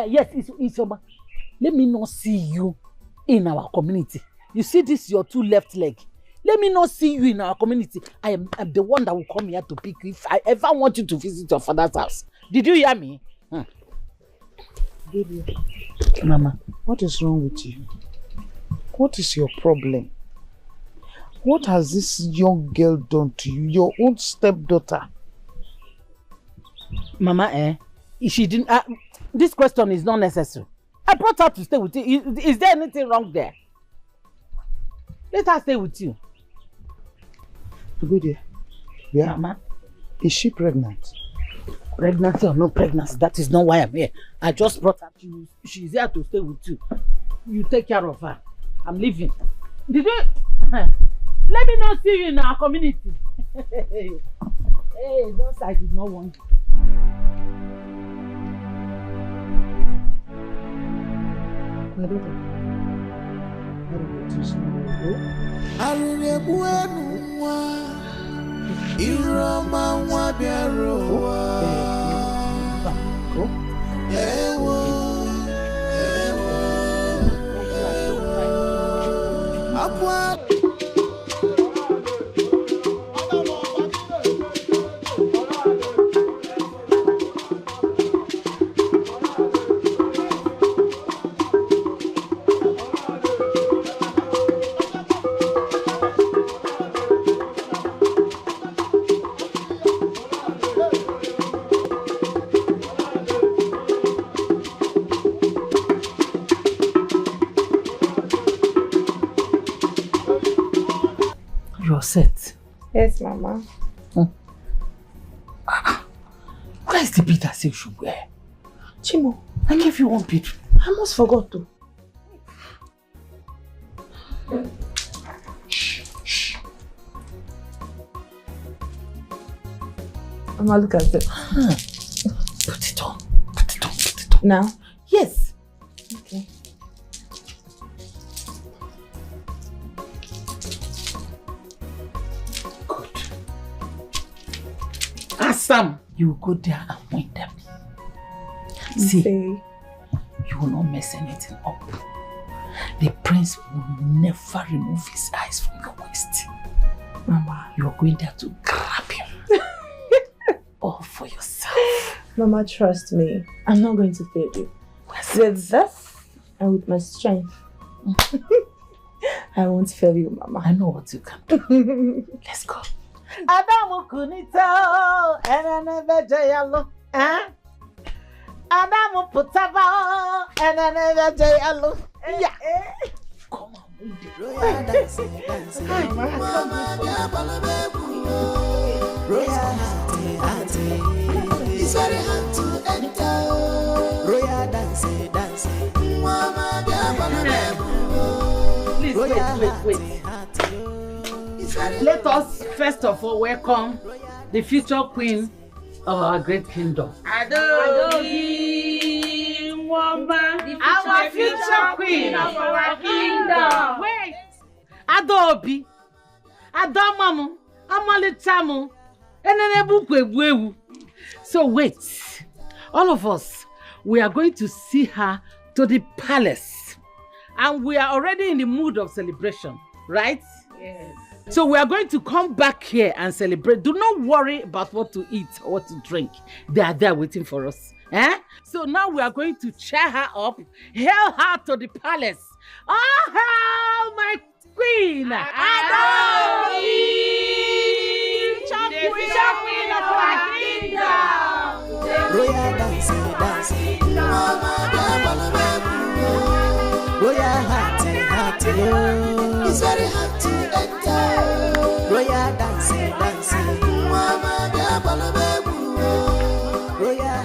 Yes, it's Oma. Let me not see you in our community. You see this, your two left leg. Let me not see you in our community. I'm the one that will come here to pick you if I ever want you to visit your father's house. Did you hear me? Baby, Mama, what is wrong with you? What is your problem? What has this young girl done to you, your own stepdaughter? Mama, she didn't. This question is not necessary. I brought her to stay with you. Is there anything wrong there? Let her stay with you. Good day. Yeah. Mama, is she pregnant? Pregnancy or no pregnancy, that is not why I'm here. I just brought her to you. She's here to stay with you. You take care of her. I'm leaving. Did you? Let me not see you in our community. Hey, those I did not want. Set. Yes, Mama. Where is the beat I said you should wear? Chimo, I gave you one beat. I almost forgot to. Shh. Mama, look at it. Put it on. Now? Yes. Okay. Sam, you will go there and win them. See, you will not mess anything up. The prince will never remove his eyes from your waist. Mama, you are going there to grab him. All for yourself. Mama, trust me. I'm not going to fail you. With this and with my strength, I won't fail you, Mama. I know what you can do. Let's go. Adamu kunito, enene jayalo, Adamu putaba, enene jayalo. Yeah. Come on, Royal dancing. Royal it's very hard to enter. Royal dancing. Please wait. Let us first of all welcome the future queen of our great kingdom. Adogi Wamba, our future queen of our kingdom. Wait, Adobi, Adomamu, Amalitamu, Enenebu. So wait, all of us, we are going to see her to the palace, and we are already in the mood of celebration, right? Yes. So we are going to come back here and celebrate. Do not worry about what to eat or what to drink. They are there waiting for us. So now we are going to cheer her up, hail her to the palace. Oh, hail my queen! Adobe! The future queen of our kingdom! Royal dancing. Royal heart. It's very hard to enter. Royal dancing. Royal.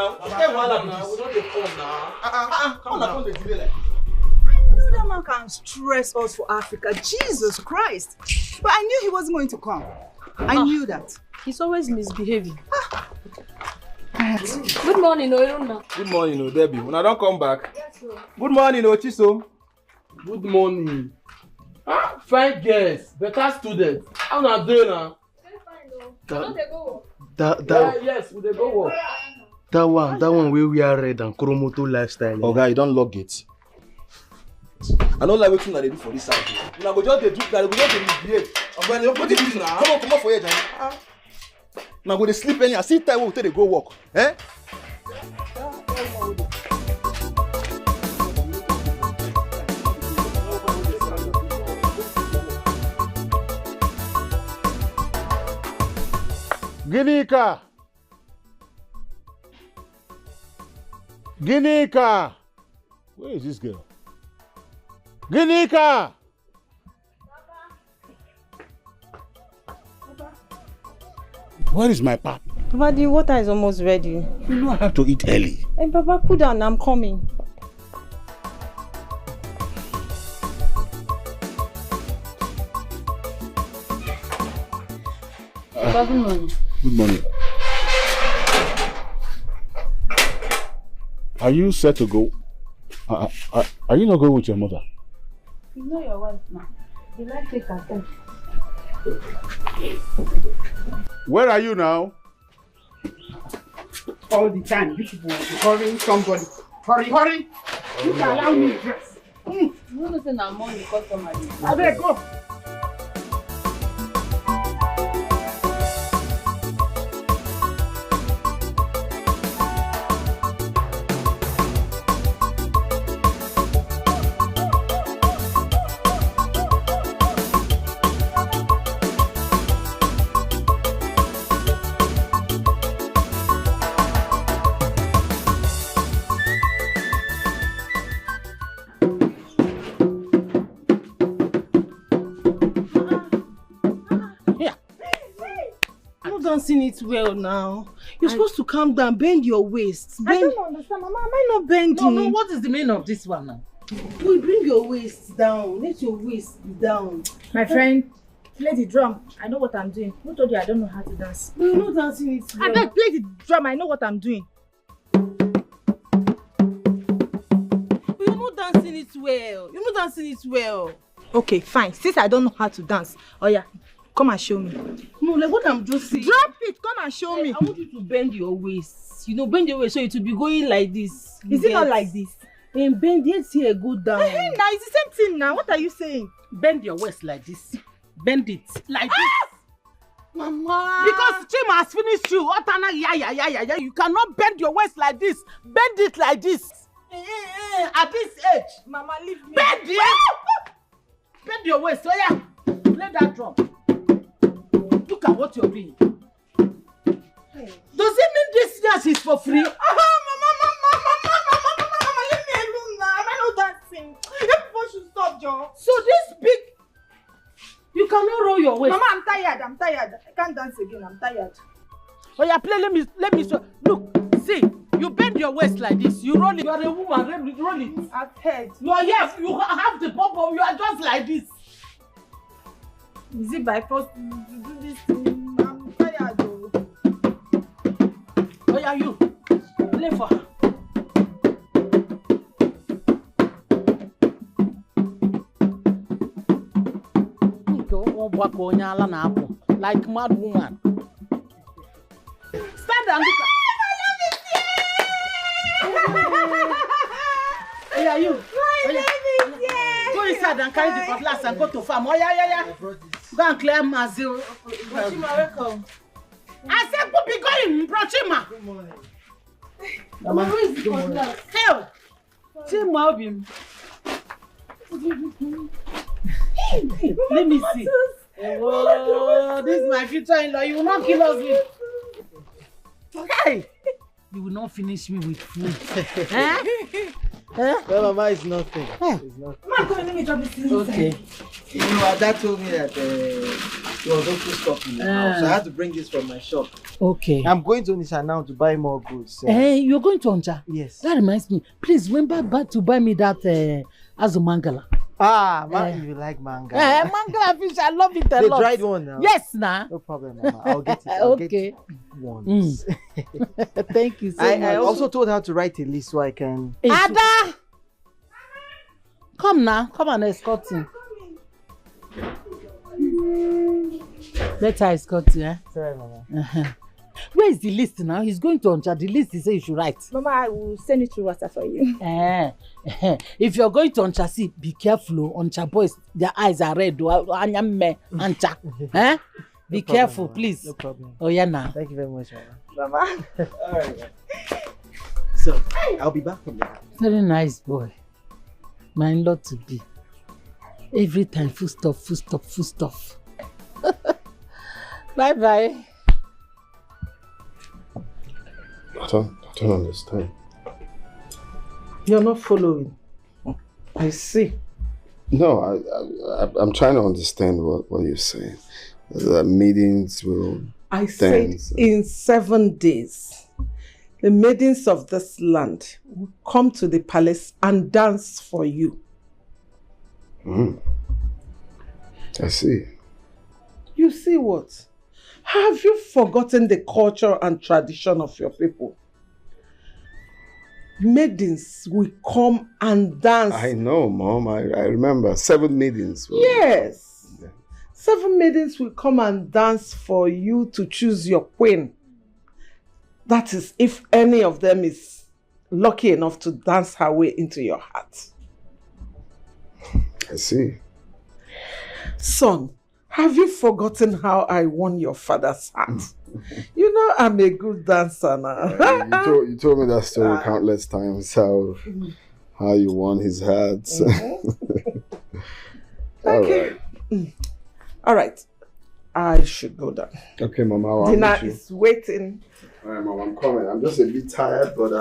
now. We don't dey come now. Come on, the delay like this. I knew that man can stress us for Africa. Jesus Christ. But I knew he wasn't going to come. I knew that. He's always misbehaving. Good morning, Oiruna. Good morning, Debbie. When I don't come back. Yes, sir. Good morning, Chisom. Good morning. Fine girls, better students. How na dey now? Yes, we dey go work. That one where we are red and Chromoto lifestyle. Oga, you don't log it. I don't like what they do for this side. You go just dey do that, go just dey misbehave. What did you do now? Come on for here, Johnny. Now go to sleep any. I see time we take they go work. Eh? Ginika! Where is this girl? Ginika! Where is my pap? Papa, the water is almost ready. You know I have to eat early. Hey, Papa, cool down. I'm coming. Good morning. Good morning. Are you set to go? Are you not going with your mother? You know your wife now. You like take her time. Where are you now? All the time, you people want to hurry somebody. Hurry. You can allow me to dress. You know say na money customer. I better go. Dancing it well now. You're supposed to calm down, bend your waist. I don't understand, Mama. Am I not bending? No, what is the meaning of this one now? You bring your waist down. Let your waist be down. My friend, play the drum. I know what I'm doing. Who told you I don't know how to dance? You're not dancing it well. I beg, play the drum. I know what I'm doing. You're not dancing it well. You're not dancing it well. Okay, fine. Since I don't know how to dance, oh yeah, come and show me. No, like what I'm just saying. Drop it. Come and show me. I want you to bend your waist. You know, bend your waist so it will be going like this. Is it not like this? And bend it here, go down. Hey, now it's the same thing now. What are you saying? Bend your waist like this. Bend it like this. Mama. Because Chima has finished you. Yeah. You cannot bend your waist like this. Bend it like this. At this age. Mama, leave me. Bend it. Bend your waist. Oh yeah. Play that drum. Look at what you're doing. Hey. Does it mean this dance is for free? Mama, leave me alone now. Am I not dancing? You people should stop, John. So this big, you cannot roll your waist. Mama, I'm tired. I can't dance again. I'm tired. Oh yeah, play. Let me show. Look, see, you bend your waist like this. You roll it. You are a woman. Roll it. I've heard. You are here. You have the bubble. You are just like this. Is it by force to do this thing? I'm tired though. Oh yeah, you play for her. Like mad woman. Stand and look at. Oh yeah, you. Go inside and carry the cutlass and go to farm. Oh yeah. Go and clear Mazil. Brochima, welcome. I said, go be going, Brochima. Good morning. Mama, who is the cutlass? Hell. Chima, let me see. Oh, this is my future in-law. You will not kill us with. Hey! You will not finish me with food. Well, Mama, it's nothing. It's nothing. Mama, come and let me drop this thing. Okay. You know, Dad told me that there was also stock in the house, so I had to bring this from my shop. Okay. I'm going to Onisha now to buy more goods. Hey, you're going to Oncha? Yes. That reminds me. Please remember back to buy me that azumangala. Ah, you like manga. Mangala fish, I love it a lot. The dried one now? Yes, nah. No problem, Mama. I'll get it. I'll get big ones. Thank you so much. I also told her to write a list so I can... Ada! Come now. Come and escort him. Let her escort you, eh? Sorry, Mama. Where is the list now? He's going to Oncha. The list he said you should write. Mama, I will send it through WhatsApp for you. If you're going to Oncha, see, be careful. Oncha boys, their eyes are red. Oncha. Be careful, Mama. please. No problem. Oh, yeah, now. Thank you very much, Mama. Mama. All right. So, I'll be back from there. Very nice boy. My in-law to be. Every time, full stuff. Bye-bye. I don't understand. You're not following. I see. No, I'm trying to understand what you're saying. The meetings will... I said in 7 days, the maidens of this land will come to the palace and dance for you. I see. You see what? Have you forgotten the culture and tradition of your people? Maidens will come and dance. I know, Mom. I remember 7 maidens. Yes. 7 maidens will come and dance for you to choose your queen. That is, if any of them is lucky enough to dance her way into your heart. I see. Son, have you forgotten how I won your father's heart? You know I'm a good dancer now. You told me that story countless times, how you won his heart. Okay. All right. I should go down. Okay, Mama. Dinner is waiting. All right, Mom, I'm coming. I'm just a bit tired, but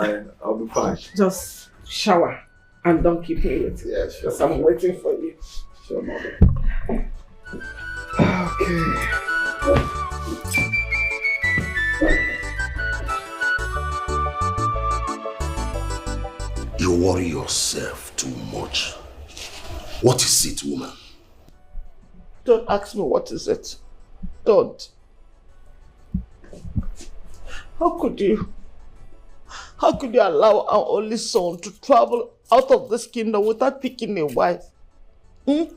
I'll be fine. Just shower and don't keep me waiting. Yeah, sure. Because I'm waiting for you. Sure, Mom. Okay. You worry yourself too much. What is it, woman? Don't ask me what is it. Don't. How could you allow our only son to travel out of this kingdom without picking a wife? You're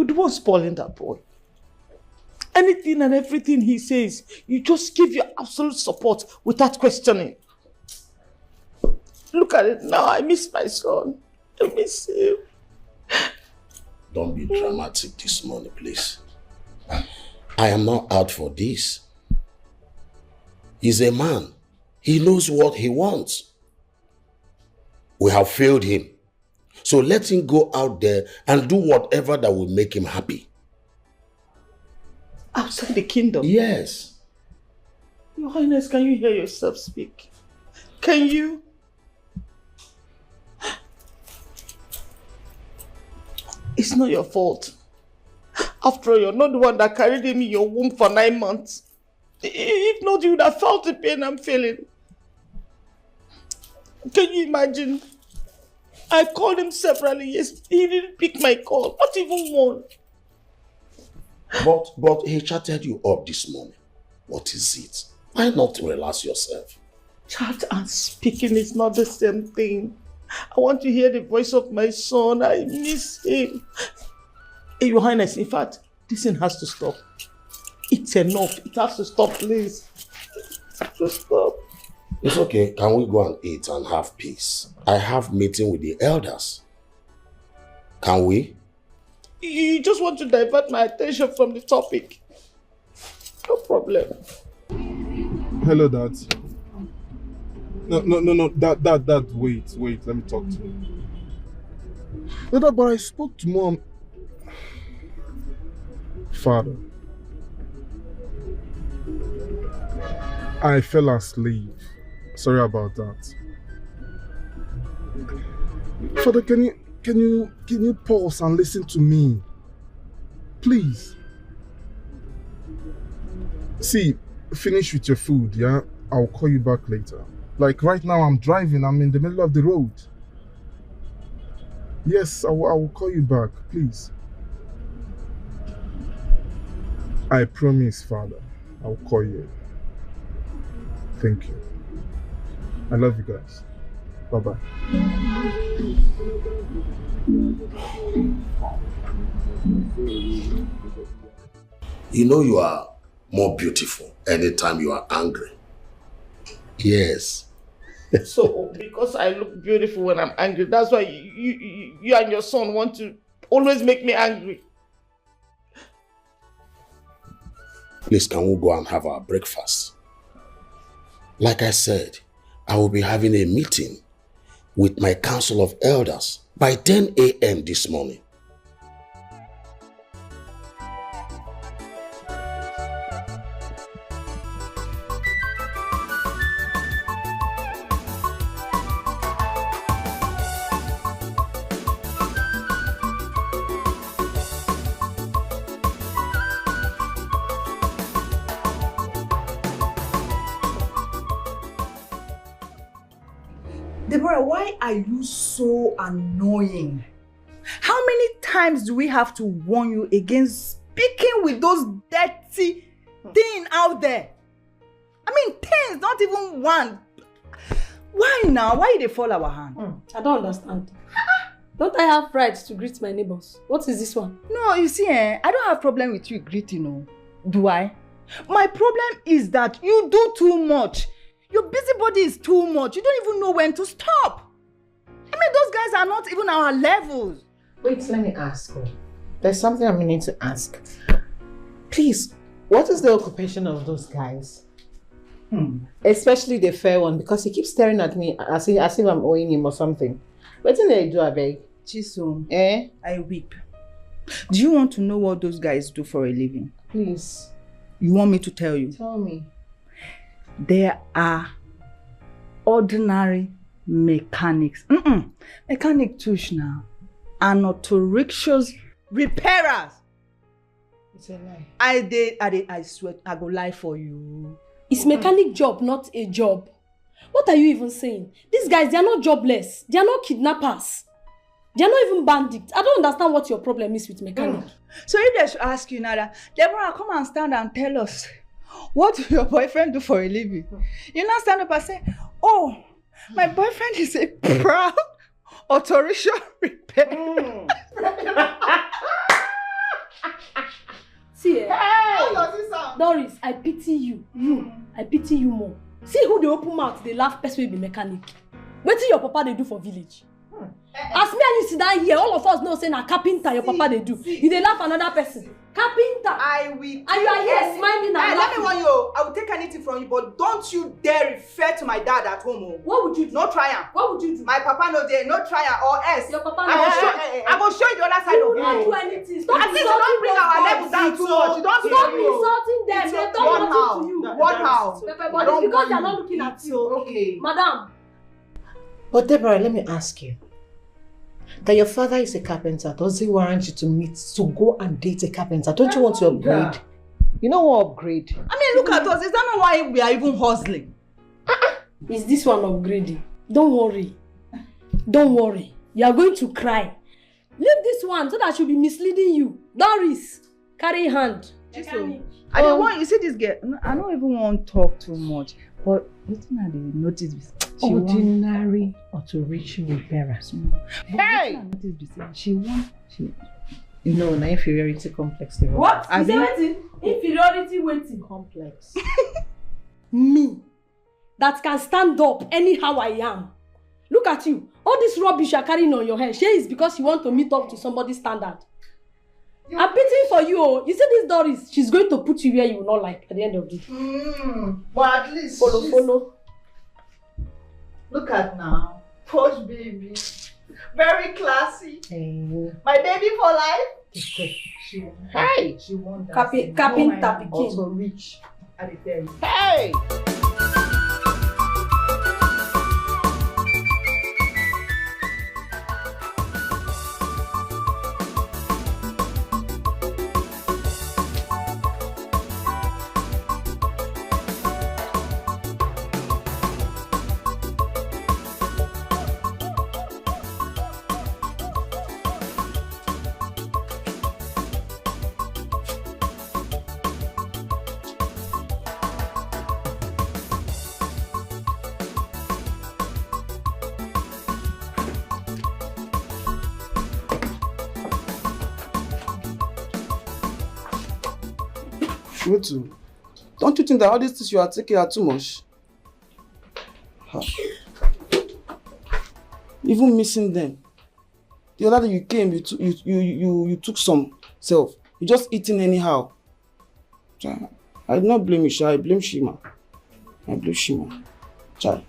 the one spoiling that boy. Anything and everything he says, you just give your absolute support without questioning. Look at it now. I miss my son. I miss him. Don't be dramatic this morning, please. I am not out for this. He's a man. He knows what he wants. We have failed him. So let him go out there and do whatever that will make him happy. Outside the kingdom? Yes. Your Highness, can you hear yourself speak? Can you? It's not your fault. After all, you're not the one that carried him in your womb for 9 months. If not, you would have felt the pain I'm feeling. Can you imagine? I called him separately. Yes, he didn't pick my call. Not even one. But he chatted you up this morning. What is it? Why not relax yourself? Chat and speaking is not the same thing. I want to hear the voice of my son. I miss him. Hey, Your Highness, in fact, this thing has to stop. It's enough. It has to stop, please. It has to stop. It's okay. Can we go and eat and have peace? I have meeting with the elders. Can we? You just want to divert my attention from the topic. No problem. Hello, Dad. No, Dad, wait, let me talk to you. No, Dad, but I spoke to Mom. Father, I fell asleep. Sorry about that. Father, can can you pause and listen to me? Please. See, finish with your food, yeah? I'll call you back later. Like right now, I'm driving. I'm in the middle of the road. Yes, I will call you back, please. I promise, Father. I'll call you. Thank you. I love you guys. Bye-bye. You know you are more beautiful anytime you are angry. Yes. So, because I look beautiful when I'm angry, that's why you and your son want to always make me angry. Please, can we go and have our breakfast? Like I said, I will be having a meeting with my council of elders by 10 a.m. this morning. Deborah, why are you so annoying? How many times do we have to warn you against speaking with those dirty things out there? I mean, things, not even one. Why now? Why did they fall our hand? I don't understand. Don't I have rights to greet my neighbors? What is this one? No, you see, I don't have problem with you greeting, no. Do I? My problem is that you do too much. Your busybody is too much. You don't even know when to stop. I mean, those guys are not even our levels. Wait, let me ask you. There's something I'm meaning to ask. Please, what is the occupation of those guys? Especially the fair one, because he keeps staring at me as if I'm owing him or something. What did they do, I beg? Chisom, I weep. Do you want to know what those guys do for a living? Please. You want me to tell you? Tell me. There are ordinary mechanics. Mechanic tush now. And auto rickshaws repairers. It's a lie. I swear, I go lie for you. It's mechanic job, not a job. What are you even saying? These guys, they are not jobless. They are not kidnappers. They are not even bandits. I don't understand what your problem is with mechanic. So if they should ask you now, Deborah, come and stand and tell us, what do your boyfriend do for a living? You now stand up and say, oh, my boyfriend is a proud auto rickshaw repairer. See, how does it sound? Doris, I pity you. I pity you more. See who they open mouth, they laugh, person will be mechanic. What do your papa they do for village? As me and you sit down here, all of us know saying a carpenter your papa they do. You they laugh another person. Carpenter. I will. And you are here smiling and laughing. Let me warn you, I will take anything from you, but don't you dare refer to my dad at home. What would you do? No trial. What would you do? My papa no there, no trial or else. Your papa I will show you the other side of you. You don't do anything. Stop at least you don't bring our level down too much. You don't stop insulting them. They don't want to you. What how? But it's because they are not looking at you. Okay. Madam. But Deborah, let me ask you. That your father is a carpenter, does it warrant you to go and date a carpenter? Don't you want to upgrade? You know what upgrade? I mean, look at us. Is that not why we are even hustling? Is this one upgrading? Don't worry. Don't worry. You are going to cry. Leave this one so that she'll be misleading you. Doris, carry hand. I don't want you see this girl. I don't even want to talk too much. But listen, I notice this. Ordinary auto rickshaw repairers. Hey! She no, na inferiority complex. What? Is it inferiority waiting complex? Me, that can stand up anyhow I am. Look at you. All this rubbish you're carrying on your head, she is because you want to meet up to somebody's standard. I'm pitying for you. You see this Doris, she's going to put you where you will not like at the end of the day. But at least follow. Look at now. Posh baby. Very classy. Hey. My baby for life. Hey. She won that. Carpenter pikin. Also rich. I tell you. Hey. Me too. Don't you think that all these things you are taking are too much? Even missing them. The other day you came, you took some self. You just eating anyhow. I did not blame you, I blame Shima. I blame Shima. Child.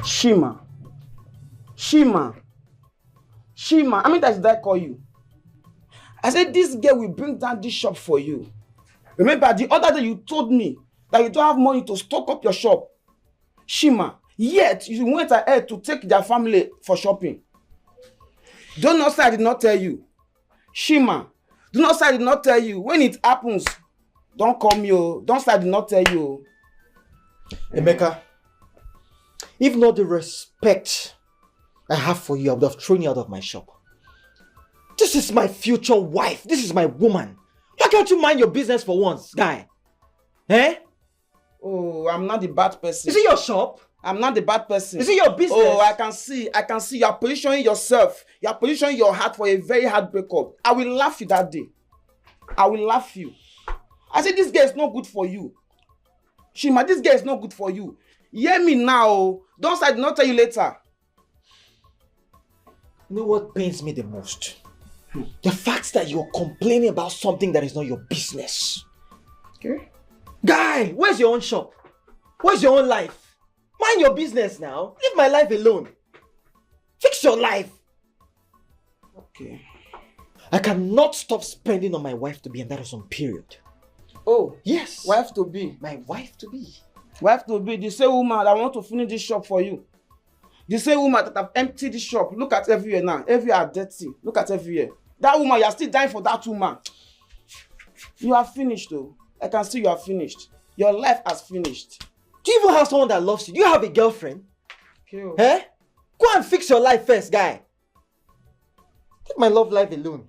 Shima. How many times did I call you? I said this girl will bring down this shop for you. Remember the other day you told me that you don't have money to stock up your shop. Shima, yet you went ahead to take their family for shopping. Don't know say I did not tell you. Shima, do not say I did not tell you. When it happens, don't call me. Don't say I did not tell you. Emeka, if not the respect I have for you, I would have thrown you out of my shop. This is my future wife. This is my woman. Why can't you mind your business for once, guy? Eh? Oh, I'm not the bad person. Is it your shop? I'm not the bad person. Is it your business? Oh, I can see. You are positioning yourself. You are positioning your heart for a very hard breakup. I will laugh you that day. I will laugh you. I said this girl is not good for you. Shima, this girl is not good for you. Hear me now. Don't say I did not tell you later. You know what pains me the most? The fact that you're complaining about something that is not your business. Okay. Guy, where's your own shop? Where's your own life? Mind your business now. Leave my life alone. Fix your life. Okay. I cannot stop spending on my wife to be, and that is on period. Oh, yes. Wife to be. My wife to be. Wife to be. The same woman that want to finish this shop for you. The same woman that have emptied the shop. Look at everywhere now. Everywhere are dirty. Look at everywhere. That woman, you are still dying for that woman. You are finished though. I can see you are finished. Your life has finished. Do you even have someone that loves you? Do you have a girlfriend? Okay. Eh? Go and fix your life first, guy. Take my love life alone.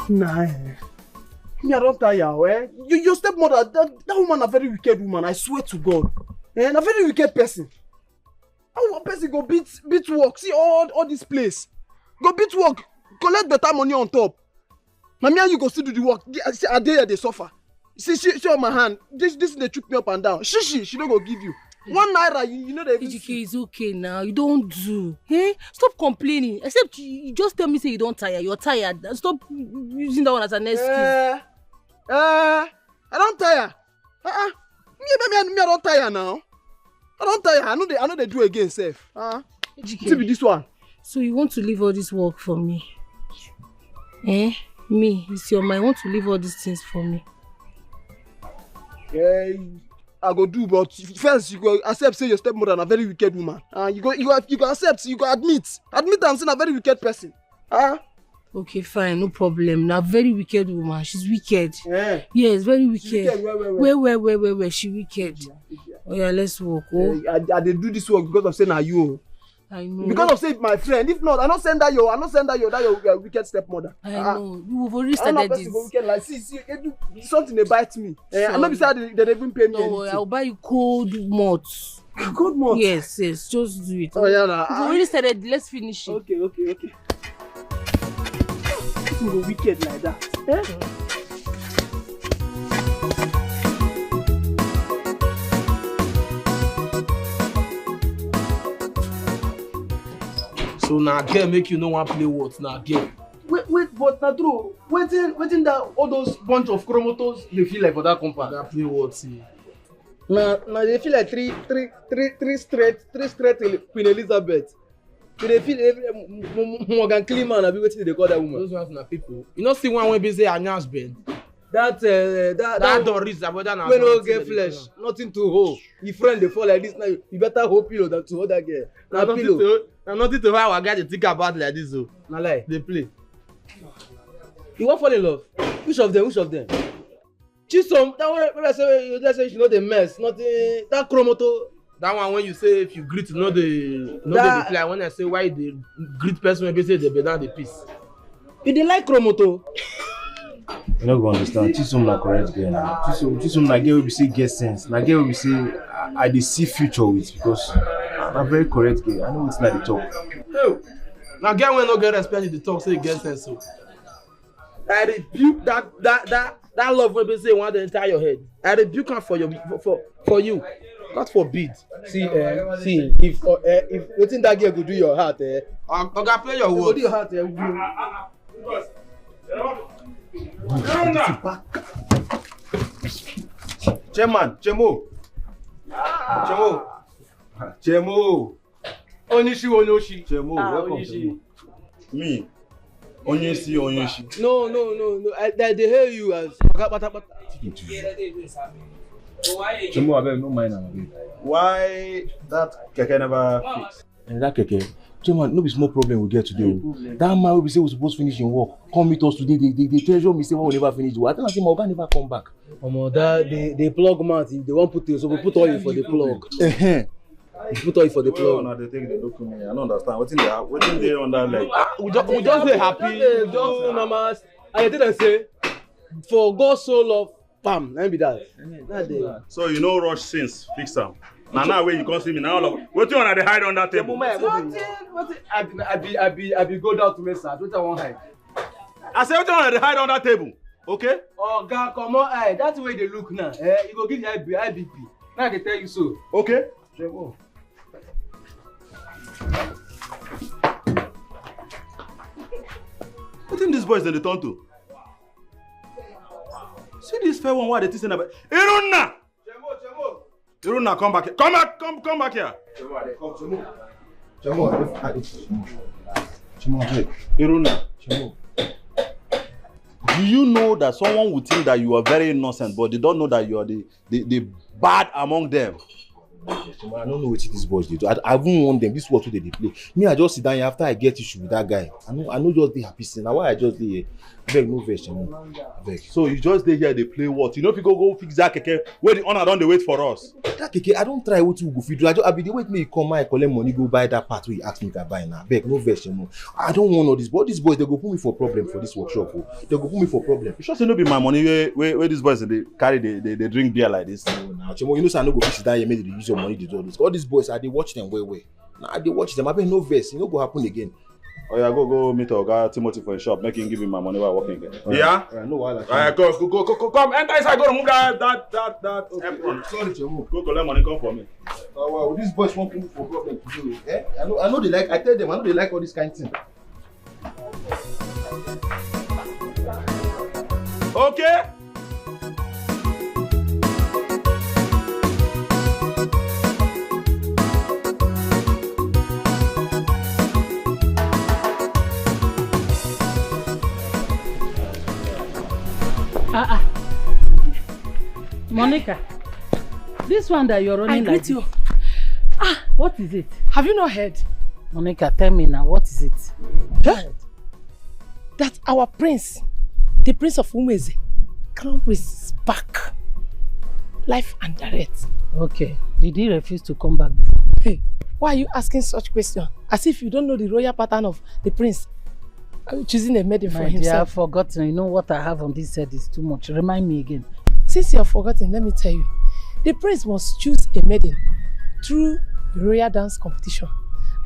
Nah, me I don't tire, eh? Your stepmother, that woman a very wicked woman, I swear to God. Eh? A very wicked person. How one person go beat work? See all this place. Go beat work, collect better money on top. Now me and you go still do the work. See, a day they suffer. See on my hand. This they choke me up and down. She don't go give you. 1 naira, you know that. Ejike, it's okay now. You don't do. Eh? Stop complaining. Except you just tell me say you don't tire. You're tired. Stop using that one as an excuse. I don't tire. Me I don't tire now. I don't tire. I know they do again, safe. Ejike, see this one. So you want to leave all this work for me? Eh? Me, it's your mind. You want to leave all these things for me? I go do, but first you go accept say your stepmother is a very wicked woman. You go accept, you go admit I'm saying a very wicked person. Okay, fine, no problem. Now, very wicked woman. She's wicked. Yeah. Yes, very wicked. Where? She wicked. Oh yeah, let's walk. Oh. I did do this work because of saying you. I know. Because of saying my friend. If not, I not send that your wicked stepmother. I know. You've already started this. Wicked, like, see, something they bite me. I know besides they even pay me. No, I'll buy you cold mods. Cold mods? Yes, just do it. Oh yeah, nah. You've already started. Let's finish it. Okay. You go wicked like that. Eh? So now girl make you no want play what now girl. Wait, but na true. Waiting that all those bunch of chromotos they feel like for that compound. That play what see. Now they feel like three straight Queen Elizabeth. They feel Morgan Cleeman. I be waiting they call that woman. Those ones na people. You know see one when be say Anya's bed. That Doris about na. When no get flesh, nothing to hold. Your friend they fall like this now. You better hold pillow than to hold that girl. Na pillow. Na nothing to how I get to think about like this though. Na lie. They play. You want fall in love? Which of them? Chisom, that one, let's say you know the mess, nothing. That chromoto. That one when you say if you greet, no the play. When I say why the greet person, maybe say they be down the piece. You dey like chromoto? You no go understand. Chisom na correct girl now. Chisom na girl we say get sense. Na girl we say I dey see future with because na very correct girl. I know wetin I dey talk. Hey, now girl when no get respect, you talk say you get sense. So I rebuke that love when they say want to enter your head. I rebuke am for you. God forbid. See, if wetin that girl go do your heart, Oga play your word. Go do your heart, Chairman, Chemo. Onishi. Chemo, welcome to me. Me. Onyeshi. No. They hear you as Chemo, I beg no mind am. Why that keke never fix? And that keke, Chairman, no be small problem we get today. That man we say we supposed to finish in work. Come meet us today. They treasure me say we will never finish. I tell them say my oga never come back. That they plug mouth. They won't put you, so we put oil for the plug. Put oil for the plug. No, they take the look me. I don't understand. Wetin dey under leg? We just dey happy. Just normal. I tell them say, for God so love, bam, let me be that. So you know rush since fix am. Now where you come see me now, what you wanna hide on that table? What? I be go down to message. What I want hide? I say what you wanna hide on that table? Okay? Oh God, come on, eye. That's the way they look now. You go give the IBP. Now they tell you so. Okay? What think these boys they turn to? See this fair one, what they think about? Iruna! Iruna, come back here. Come back here. Iruna. Do you know that someone would think that you are very innocent, but they don't know that you are the bad among them? I don't know what these boys do. I won't want them. This is what they play. Me, I just sit down here after I get issue with that guy. I know just they happy. Now why I just dey here? Beg no vex, beg. So you just dey here, they play what? You know, people go fix that keke. Where the owner don't they wait for us? That keke, I don't try what you go fit do. I be the wait me come I collect money go buy that part where you ask me to buy now. Beg no vex, I don't want all this. But these boys they go put me for problem for this workshop. They go put me for problem. You sure say no be my money where these boys they carry they drink beer like this? Now, you know, say I no go fit down here make they use your money to do all this. All these boys, they watch them well. Now they watch them. I bet no vex. You know go happen again. Oh yeah, go meet Oga Timothy for a shop. Make him give him my money while working again. Yeah? No while. Go, come, enter inside. Go remove that apron. Sorry, Chemo. Go collect money. Come for me. Oh wow, these boys won't put me for problem to do. I know they like. I tell them, I know they like all this kind of thing. Okay. Monica, this one that you're running like you. What is it? Have you not heard? Monica, tell me now, what is it? That our prince, the prince of Umeze, crown prince is back. Life and direct. Okay. Did he refuse to come back before? Hey, why are you asking such question? As if you don't know the royal pattern of the prince choosing a maiden for himself. My dear, I've forgotten. You know what I have on this head is too much. Remind me again. Since you have forgotten, let me tell you. The prince must choose a maiden through the royal dance competition.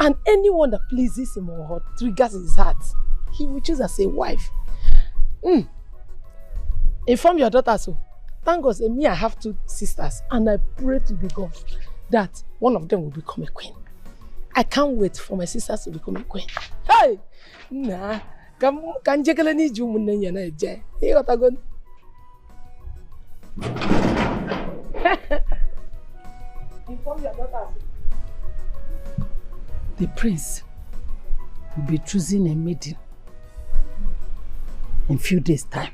And anyone that pleases him or triggers his heart, he will choose as a wife. Inform your daughter so. Thank God, me, I have 2 sisters, and I pray to the God that one of them will become a queen. I can't wait for my sisters to become a queen. Hey! Nah, can jekele ni jumu nenya na eje. He got a gun. Inform your daughter. The prince will be choosing a maiden in a few days' time.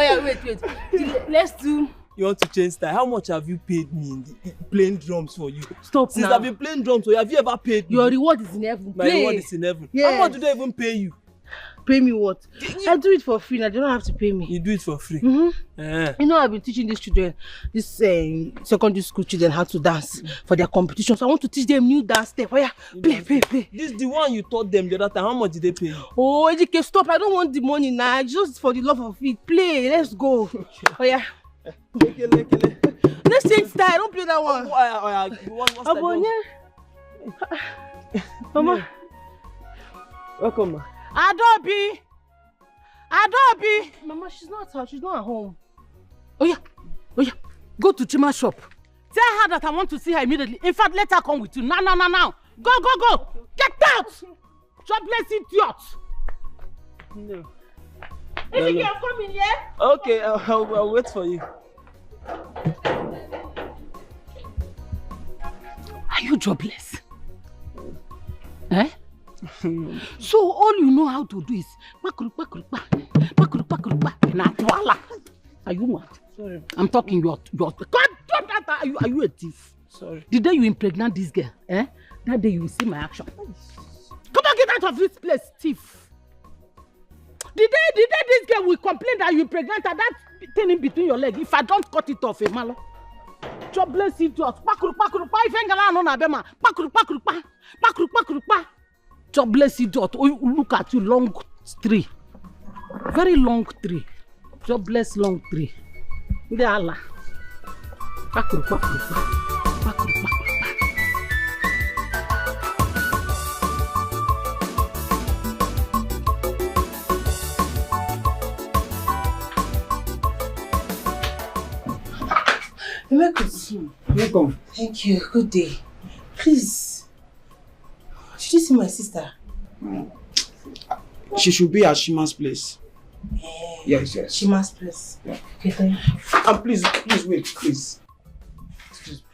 yeah, wait. Let's do. You want to change style? How much have you paid me in playing drums for you? Stop Since now. I've been playing drums for you, have you ever paid me? Your reward is in heaven. My reward is in heaven. Yes. How much do they even pay you? Pay me what? I do it for free. Now they don't have to pay me. You do it for free. You know, I've been teaching these children, this secondary school children, how to dance for their competitions. I want to teach them new dance step. Oh yeah, play. This is the one you taught them the other time. How much did they pay you? Oh, EJK, stop! I don't want the money now. Just for the love of it. Play. Let's go. Oh yeah. Let's change style. Don't play that one. Mama. Welcome, ma. Adobe. Mama, she's not out. She's not at home. Oh yeah. Go to Chima's shop. Tell her that I want to see her immediately. In fact, let her come with you. Now. Go. Get out. Jobless idiot. No. If you're coming here. Okay, I'll wait for you. Are you jobless? Eh? So all you know how to do is Are you mad? Sorry. I'm talking your are you a thief? Sorry. The day you impregnate this girl, that day you will see my action. Come on, get out of this place, thief. The day this girl will complain that you impregnate her, that thing in between your legs, if I don't cut it off, malo. Jobless idiot. Jobless idiot. Oh, look at you, long tree. Very long tree. Jobless long tree. The Allah. Welcome. Thank you. Good day. Please, did you see my sister? She should be at Shima's place. Yes. Shima's place. Yeah. Okay, thank you. And please wait, please. Excuse me.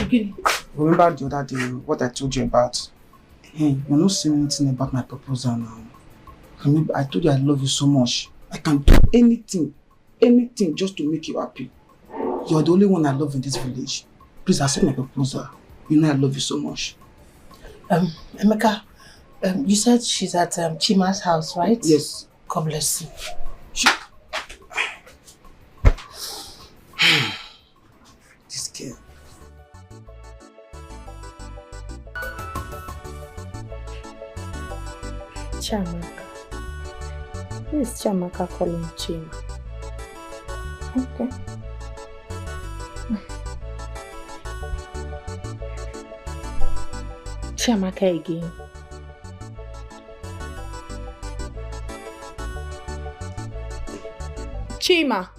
Okay. Remember the other day what I told you about? Hey, you're not saying anything about my proposal now. I told you I love you so much. I can do anything just to make you happy. You're the only one I love in this village. Please accept my proposal. You know I love you so much. Emeka, you said she's at Chima's house, right? Yes. God bless you. This girl. Chiamaka. Who is Chiamaka calling Chima? Okay. Chiamaka again. Chima.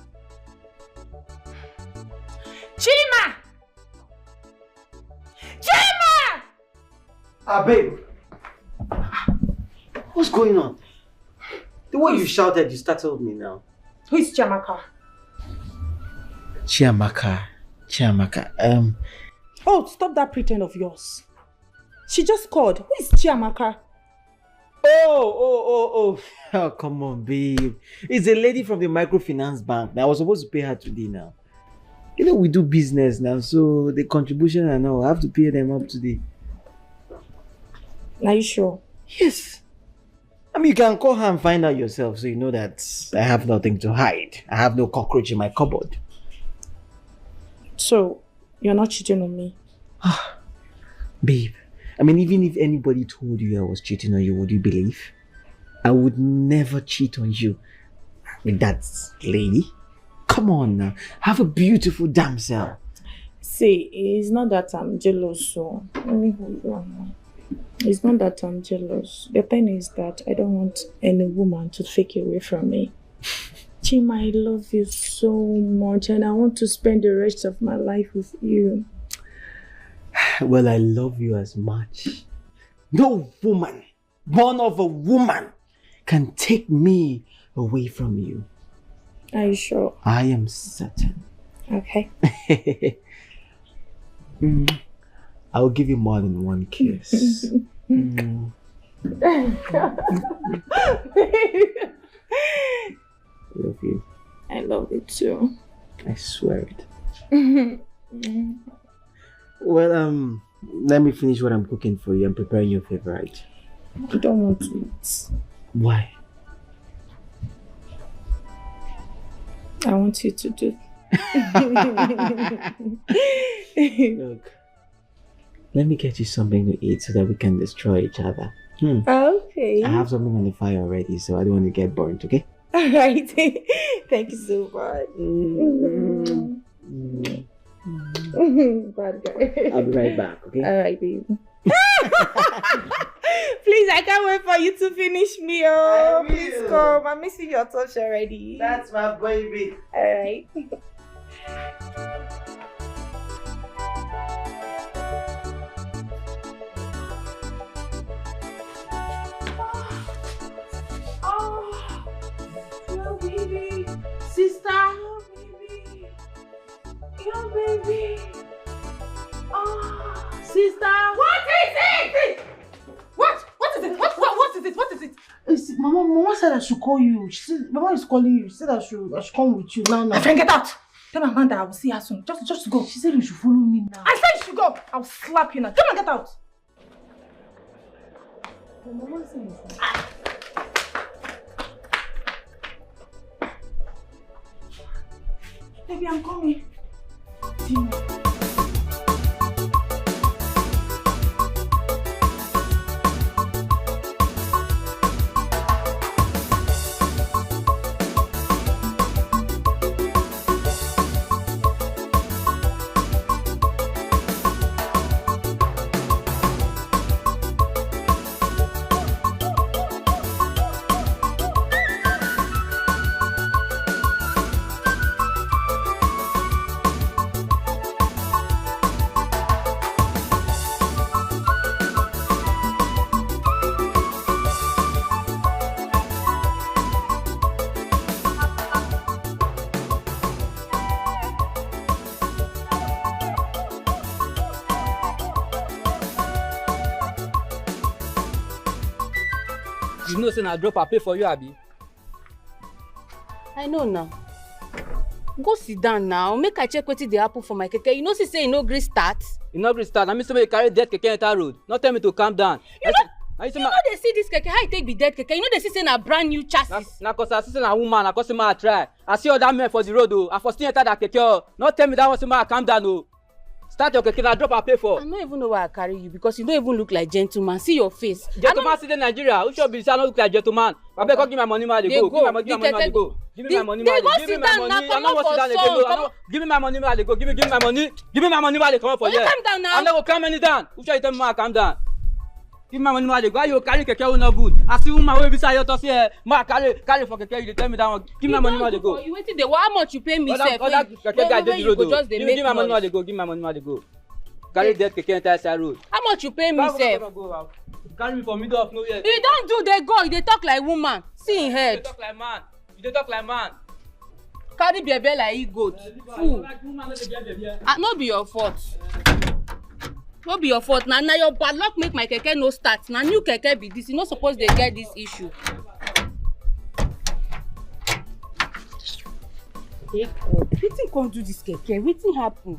Babe. What's going on? The way you shouted, you startled me now. Who is Chiamaka? Chiamaka. Oh, stop that pretend of yours. She just called. Who is Chiamaka? Oh, come on, babe. It's a lady from the microfinance bank. I was supposed to pay her today now. You know, we do business now, so the contribution I know, I have to pay them up today. Are you sure? Yes. I mean, you can call her and find out yourself, so you know that I have nothing to hide. I have no cockroach in my cupboard. So, you're not cheating on me? Babe, I mean, even if anybody told you I was cheating on you, would you believe? I would never cheat on you with that lady. Come on now, have a beautiful damsel. See, it's not that I'm jealous, so let me hold on. It's not that I'm jealous. The thing is that I don't want any woman to take you away from me. Chima, I love you so much and I want to spend the rest of my life with you. Well, I love you as much. No woman, born of a woman, can take me away from you. Are you sure? I am certain. Okay. I'll give you more than one kiss. Love you. I love it too. I swear it. Well, let me finish what I'm cooking for you. I'm preparing your favorite. I don't want to eat. Why? I want you to do. Look, let me get you something to eat so that we can destroy each other. Okay. I have something on the fire already, so I don't want to get burnt, okay? Alright. Thank you so much. Bad guy. I'll be right back, okay? Alright, baby. Please, I can't wait for you to finish me. Oh, please come. I'm missing your touch already. That's my baby. Alright. Yo, baby. Sister. Yo, baby. Yo, baby. Oh, sister. What is it? What is it? What is it? What is it? Mama said I should call you. She said, Mama is calling you. She said I should come with you now. My friend, get out. Tell my man that I will see her soon. Just go. She said you should follow me now. I said you should go. I'll slap you now. Come on, get out. Mama said Baby, I'm coming. You know say na drop I pay for you, abi? I know now. Go sit down now. Make I check wetin dey happen for my keke. You know say e no gree start. E no gree start. Na me say make you carry dead keke enter road. No tell me to calm down. You know dey see this keke. How e take be dead keke? You know dey see say na brand new chassis. Na cause I see say na woman. Na cause say I try. I see other men for the road o. I for still enter that keke o. No tell me that one say I calm down o. Start your keke na drop I pay for. I no even know why I carry you because you don't even look like gentleman. See your face. Gentleman still in Nigeria. Who should be say I no look like gentleman? Abeg come give my money, man. Dey go. Give me my money, man. Go. Give me my money, man. Give me my money. I no wan sit down again. Give me my money, man. Go. Give me my money. Give me my money, man. Come on for here. Calm down now. I no go calm any down. Who should you tell me man calm down? Give me my money, man. Go. Why you carry keke wey no good? I see woman wey beside you talk say man carry for keke. You dey tell me that one. Give me my money, man. Go. You wetin dey? How much you pay me sef? Other keke guy dey the road. Give me my money, man. Go. Give me my money, man. Go. Carry dead keke enter inside road. How much you pay me sef? Carry me for middle of nowhere. You don't do dey go. You dey talk like woman. See him head. You dey talk like man. You dey talk like man. Carry bebe like he goat. Fool. No be your fault. No be your fault. Na your bad luck make my keke no start. Na new keke be this. You no suppose dey get this issue. Hey God, wetin come do this keke? Wetin happen?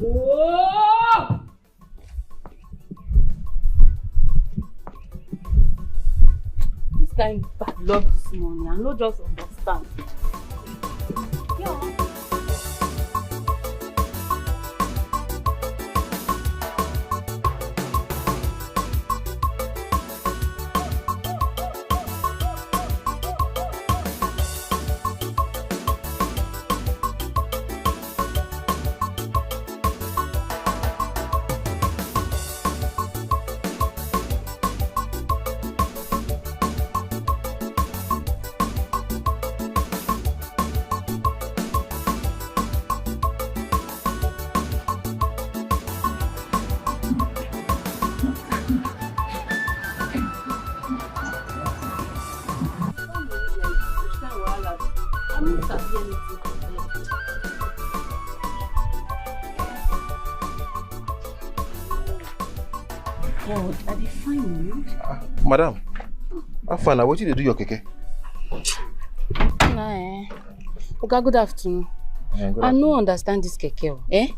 Whoa! This kind of bad luck this morning. I no just understand. Yeah. God, I dey find you. Madam, how far now? What did you do your keke? Nah, Oga, good afternoon. Yeah, good I no understand this keke.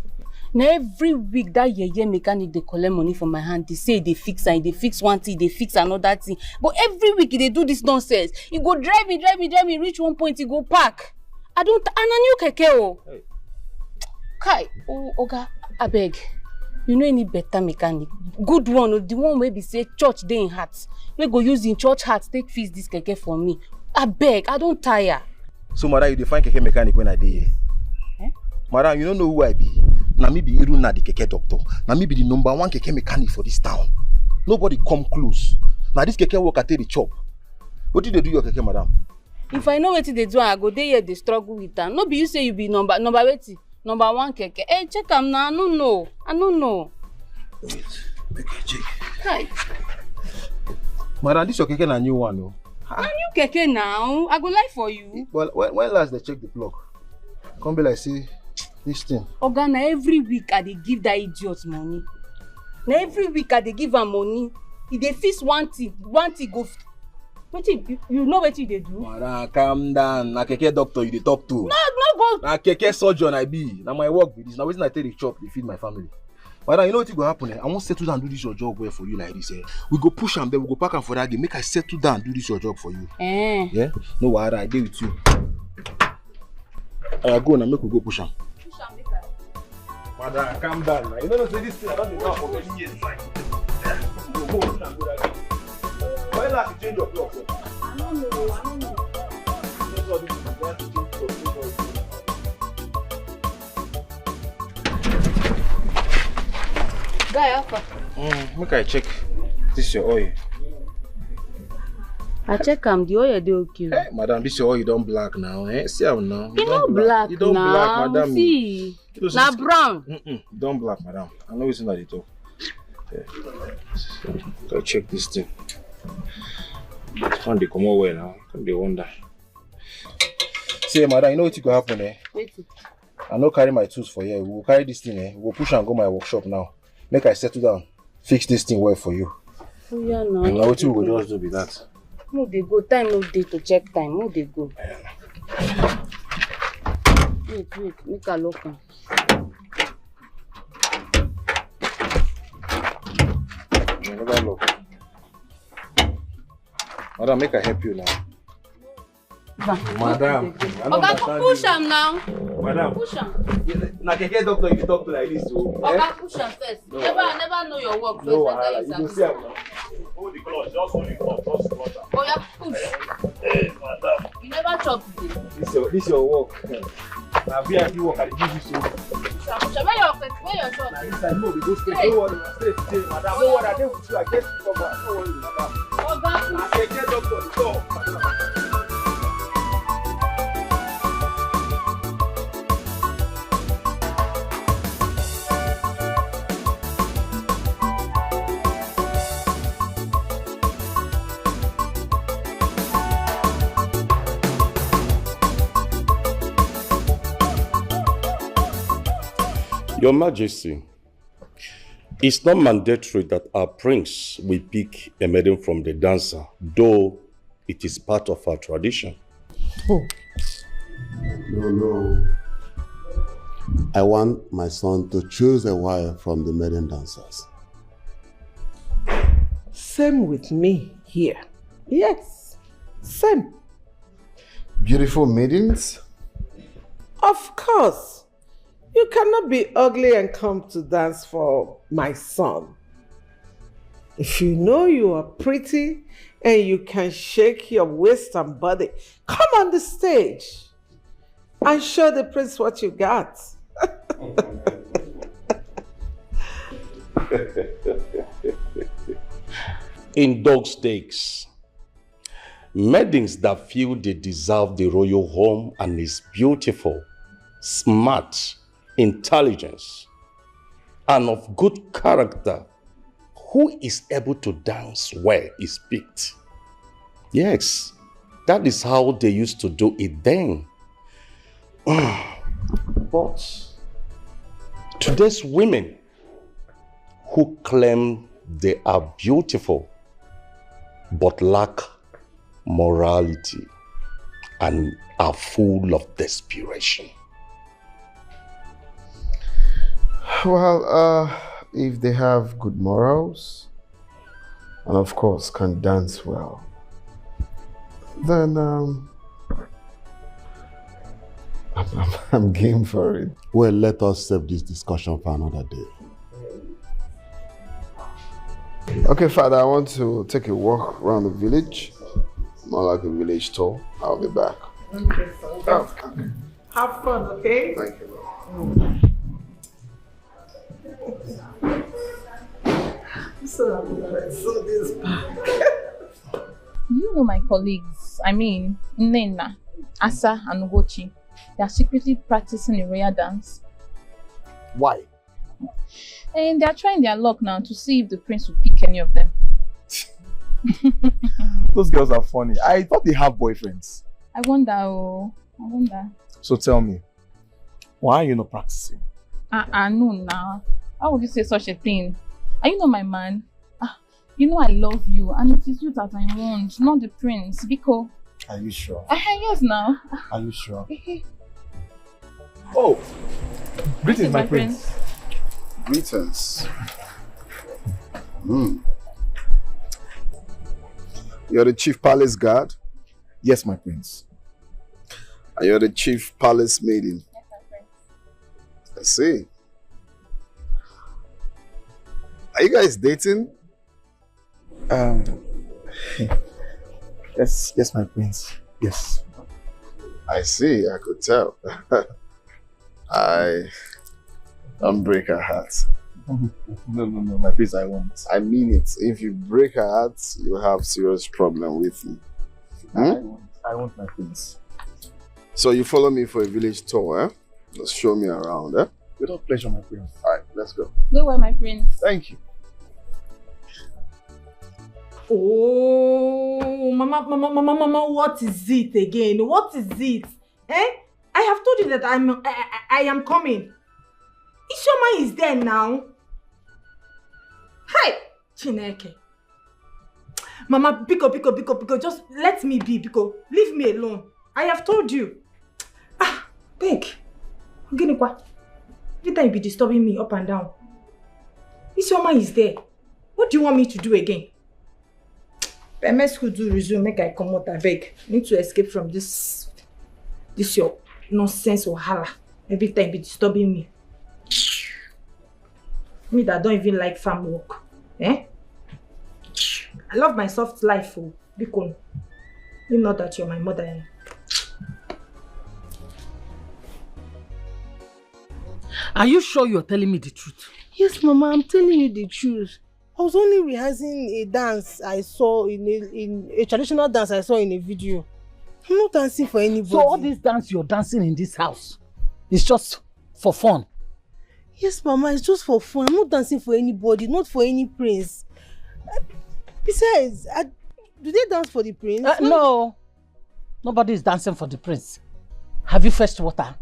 Now every week that yeye mechanic dey collect money from my hand. They say they fix and they fix one thing, they fix another thing. But every week they do this nonsense. He go drive me, reach one point, he go park. I don't, and a new keke Hey. Kai, Oga, abeg. You know any better mechanic? Good one, the one where be say church dey in heart. We go use in church heart take fix this keke for me. Abeg, I don't tire. So, madam, you define keke mechanic when I dey here. Madam, you don't know who I be. Na me be Iruna the keke doctor. Na me be the #1 keke mechanic for this town. Nobody come close. Now this keke work I take the chop. What did they do your keke, madam? If I know what they do, I go there here they struggle with that. No be you say you be number #1 keke. Hey, check am now. I don't know. Wait, make I check. Hi. Madam, this your keke na new one, no? A new keke now. I go lie for you. Well, when last they check the plug? Come be like see this thing. Oga, na every week I dey give that idiot money. Na every week I dey give am money. He dey fix one thing go. Wetin you know wetin they do? Madam, calm down. Na keke doctor you dey talk to. No go. Na keke surgeon I be. Na my work be this. Na wetin I take the chop dey feed my family. Madam, you know what go happen? I won't settle down and do this your job well for you like this. We go push am, then we go pack am for that game. Make I settle down and do this your job for you. Yeah? No wahala, I dey with you. I go now, make we go push am. Madam, calm down now. You know say this thing I don't know for many years. Go push am, go that game. Why last you change your plug? I don't know. Guy, alpha. Make I check. This is your oil. I check am, the oil dey okay. Hey, madam, this your oil don't black now. See how now? You don't black now. You don't black, madam. See, na brown. You don't black, madam. I know it's not the talk. Go check this thing. Can't they come over now? Can't they wonder? See, madam, you know what will happen, Wait. I no carry my tools for here. We will carry this thing, We will push and go my workshop now. Make I settle down. Fix this thing well for you. Oh yeah, no. And now what you will just do with that? No, they go. Time no day to check time. No, they go. Wait. Make a look. Another look. Madam, make I help you now. Madam, Oga, push am now. Madam, push am. Na keke doctor you talk to like this, so. Oga, push am first. No. Never know your work. No, you go see am now. Hold the clutch, just hold the clutch, just clutch am. Oh yeah, push. Hey, madam. You never chop today. This your work. Na VIP work I dey give you so. Push am. Where your shop? This side, no, we go straight. Don't worry, na straight today, madam. Don't worry, I dey with you. I get you covered. Don't worry, madam. Oga, Na keke doctor dey talk, madam. Your Majesty, it's not mandatory that our prince will pick a maiden from the dancer, though it is part of our tradition. Oh. No. I want my son to choose a wife from the maiden dancers. Same with me here. Yes, same. Beautiful maidens? Of course. You cannot be ugly and come to dance for my son. If you know you are pretty and you can shake your waist and body, come on the stage and show the prince what you got. In those days, maidens that feel they deserve the royal home and is beautiful, smart, intelligence, and of good character, who is able to dance well is picked. Yes, that is how they used to do it then. But today's women who claim They are beautiful, but lack morality and are full of desperation. Well, if they have good morals, and of course can dance well, then I'm game for it. Well, let us save this discussion for another day. Okay, Father, I want to take a walk around the village. More like a village tour. I'll be back. Okay, so have fun, okay? Thank you. I'm so happy that I saw this back. You know my colleagues, I mean, Nnenna, Asa, and Ugochi. They are secretly practicing a royal dance. Why? And they are trying their luck now to see if the prince will pick any of them. Those girls are funny. I thought they have boyfriends. I wonder. So tell me, why are you not practicing? No, now. How would you say such a thing? Are you not my man? You know I love you, and it is you that I want, not the prince, Biko. Are you sure? Yes, now. Are you sure? Oh, greetings, my prince. Greetings. You're the chief palace guard? Yes, my prince. And you're the chief palace maiden? Yes, my prince. I see. Are you guys dating? Yes, my prince. Yes. I see, I could tell. I don't break her heart. No, my prince, I won't. I mean it. If you break her heart, you have serious problem with me. I won't, my prince. So you follow me for a village tour, eh? Just show me around, eh? Without pleasure, my prince. Alright, let's go. Go well, my prince. Thank you. Oh, Mama, what is it again? What is it? I have told you that I am coming. Ishoma is there now. Hi, Chineke. Mama, Biko, just let me be, Biko. Leave me alone. I have told you. Beg. Ginekwa. Every time you be disturbing me up and down. Ishoma is there. What do you want me to do again? MS could do resume, make I come out, I beg. Need to escape from this your nonsense or hala. Every time you be disturbing me. Me that don't even like farm work. I love my soft life, because you know that you're my mother. Are you sure you're telling me the truth? Yes, Mama, I'm telling you the truth. I was only rehearsing a dance I saw in a traditional dance I saw in a video. I'm not dancing for anybody. So all this dance you're dancing in this house is just for fun? Yes, Mama, it's just for fun. I'm not dancing for anybody, not for any prince. Besides, do they dance for the prince? No. Nobody is dancing for the prince. Have you fetched water?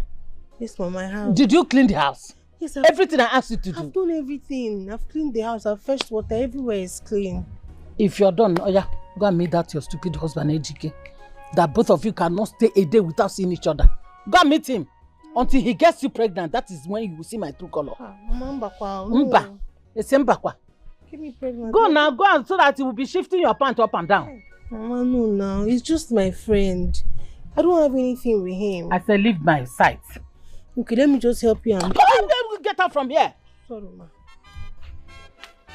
Yes, Mama, I have. Did you clean the house? Yes, everything I asked you to do. I've done everything. I've cleaned the house. I've fetched water. Everywhere is clean. If you're done, go and meet that your stupid husband, Ejike. That both of you cannot stay a day without seeing each other. Go and meet him. Until he gets you pregnant, that is when you will see my true color. Mama, Mba. It's Mbakwa. Keep me pregnant. Go now, go on so that you will be shifting your pants up and down. Mama, no, now. He's just my friend. I don't have anything with him. I said leave my sight. Okay, let me just help you and... Get out from here. Sorry, ma.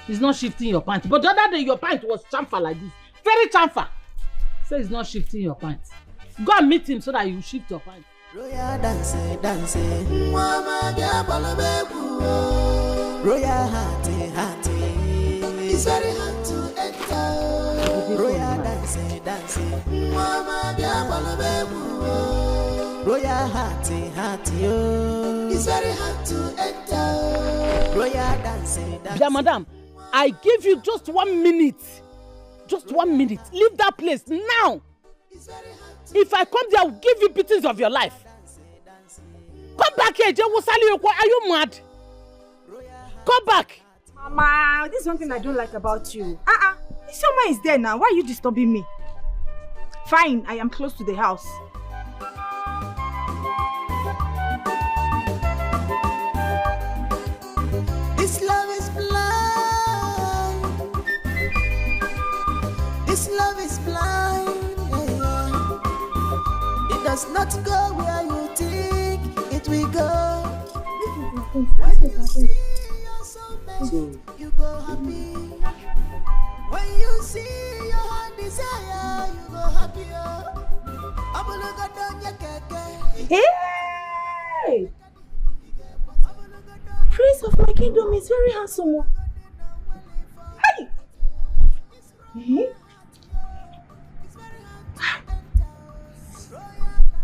He's not shifting your pants. But the other day your pants was chamfer like this. Very chamfer. So he's not shifting your pants. Go and meet him so that you shift your pants. Royal dance. Mama bia balabebu. Royal heart. It's very hard to enter. Royal dance. Mama bia balabebu. Royal heart, yo. It's very hard to enter. Royal dance. Yeah, madam, I give you just 1 minute. Just 1 minute. Leave that place now. If I come there, I will give you pieces of your life. Come back here, Are you mad? Come back. Mama, now. This is one thing I don't like about you. Isioma is there now. Why are you disturbing me? Fine, I am close to the house. This love is blind. This love is blind. Yeah. It does not go where you think it will go. When you see your soulmate, you go happy. When you see your heart desire, you go happy. Hey! Prince of my kingdom is very handsome. Hey!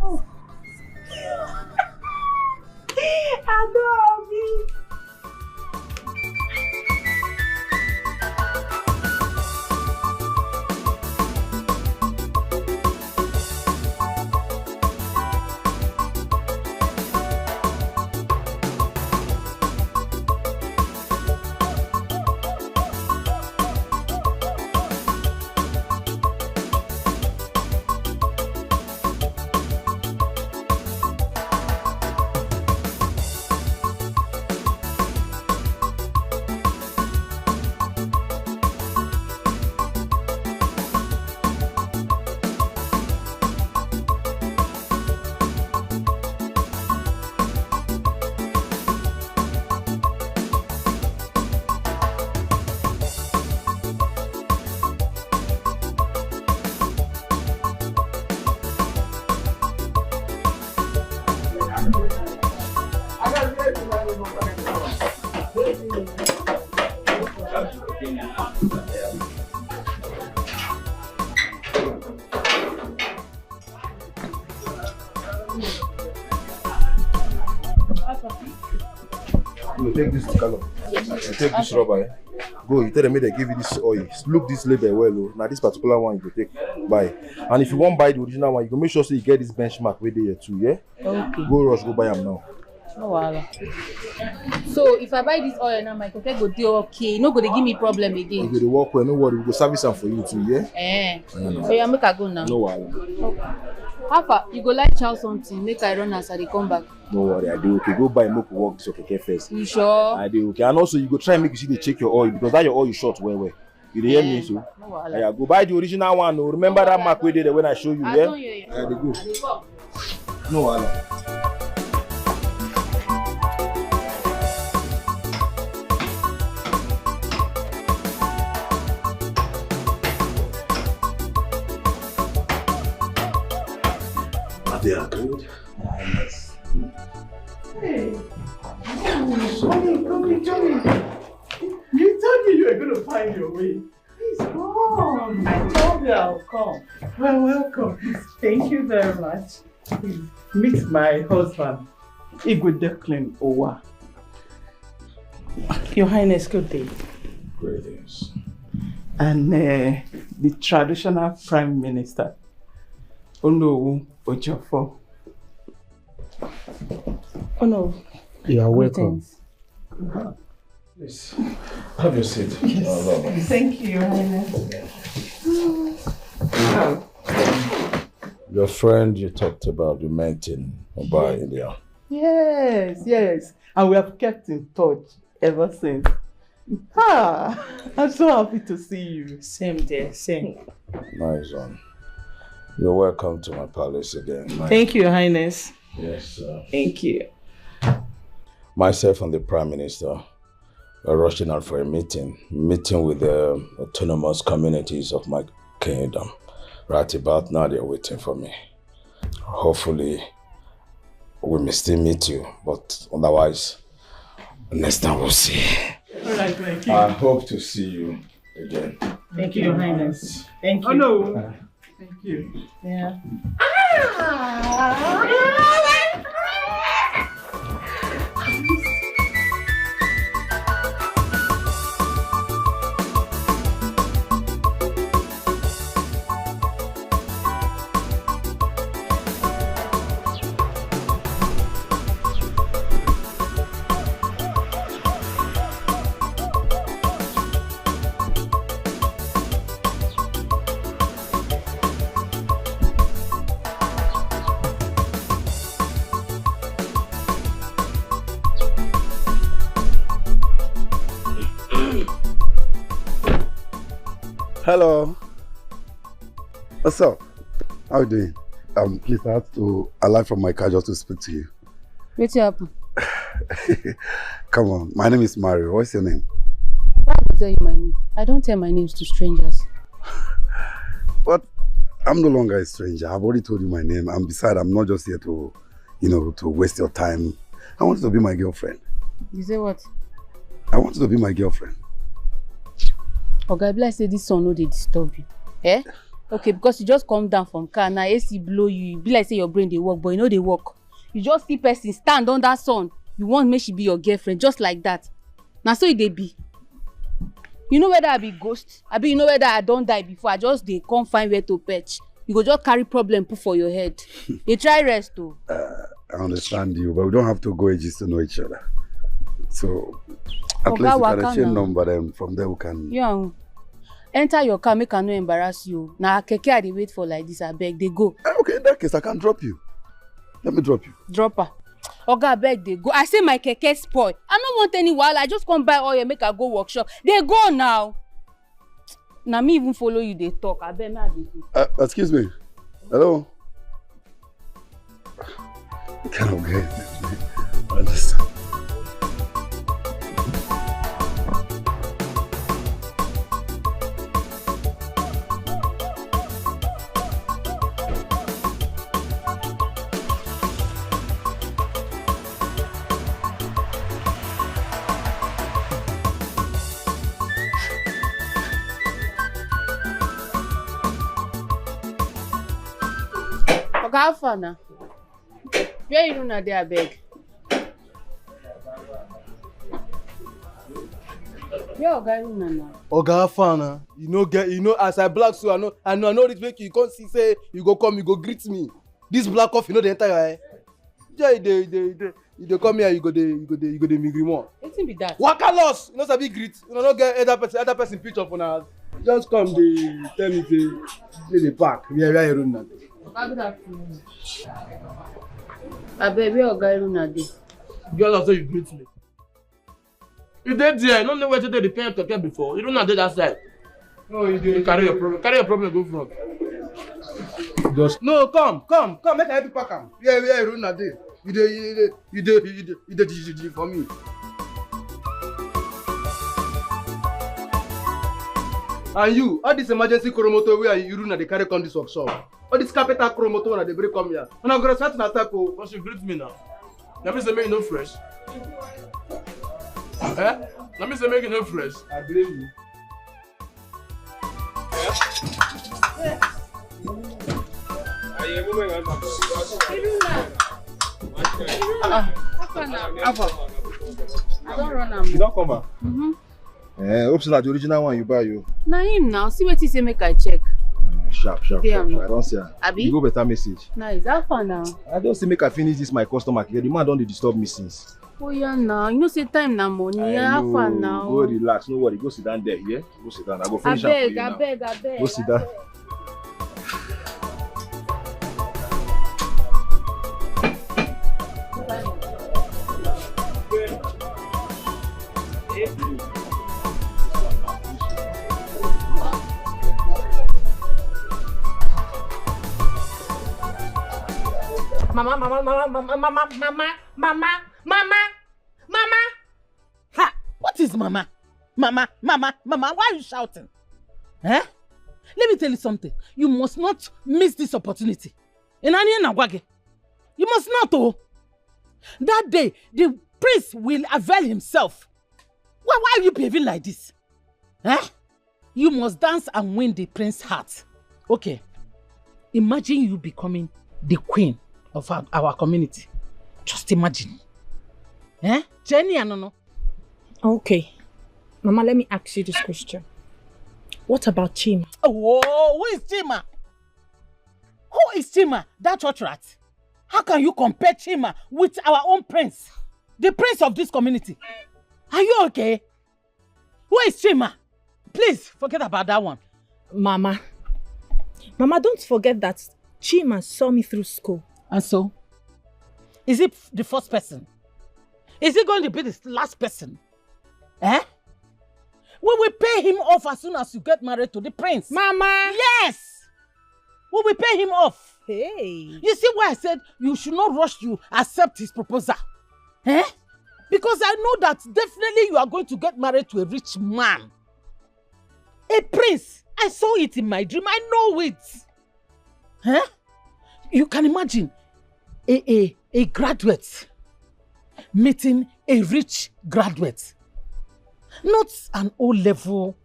Oh. Adore me. You take this color. You take this rubber. Go, you tell them they give you this oil. Look this label well. Now this particular one you go take buy. And if you won't buy the original one, you can make sure so you get this benchmark with there too, yeah? Okay. Go rush, go buy them now. No wahala. So if I buy this oil now, my keke go do okay. No go dey give me problem again. You go work well, no worry. We go service them for you too, yeah? So you make I go now. No wahala. Okay. How far? You go like chow something, make I run as I come back. No worry, I do okay. Go buy make work this okay first. You sure? I do okay. And also you go try and make you see they check your oil because that your oil is short well. You hear me so? No wahala. Yeah, go buy the original one. No, remember that mark we did when I show you, I yeah? don't hear you. I go. No wahala. They are good. Hey, Johnny. You told me you were going to find your way. Please come. I told you I'll come. Well, welcome. Please, thank you very much. Please meet my husband, Igwe Declan Owa. Your Highness, good day. Greetings. And the traditional Prime Minister, Onowu Ojofo. Oh no. You are welcome. Please, have your seat. Yes. Thank you, Your Highness. Your friend you talked about, you met in Mumbai, India. Yes. And we have kept in touch ever since. I'm so happy to see you. Same there, same. Nice one. You're welcome to my palace again. Thank you, Your Highness. Yes, sir. Thank you. Myself and the Prime Minister are rushing out for a meeting with the autonomous communities of my kingdom. Right about now, they're waiting for me. Hopefully, we may still meet you, but otherwise, next time we'll see. All right, thank you. I hope to see you again. Thank you, Your Highness. Thank you. Oh, no. Thank you. Yeah. Hello. What's up? How you doing? Please, I have to alight from my car just to speak to you. What's happen? Come on, my name is Mario. What's your name? Why would I tell you my name? I don't tell my names to strangers. But I'm no longer a stranger. I've already told you my name. And besides, I'm not just here to, to waste your time. I want you to be my girlfriend. You say what? I want you to be my girlfriend. Okay, bless say this sun no dey disturb you. Eh? Okay, because you just come down from car, now AC blow you, be like say your brain dey work, but you know they work. You just see person stand under that sun. You want make she be your girlfriend, just like that. Now so it dey be. You know whether I be ghost, I be you know whether I don't die before, I just dey come find where to perch. You go just carry problem put for your head. They try rest too. I understand you, but we don't have to go ages to know each other. So at least you can exchange number, then from there we can. Yeah. Enter your car, make I no embarrass you. Now keke I dey wait for like this, I beg, they go. Okay, in that case, I can drop you. Let me drop you. Drop her. Oga, I beg, they go. I say my keke spoil. I don't want any while. I just come buy oil, make I go workshop. They go now. Now me even follow you, they talk. I beg me, I dey. Excuse me. Hello? What kind of guy is this, man? I understand. How far now? Where you know there, beg? Where Oga you now? Oga Fana, you know as I black so I know this make you can't see say you go come, you go greet me. This black off, the entire eye. Yeah, they come here, you go the migrimo. Wetin be that? Waka loss, you know sabi greet. You know, not get other person picture for now. Just come, they tell me say the park. Where you run now? Good afternoon. Abeg, where Oga Iruna dey? Girl, also you greet me. You dey there, no know where to dey repair keke before. You don't know that side. No, you carry your problem go front. Just no, come, make I help you pack am. Where Iruna dey? You dey for me. And you, all this emergency chromoto where Iruna dey carry come this workshop. All this capital chromoto when they bring come here. When I go to start an attack, once you greet me now. Let me say make you no fresh. Eh? Let me say make you no fresh. I blame you. I don't run am. You don't come back? Hope so that the original one you buy you. Na him now. See what he say make I check. Sharp. I don't see her. Abi? You go better message. Nice. How far now? I just say make I finish this my customer care. The man don't disturb me since. Oh yeah now. You know say time na money. How far now? Go relax. No worry. Go sit down there. Yeah? Go sit down. I go finish am for you now. I beg. Go sit down. Mama. Ha! What is mama? Mama, why are you shouting? Eh? Let me tell you something. You must not miss this opportunity. You must not, oh. That day, the prince will avail himself. Why are you behaving like this? Eh? You must dance and win the prince's heart. Okay. Imagine you becoming the queen of our community. Just imagine. Eh? Jenny, I don't know. Okay. Mama, let me ask you this question. What about Chima? Oh, who is Chima? Who is Chima? That church rat? How can you compare Chima with our own prince? The prince of this community? Are you okay? Who is Chima? Please, forget about that one. Mama, don't forget that Chima saw me through school. And so? Is it the first person? Is it going to be the last person? Eh? We will pay him off as soon as you get married to the prince. Mama! Yes! We will pay him off. Hey! You see why I said you should not rush to accept his proposal? Eh? Because I know that definitely you are going to get married to a rich man. A prince. I saw it in my dream. I know it. Huh? You can imagine a graduate meeting a rich graduate. Not an O-level,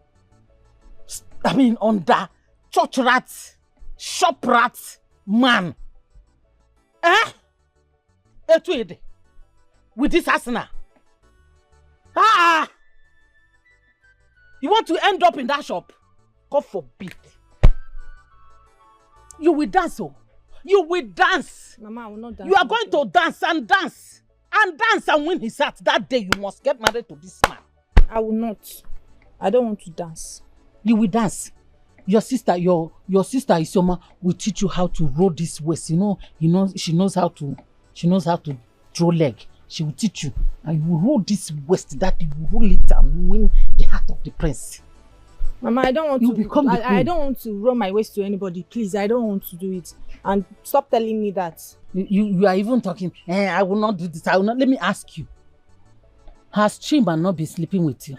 under church rat, shop rat man. Eh? Etuede. With this asana. You want to end up in that shop? God forbid. You will dance, oh. You will dance. Mama, I will not dance. You are going to dance and dance. And dance and win his heart. That day you must get married to this man. I will not. I don't want to dance. You will dance. Your sister, your sister Isioma will teach you how to roll this waist. She knows how to throw leg. She will teach you. And you will roll this waist, that you will roll it and win the heart of the prince. Mama, I don't want you to become the queen. I don't want to roll my waist to anybody. Please, I don't want to do it. And stop telling me that. You are even talking, I will not do this. I will not. Let me ask you. Has Chima not been sleeping with you?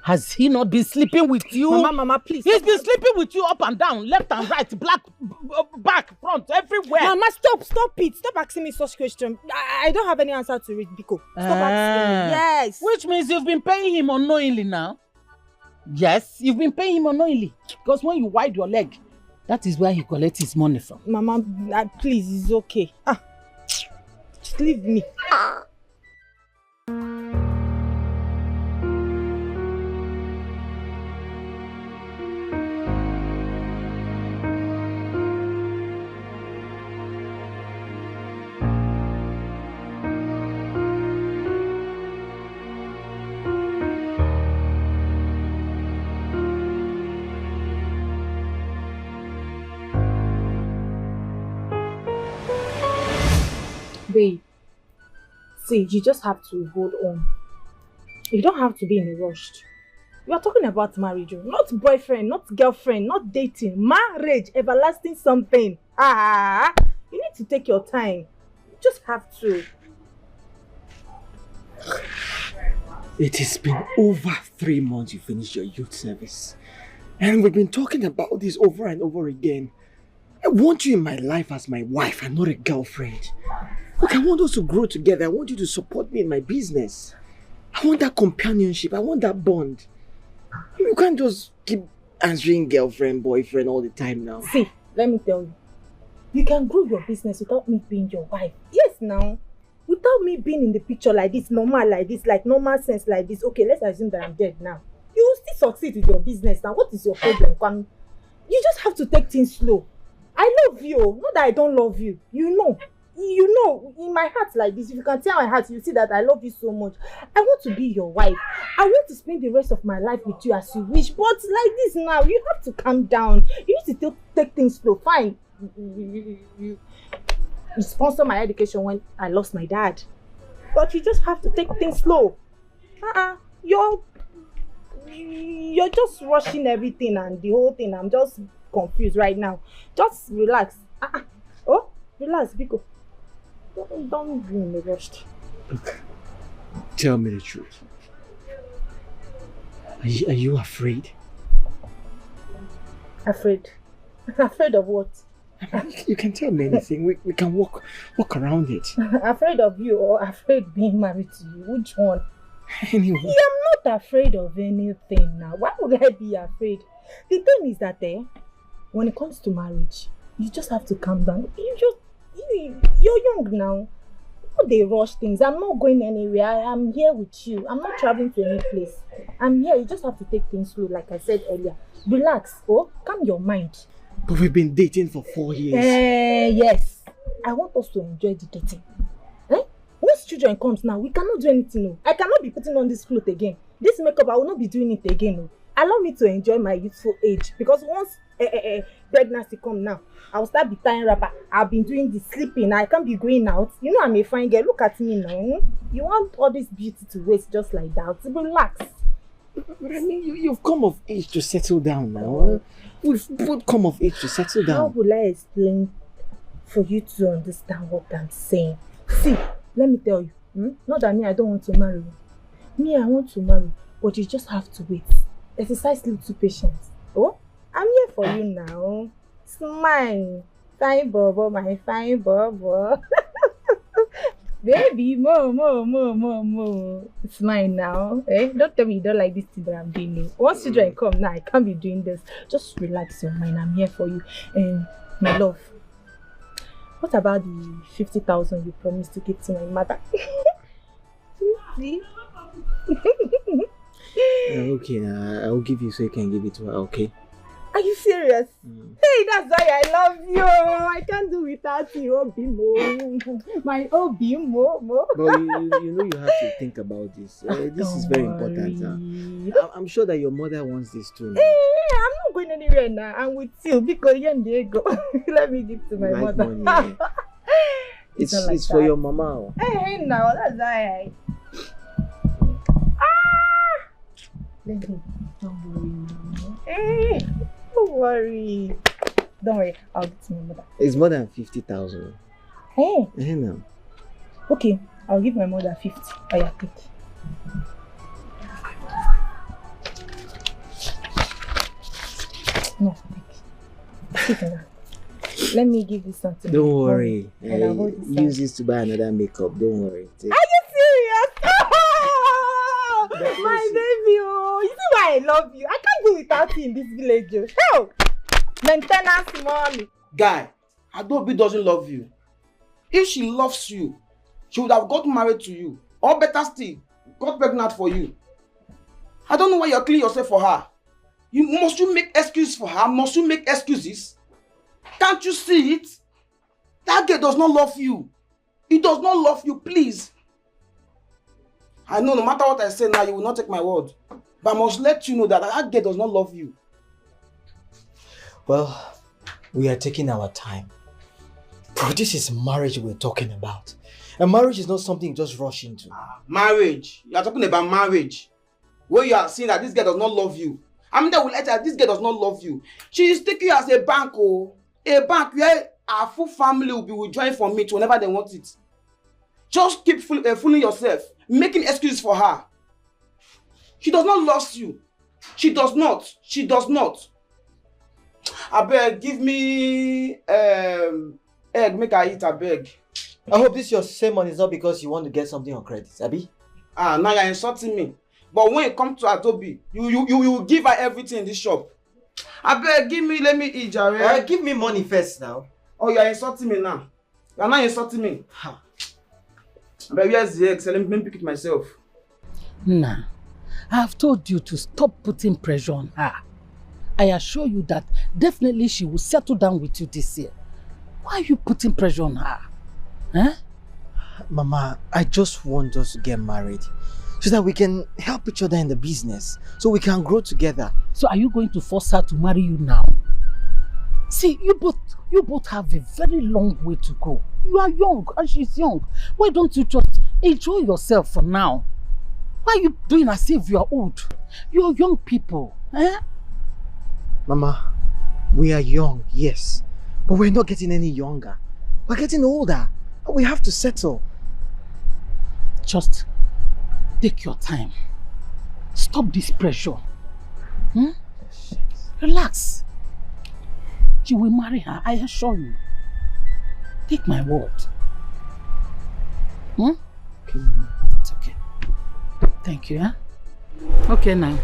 Has he not been sleeping with you? Mama, please. He's been sleeping with you up and down, left and right, back, front, everywhere. Mama, stop it. Stop asking me such questions. I don't have any answer to it, Biko. Stop asking me. Yes. Which means you've been paying him unknowingly now. Yes, you've been paying him unknowingly. Because when you wide your leg, that is where he collects his money from. Mama, please, it's okay. Just leave me. Babe, see, you just have to hold on. You don't have to be in a rush. You are talking about marriage, not boyfriend, not girlfriend, not dating. Marriage, everlasting something. You need to take your time. You just have to. It has been over 3 months you finished your youth service. And we've been talking about this over and over again. I want you in my life as my wife and not a girlfriend. Look, I want us to grow together. I want you to support me in my business. I want that companionship. I want that bond. You can't just keep answering girlfriend, boyfriend all the time now. See, let me tell you. You can grow your business without me being your wife. Yes, now. Without me being in the picture like this, normal like this, like normal sense like this. Okay, let's assume that I'm dead now. You will still succeed with your business now. What is your problem? You just have to take things slow. I love you. Not that I don't love you. You know, in my heart like this, if you can tell my heart, you see that I love you so much. I want to be your wife. I want to spend the rest of my life with you as you wish. But like this now, you have to calm down. You need to take things slow. Fine. You sponsor my education when I lost my dad. But you just have to take things slow. You're just rushing everything and the whole thing. I'm just confused right now. Just relax. Oh, relax, Biko. Don't be in a rush. Look, tell me the truth. Are you afraid? Afraid? Afraid of what? You can tell me anything. We can walk around it. Afraid of you or afraid being married to you? Which one? Anyway. I'm not afraid of anything now. Why would I be afraid? The thing is that when it comes to marriage, you just have to calm down. You're young now. They rush things. I'm not going anywhere. I'm here with you. I'm not traveling to any place. I'm here. You just have to take things slow, like I said earlier. Relax. Calm your mind. But we've been dating for 4 years. Yes. I want us to enjoy the dating. Once children comes now, we cannot do anything. No. I cannot be putting on this clothes again. This makeup, I will not be doing it again. No. Allow me to enjoy my youthful age. Because once pregnancy come now, I will start be tying wrapper. I've been doing the sleeping. I can't be going out. You know I'm a fine girl. Look at me now. You want all this beauty to waste just like that. Relax. But I mean, you've come of age to settle down now. We've both come of age to settle down. How will I explain for you to understand what I'm saying? See, let me tell you. Not that I don't want to marry you. Me, I want to marry, but you just have to wait. Exercise little patience. Oh, I'm here for you now. Smile. Fine Bobo, my fine Bobo. Baby, more. Smile now. Don't tell me you don't like this thing that I'm doing. Once children come now, I can't be doing this. Just relax your mind. I'm here for you. And my love, what about the 50,000 you promised to give to my mother? See? Okay, I'll give you so you can give it to her, okay? Are you serious? Hey, that's why I love you. I can't do without you, Obimo. My Obimo. But you know you have to think about this. This is very important. I'm sure that your mother wants this too. Hey, I'm not going anywhere now. I'm with you because Diego. Let me give to my mother. Money, it's like for your mama. Hey, now that's why don't worry. Hey, don't worry. Don't worry, I'll get to my mother. It's more than 50,000. Hey. No. Okay, I'll give my mother 50. Oh yeah, take. No, take it. Let me give this something. Don't worry. Use this to buy another makeup. Don't worry. Take. Are you serious? My baby, you see why I love you? I can't do without you in this village. Help! Maintenance mommy. Guy, Adobe doesn't love you. If she loves you, she would have got married to you. Or better still, got pregnant for you. I don't know why you're killing yourself for her. Must you make excuses for her? Must you make excuses? Can't you see it? That girl does not love you. He does not love you, please. I know no matter what I say now, you will not take my word. But I must let you know that that girl does not love you. Well, we are taking our time. But this is marriage we're talking about. And marriage is not something you just rush into. Marriage? You are talking about marriage. Where you are saying that this girl does not love you. I mean, that will let her, this girl does not love you. She is taking you as a bank, a bank where our full family will be withdrawing from it whenever they want it. Just keep fooling yourself, making excuses for her. She does not love you. She does not. She does not. I beg, give me egg, make her eat, I beg. I hope this your sermon is not because you want to get something on credit, Abi? Now you're insulting me. But when it comes to Adobe, you will give her everything in this shop. I beg, give me, let me eat, Jared. Give me money first now. Oh, you're insulting me now. You're not insulting me. But where's the egg? So let me pick it myself. Nah, I have told you to stop putting pressure on her. I assure you that definitely she will settle down with you this year. Why are you putting pressure on her? Huh? Mama, I just want us to get married so that we can help each other in the business, so we can grow together. So are you going to force her to marry you now? See, you both have a very long way to go. You are young and she's young. Why don't you just enjoy yourself for now? Why are you doing as if you are old? You are young people. Eh? Mama, we are young, yes. But we're not getting any younger. We're getting older. We have to settle. Just take your time. Stop this pressure. Relax. You will marry her, I assure you. Take my word. It's okay. Thank you, huh? Okay now.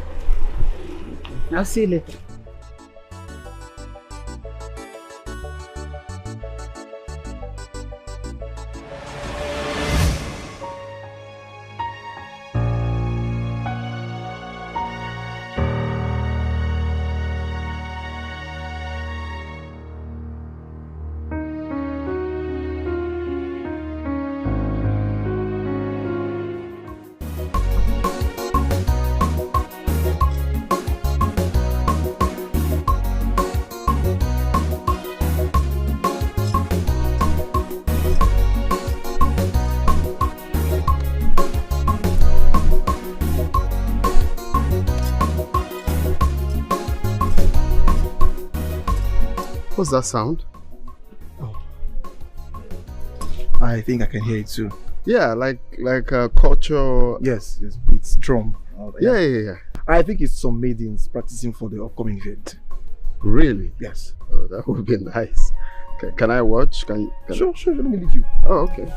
I'll see you later. What's that sound? I think I can hear it too. Yeah, like a culture. Yes, it's drum. Yeah. I think it's some maidens practicing for the upcoming event. Really? Yes. Oh, that would be nice. Can I watch? Sure. Let me lead you. Oh, okay.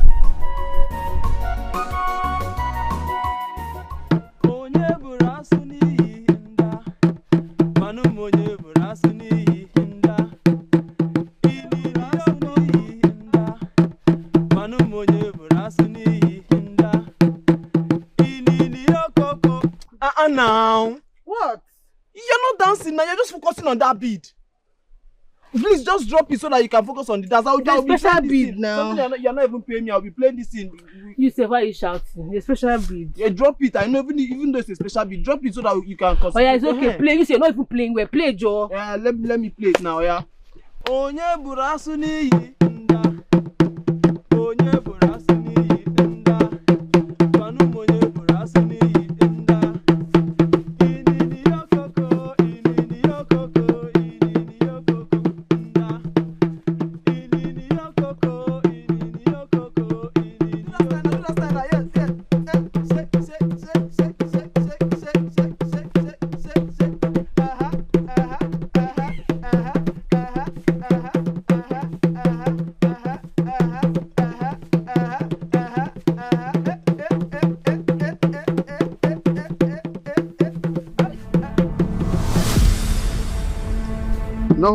Now. What? You're not dancing now, you're just focusing on that beat. Please just drop it so that you can focus on the dance. I'll be special playing beat this now. Something you're not even paying me, I'll be playing this in. You say why you shouting? A special beat. Yeah, drop it. I know even though it's a special beat, drop it so that you can concentrate. Oh yeah, it's okay. Play. You say you're not even playing well. Play, Joe. Yeah, let me play it now, yeah. Onye burasu niyi nda. Onye burasu niyi nda. Panu monye burasu niyi nda. Inini yokoko, inini yokoko, inini yokoko nda. Inini yokoko, inini yokoko, inini yokoko.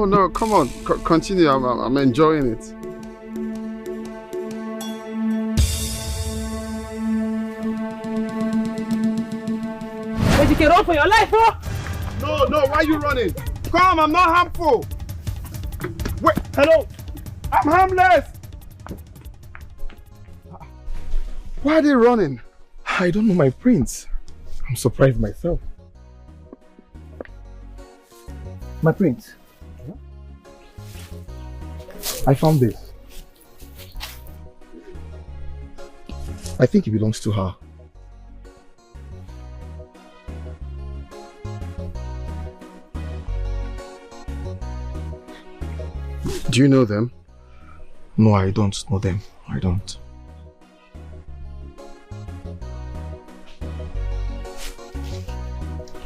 No, come on, continue. I'm enjoying it. But you can run for your life, bro. No, why are you running? Come, I'm not harmful. Wait, hello. I'm harmless. Why are they running? I don't know my prince. I'm surprised myself. My prince. I found this. I think it belongs to her. Do you know them? No, I don't know them. I don't.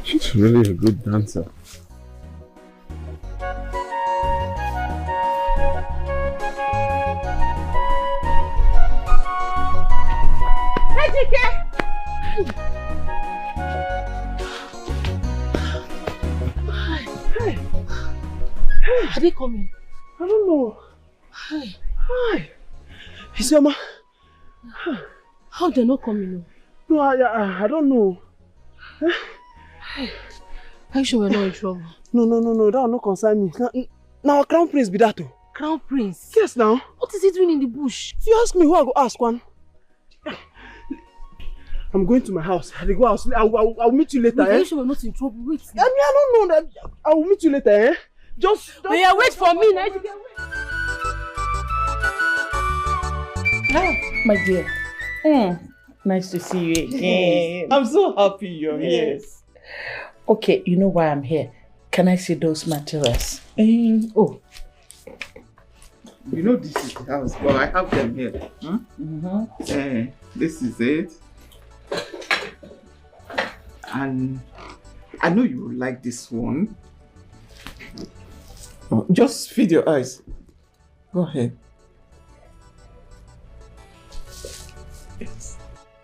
She's really a good dancer. Are they coming? I don't know. Hi. Isioma. How they're not coming? No, I don't know. Are you sure we're not in trouble? No, that will not concern me. Now, Crown Prince be that too. Crown Prince? Yes, now. What is he doing in the bush? If you ask me, who I go ask one? I'm going to my house. I go out. I'll meet you later. Are you sure we're not in trouble? Wait. I don't know that. I will meet you later. Eh? Just yeah, wait for me now. My dear. Nice to see you again. I'm so happy you're here. Okay, you know why I'm here. Can I see those materials? Oh. You know this is the house, but I have them here. This is it. And I know you like this one. Just feed your eyes. Go ahead. Yes.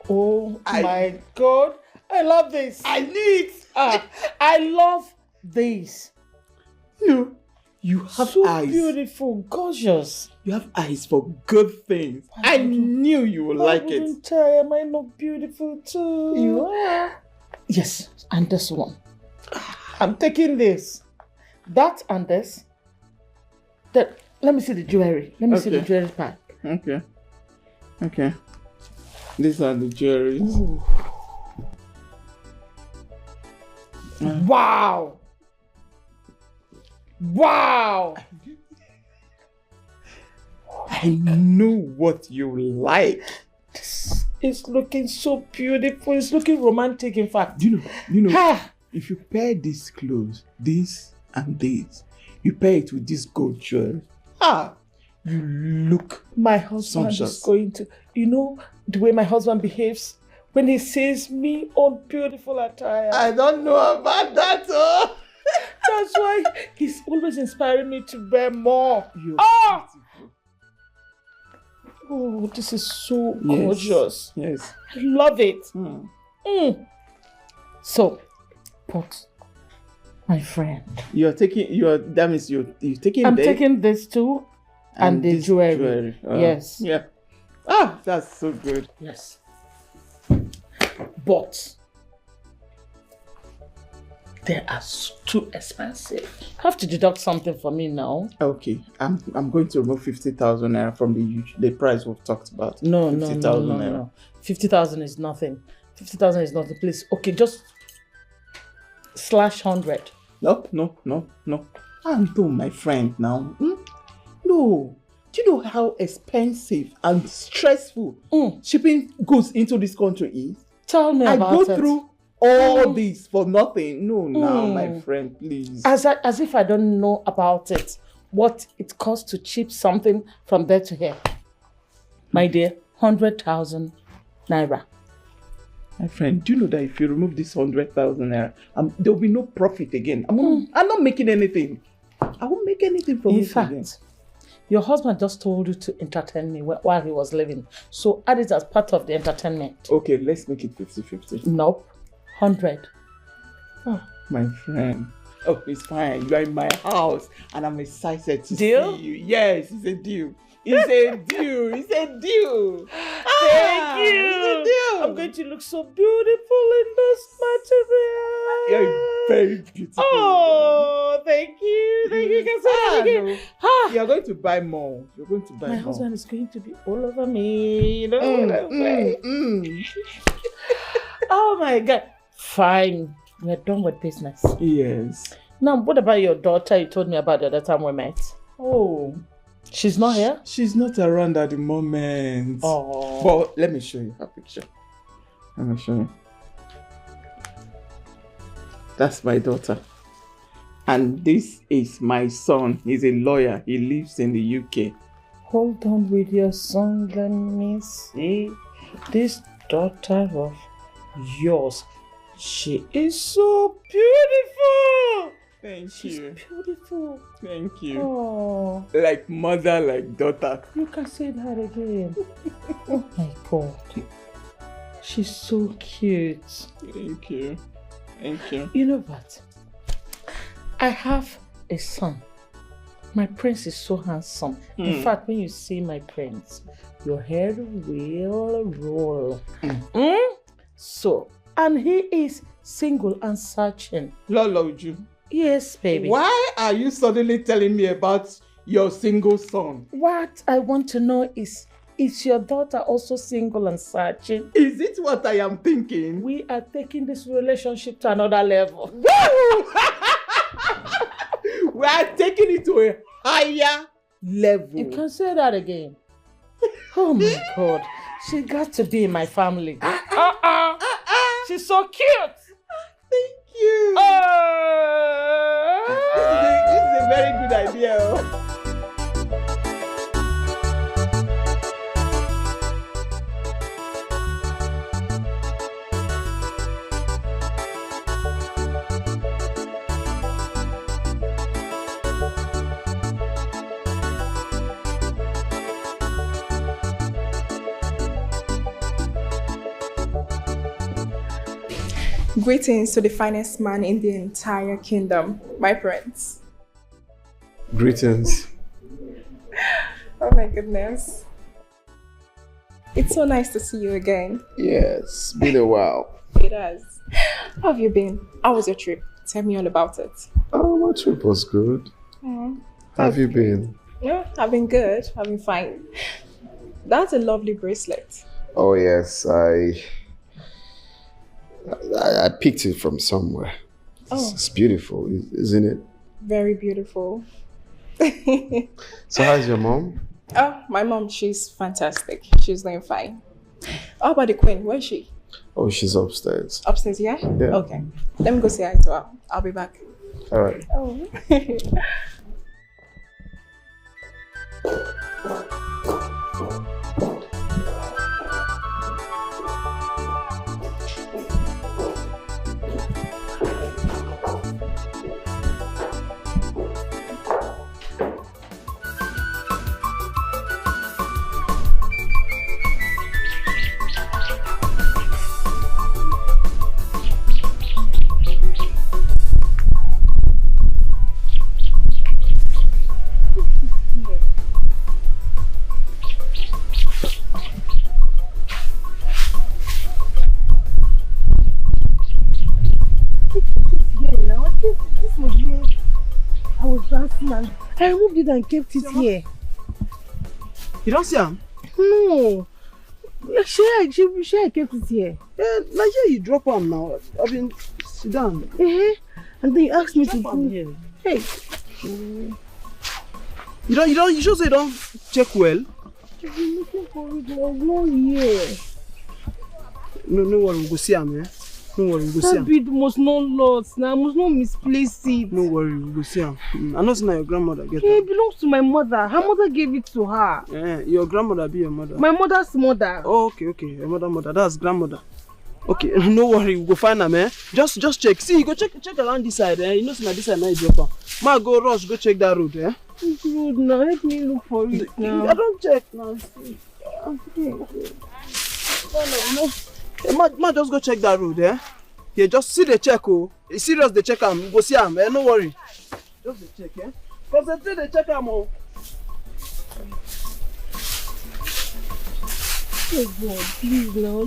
Oh my God. I love this. I knew it. I love this. You have so eyes. Beautiful, gorgeous. You have eyes for good things. I knew you would like it. Am I not beautiful too? You are. Yes, and this one. I'm taking this. That and this. That. Let me see the jewelry. Let me see the jewelry pack. Okay. These are the jewelries. Wow! Wow! I know what you like. This is looking so beautiful. It's looking romantic, in fact. You know, if you pair these clothes, this and this, you pair it with this gold jewelry. You look My husband sumptuous. is going to, you know, the way my husband behaves when he sees me on beautiful attire. I don't know about that. Oh. That's why he's always inspiring me to wear more. Oh, this is so gorgeous. Yes. I love it. So, but my friend, That means you're taking I'm the- taking this too and the this jewelry. Yes. Yeah. That's so good. Yes. But they are too expensive. Have to deduct something for me now. Okay, I'm going to remove 50,000 naira from the price we've talked about. No. 50,000 is nothing. 50,000 is nothing. Please, okay, just slash 100. No. I'm told my friend now. No. Do you know how expensive and stressful shipping goods into this country is? Tell me about I it. go through all this for nothing. No, now, my friend, please. As if I don't know about it. What it costs to ship something from there to here. My dear, 100,000 naira. My friend, do you know that if you remove this 100,000 naira, there will be no profit again. I'm not making anything. I won't make anything from it again. Your husband just told you to entertain me while he was living. So add it as part of the entertainment. Okay, let's make it 50-50. Nope. 100. Oh, my friend. Oh, it's fine. You are in my house and I'm excited to Deal? see you. Yes, it's a deal. It's a deal. It's a deal. Thank you. It's a deal. I'm going to look so beautiful in this material. You're very beautiful. Oh, thank you. Thank you. Can say that again? No. You're going to buy more. You're going to buy My more. husband is going to be all over me. You know what I'm saying? Oh my God. Fine. We're done with business. Yes. Now, what about your daughter you told me about the other time we met? Oh. She's not here? She's not around at the moment. Oh. But let me show you her picture. Let me show you. That's my daughter. And this is my son. He's a lawyer. He lives in the UK. Hold on with your son. Let me see. This daughter of yours. She is so beautiful. She's beautiful. Thank you. Oh. Like mother, like daughter. You can say that again. Oh my God. She's so cute. Thank you. Thank you. You know what? I have a son. My prince is so handsome. In fact, when you see my prince, your head will roll. So, and he is single and searching. Lola Uju. Yes, baby. Why are you suddenly telling me about your single son? What I want to know is your daughter also single and searching? Is it what I am thinking? We are taking this relationship to another level. We are taking it to a higher level. You can say that again. Oh my God. She got to be in my family. She's so cute. Thank you. This is a very good idea. Greetings to the finest man in the entire kingdom, my prince. Greetings. Oh my goodness. It's so nice to see you again. Yes, been a while. It has. How have you been? How was your trip? Tell me all about it. Oh, my trip was good. Oh, How have you been? yeah, I've been good. I've been fine. That's a lovely bracelet. Oh yes, I picked it from somewhere. Oh. It's beautiful, isn't it? Very beautiful. So how's your mom? Oh, my mom, she's fantastic. She's doing fine. How about the queen? Where is she? Oh, she's upstairs. Upstairs, yeah? Yeah. Okay. Let me go say hi to her. I'll be back. All right. Oh. This was where I was dancing and I removed it and kept it here. You don't see him? No. Sure, I kept it here. Naija, you drop him now. I mean, sit down. And then you asked me to go here. Hey. You should say you don't check well. I've been looking for it. I was not here. No worry, we'll go see him, eh? No worry, we'll go see him. That bead must not lost now. I must not misplace it. No worry, we'll go see him. I know it's not your grandmother get It belongs to my mother. Her mother gave it to her. Your grandmother be your mother. My mother's mother. Oh, okay. Your mother. That's grandmother. Okay, no worry, we'll go find them, eh? Just check. See, you go check around this side, eh? You know, see, this side now you drop her. Ma, go rush, go check that road, eh? Which road now? Help me look for it now. I don't check now. Ma, just go check that road, eh? Yeah, just see the check, oh. It's serious, the check am. Go see am, eh? No worry. Just the check, eh? Concentrate the check am, oh. Oh God, please now.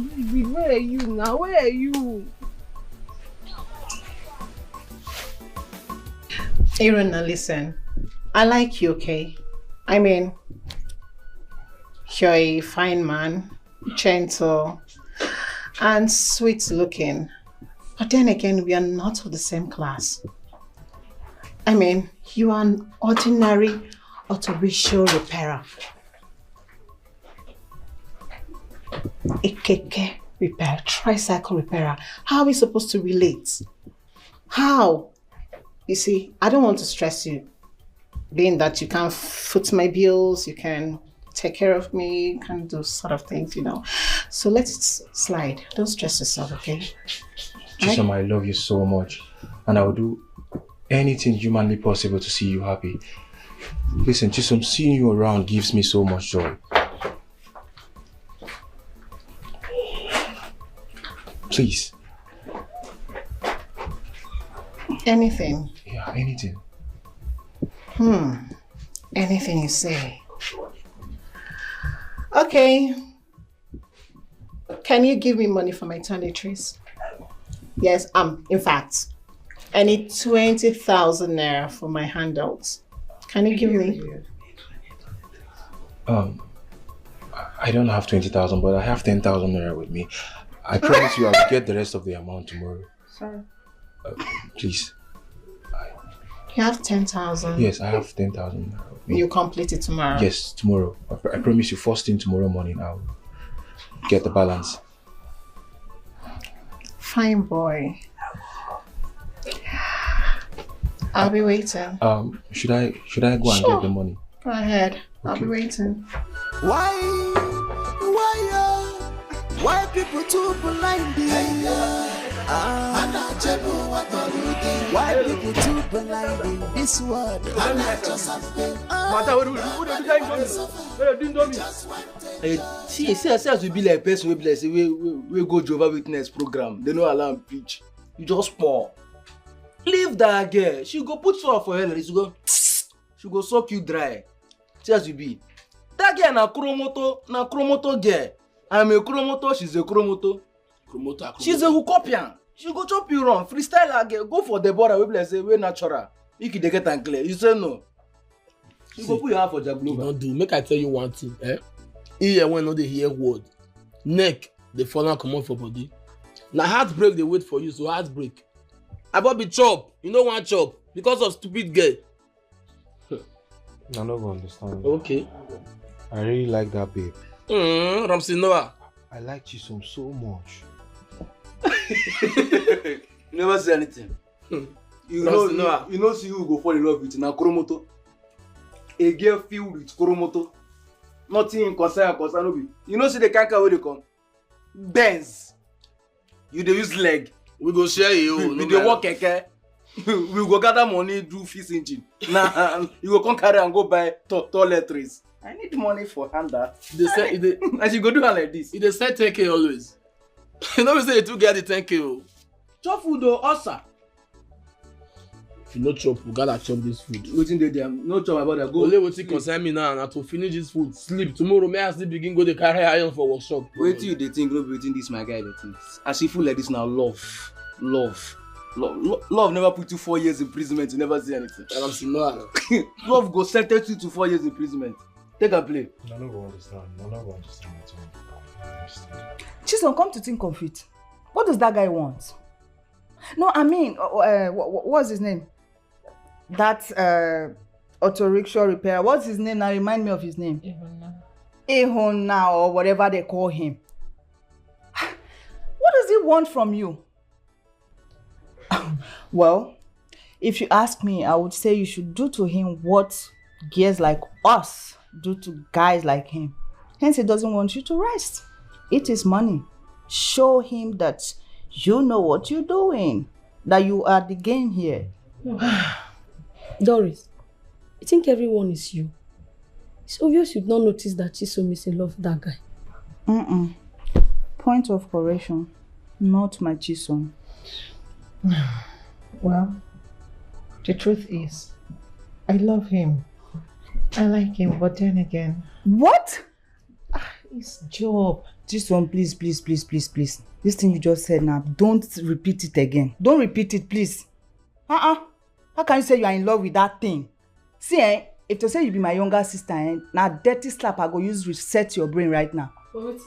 Where are you now? Where are you? Iruna, listen. I like you, okay? I mean, you're a fine man, gentle, and sweet looking. But then again, we are not of the same class. I mean, you are an ordinary auto-rickshaw repairer. A keke repair, tricycle repairer. How are we supposed to relate? How? You see, I don't want to stress you. Being that you can foot my bills, you can take care of me, you can do sort of things, you know. So let it slide. Don't stress yourself, okay? Chisom, I love you so much. And I will do anything humanly possible to see you happy. Listen, Chisom, seeing you around gives me so much joy. Please. Anything? Yeah, anything. Anything you say. Okay. Can you give me money for my toiletries? Yes, in fact, I need 20,000 naira for my handouts. Can you give me? I don't have 20,000, but I have 10,000 naira with me. I promise you I will get the rest of the amount tomorrow. Sorry. Please. You have 10,000? Yes, I have 10,000 naira with me. You complete it tomorrow? Yes, tomorrow. I promise you, first thing tomorrow morning, I'll get the balance. Fine boy. I'll be waiting. Should I go and get the money? Go ahead. I'll be waiting. Why people too blind? Why people too blind in this world? See as we be like person we be like say we go Jehovah Witness program. They no allow him preach. You just pour. Leave that girl. She go put salt for her. She go suck you dry. See as you be. That girl na chromoto girl. I'm a chromoto. She's a chromoto. She's a hookupian. She go chop you wrong. Freestyle her girl. Go for Deborah. We be like say we natural. You can get and clear. You say no. You go put your hand for Jaglova. You don't do. Make I tell you one thing, eh? Ear when no dey hear word, neck dey fall and comot for body. Na heartbreak dey wait for you, so heartbreak. About be chop, you no wan chop because of stupid girl. I no go understand. Okay. I really like that babe. Ramsey Noah. I like Chisom so much. You never say anything. You know see who go fall in love with na Koromoto. A girl filled with Koromoto. Nothing concern no be. You know see the kanka where they come. Benz. You dey use leg. We go share you. We dey work keke. We go gather money do fix engine. Nah, you go come carry and go buy toiletries. I need money for handler. And you go do her like this. You dey sell 10k always. You know we say you too get the 10k. Chop food or osa. If you no chop, we gotta chop this food. Wetin dey there? No chop about that. Go. Only wetin concern me now na to finish this food, sleep. Tomorrow may I still begin go dey carry iron for workshop. Wetin you dey think? No be wetin this my guy dey think. As he feel like this now, love. Love never put you 4 years imprisonment, you never say anything. And I'm saying no. Love go sentence you to 4 years imprisonment. Take a play. I don't understand. I don't understand at all. Chisom, come to think of it. What does that guy want? No, I mean, what's his name? That auto rickshaw repair. What's his name now? Remind me of his name. Ehona or whatever they call him. What does he want from you? Well, if you ask me, I would say you should do to him what girls like us do to guys like him. Hence, he doesn't want you to rest. It is money. Show him that you know what you're doing, that you are the game here. Doris, I think everyone is you. It's obvious you've not noticed that Chisom is in love with that guy. Point of correction, not my Chisom. Well, the truth is, I love him. I like him, but then again... What? His job. Chisom, please. This thing you just said now, don't repeat it again. Don't repeat it, please. How can you say you are in love with that thing? See, if you say you be my younger sister, now dirty slap I go use reset your brain right now. What?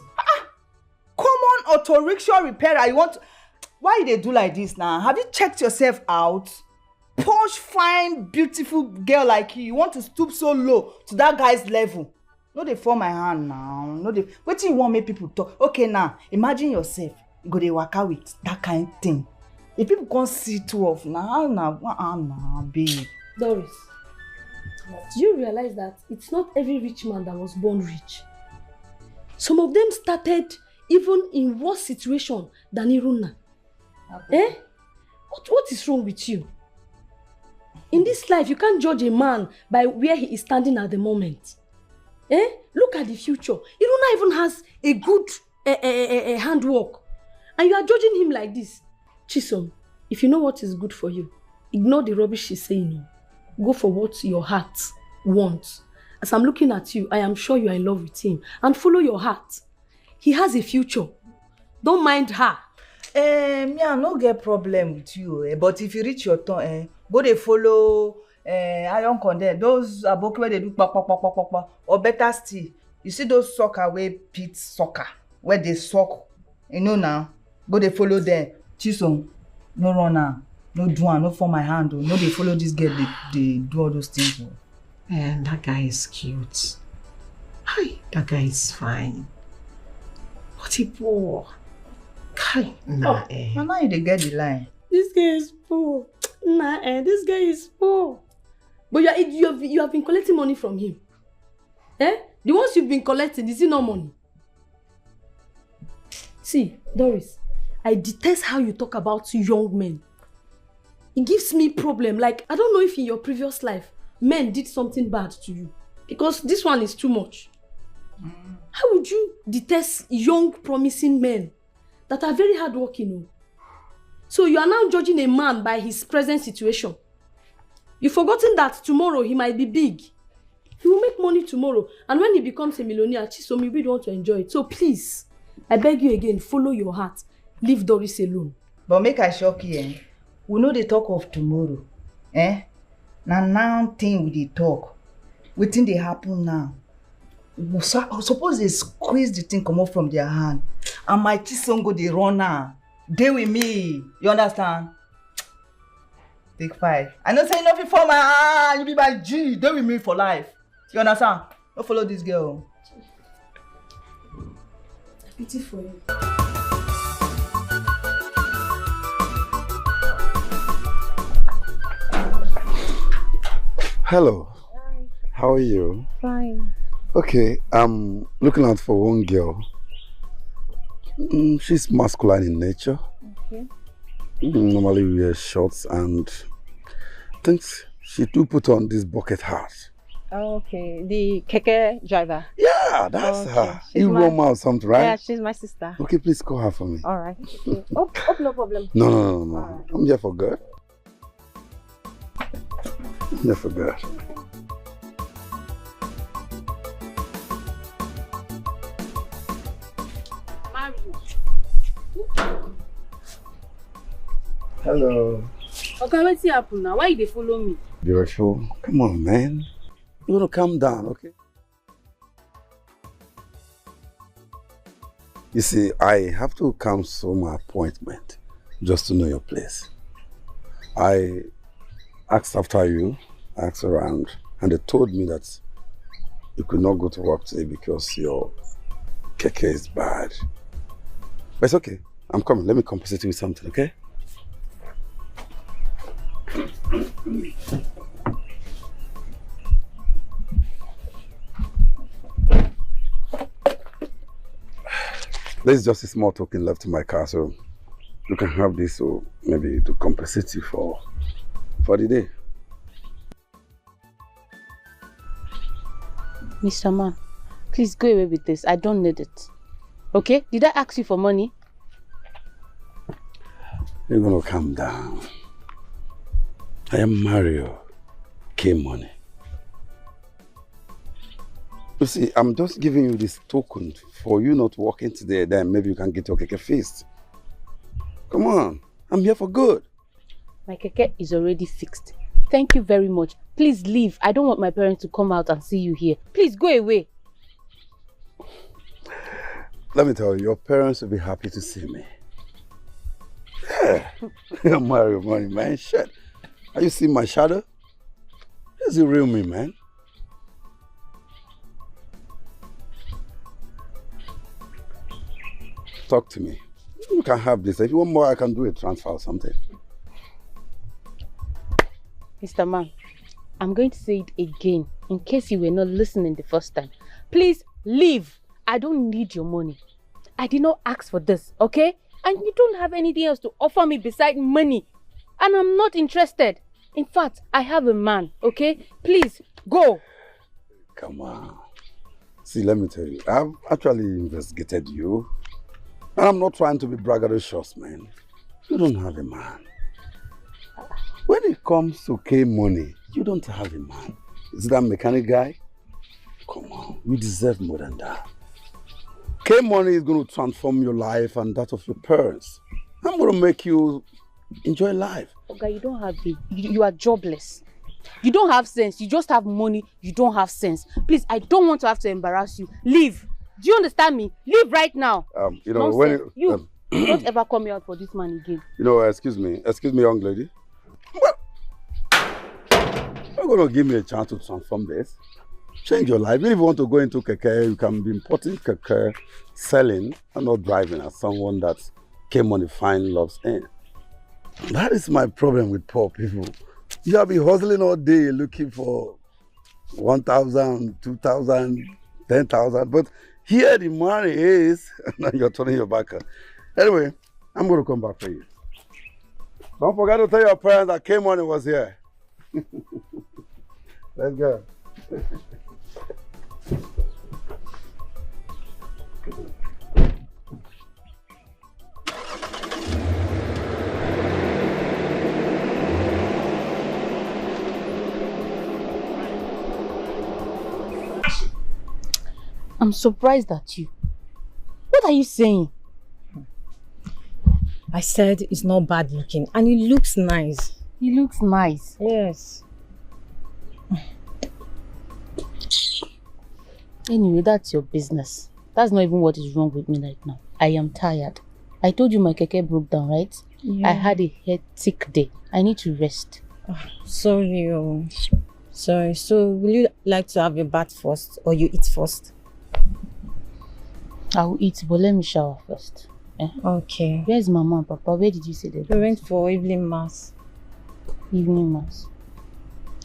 Common auto rickshaw repairer, you want to... Why they do like this now? Have you checked yourself out? Posh, fine, beautiful girl like you want to stoop so low to that guy's level. No, they fall my hand now. No, they... What do you want make people talk? Okay, now, imagine yourself. You go to work out with that kind of thing. If people can't see two of now, babe. Doris, do you realize that it's not every rich man that was born rich? Some of them started even in worse situation than Iruna. What is wrong with you? In this life, you can't judge a man by where he is standing at the moment. Look at the future. Iruna even has a good handwork. And you are judging him like this. Chisom, if you know what is good for you, ignore the rubbish she's saying. Go for what your heart wants. As I'm looking at you, I am sure you are in love with him. And follow your heart. He has a future. Don't mind her. Me, I no get problem with you. But if you reach your turn, go they follow iron condemn. Those aboki where they do pa. Or better still, you see those soccer where pit soccer, where they sock. You know now, go they follow them. Chisom, no runner, no do one, no for my hand. No, they follow this girl, they do all those things. And that guy is cute. Hi, that guy is fine. What he poor. Now you get the line. This guy is poor. This guy is poor. But you have been collecting money from him. The ones you've been collecting, is it not money? See, Doris, I detest how you talk about young men. It gives me problem. Like, I don't know if in your previous life, men did something bad to you. Because this one is too much. How would you detest young, promising men that are very hardworking? So you are now judging a man by his present situation. You've forgotten that tomorrow he might be big. He will make money tomorrow. And when he becomes a millionaire, Chisom, you really want to enjoy it. So please, I beg you again, follow your heart. Leave Doris alone. But make I shock you, we know they talk of tomorrow. Now thing we dey talk. Wetin dey happen now? Suppose they squeeze the thing come off from their hand. And my Chisom go dey run now. Dey with me. You understand? Take 5. I know say nothing for my hand. You be my G. Dey with me for life. You understand? Don't follow this girl. Pity for you. Hello. Hi. How are you? Fine. Okay, I'm looking out for one girl. She's masculine in nature. Okay. Normally wears shorts and I think she do put on this bucket hat. Oh, okay. The keke driver. Yeah, that's her. You Roma or something, right? Yeah, she's my sister. Okay, please call her for me. All right. Okay. Oh, no problem. No. Right. I'm here for good. I'm here for good. Hello. Okay, wetin happen now? Why you dey follow me? Beautiful. Come on, man. You want to calm down, okay? You see, I have to cancel my appointment just to know your place. I asked after you, asked around, and they told me that you could not go to work today because your keke is bad. But it's okay. I'm coming. Let me compensate you with something, okay? There's just a small token left in my car, so you can have this, so maybe to compensate you for the day. Mr. Man, please go away with this. I don't need it. Okay? Did I ask you for money? You're gonna calm down. I am Mario K Money. You see, I'm just giving you this token for you not working today, then maybe you can get your keke fixed. Come on, I'm here for good. My keke is already fixed. Thank you very much. Please leave. I don't want my parents to come out and see you here. Please go away. Let me tell you, your parents will be happy to see me. Yeah, Mario Money, man. Shit. Are you seeing my shadow? This is the real me, man. Talk to me. You can have this. If you want more, I can do a transfer or something. Mr. Man, I'm going to say it again in case you were not listening the first time. Please leave. I don't need your money. I did not ask for this, okay? And you don't have anything else to offer me besides money. And I'm not interested. In fact, I have a man, okay? Please, go. Come on. See, let me tell you, I've actually investigated you. And I'm not trying to be braggadocious, man. You don't have a man. When it comes to K Money, you don't have a man. Is that mechanic guy? Come on, you deserve more than that. K Money is going to transform your life and that of your parents. I'm going to make you enjoy life. Okay, you don't have it. You are jobless. You don't have sense. You just have money. You don't have sense. Please, I don't want to have to embarrass you. Leave. Do you understand me? Leave right now. You know, when you don't ever call me out for this man again. You know, excuse me, young lady. Well, you're going to give me a chance to transform this. Change your life. Even if you want to go into keke, you can be importing keke, selling, and not driving as someone that K Money fine loves in. That is my problem with poor people. You have been hustling all day looking for 1,000, 2,000, 10,000, but here the money is, and you're turning your back. Anyway, I'm going to come back for you. Don't forget to tell your parents that K Money was here. Let's go. I'm surprised at you. What are you saying? I said it's not bad looking and it looks nice. He looks nice. Yes. Anyway, that's your business. That's not even what is wrong with me right now. I am tired. I told you my keke broke down, right? Yeah. I had a hectic day. I need to rest. Sorry. Sorry. So, will you like to have a bath first or you eat first? I will eat, but let me shower first. Okay. Where's Mama and Papa? Where did you say they We went for evening mass. Evening mass.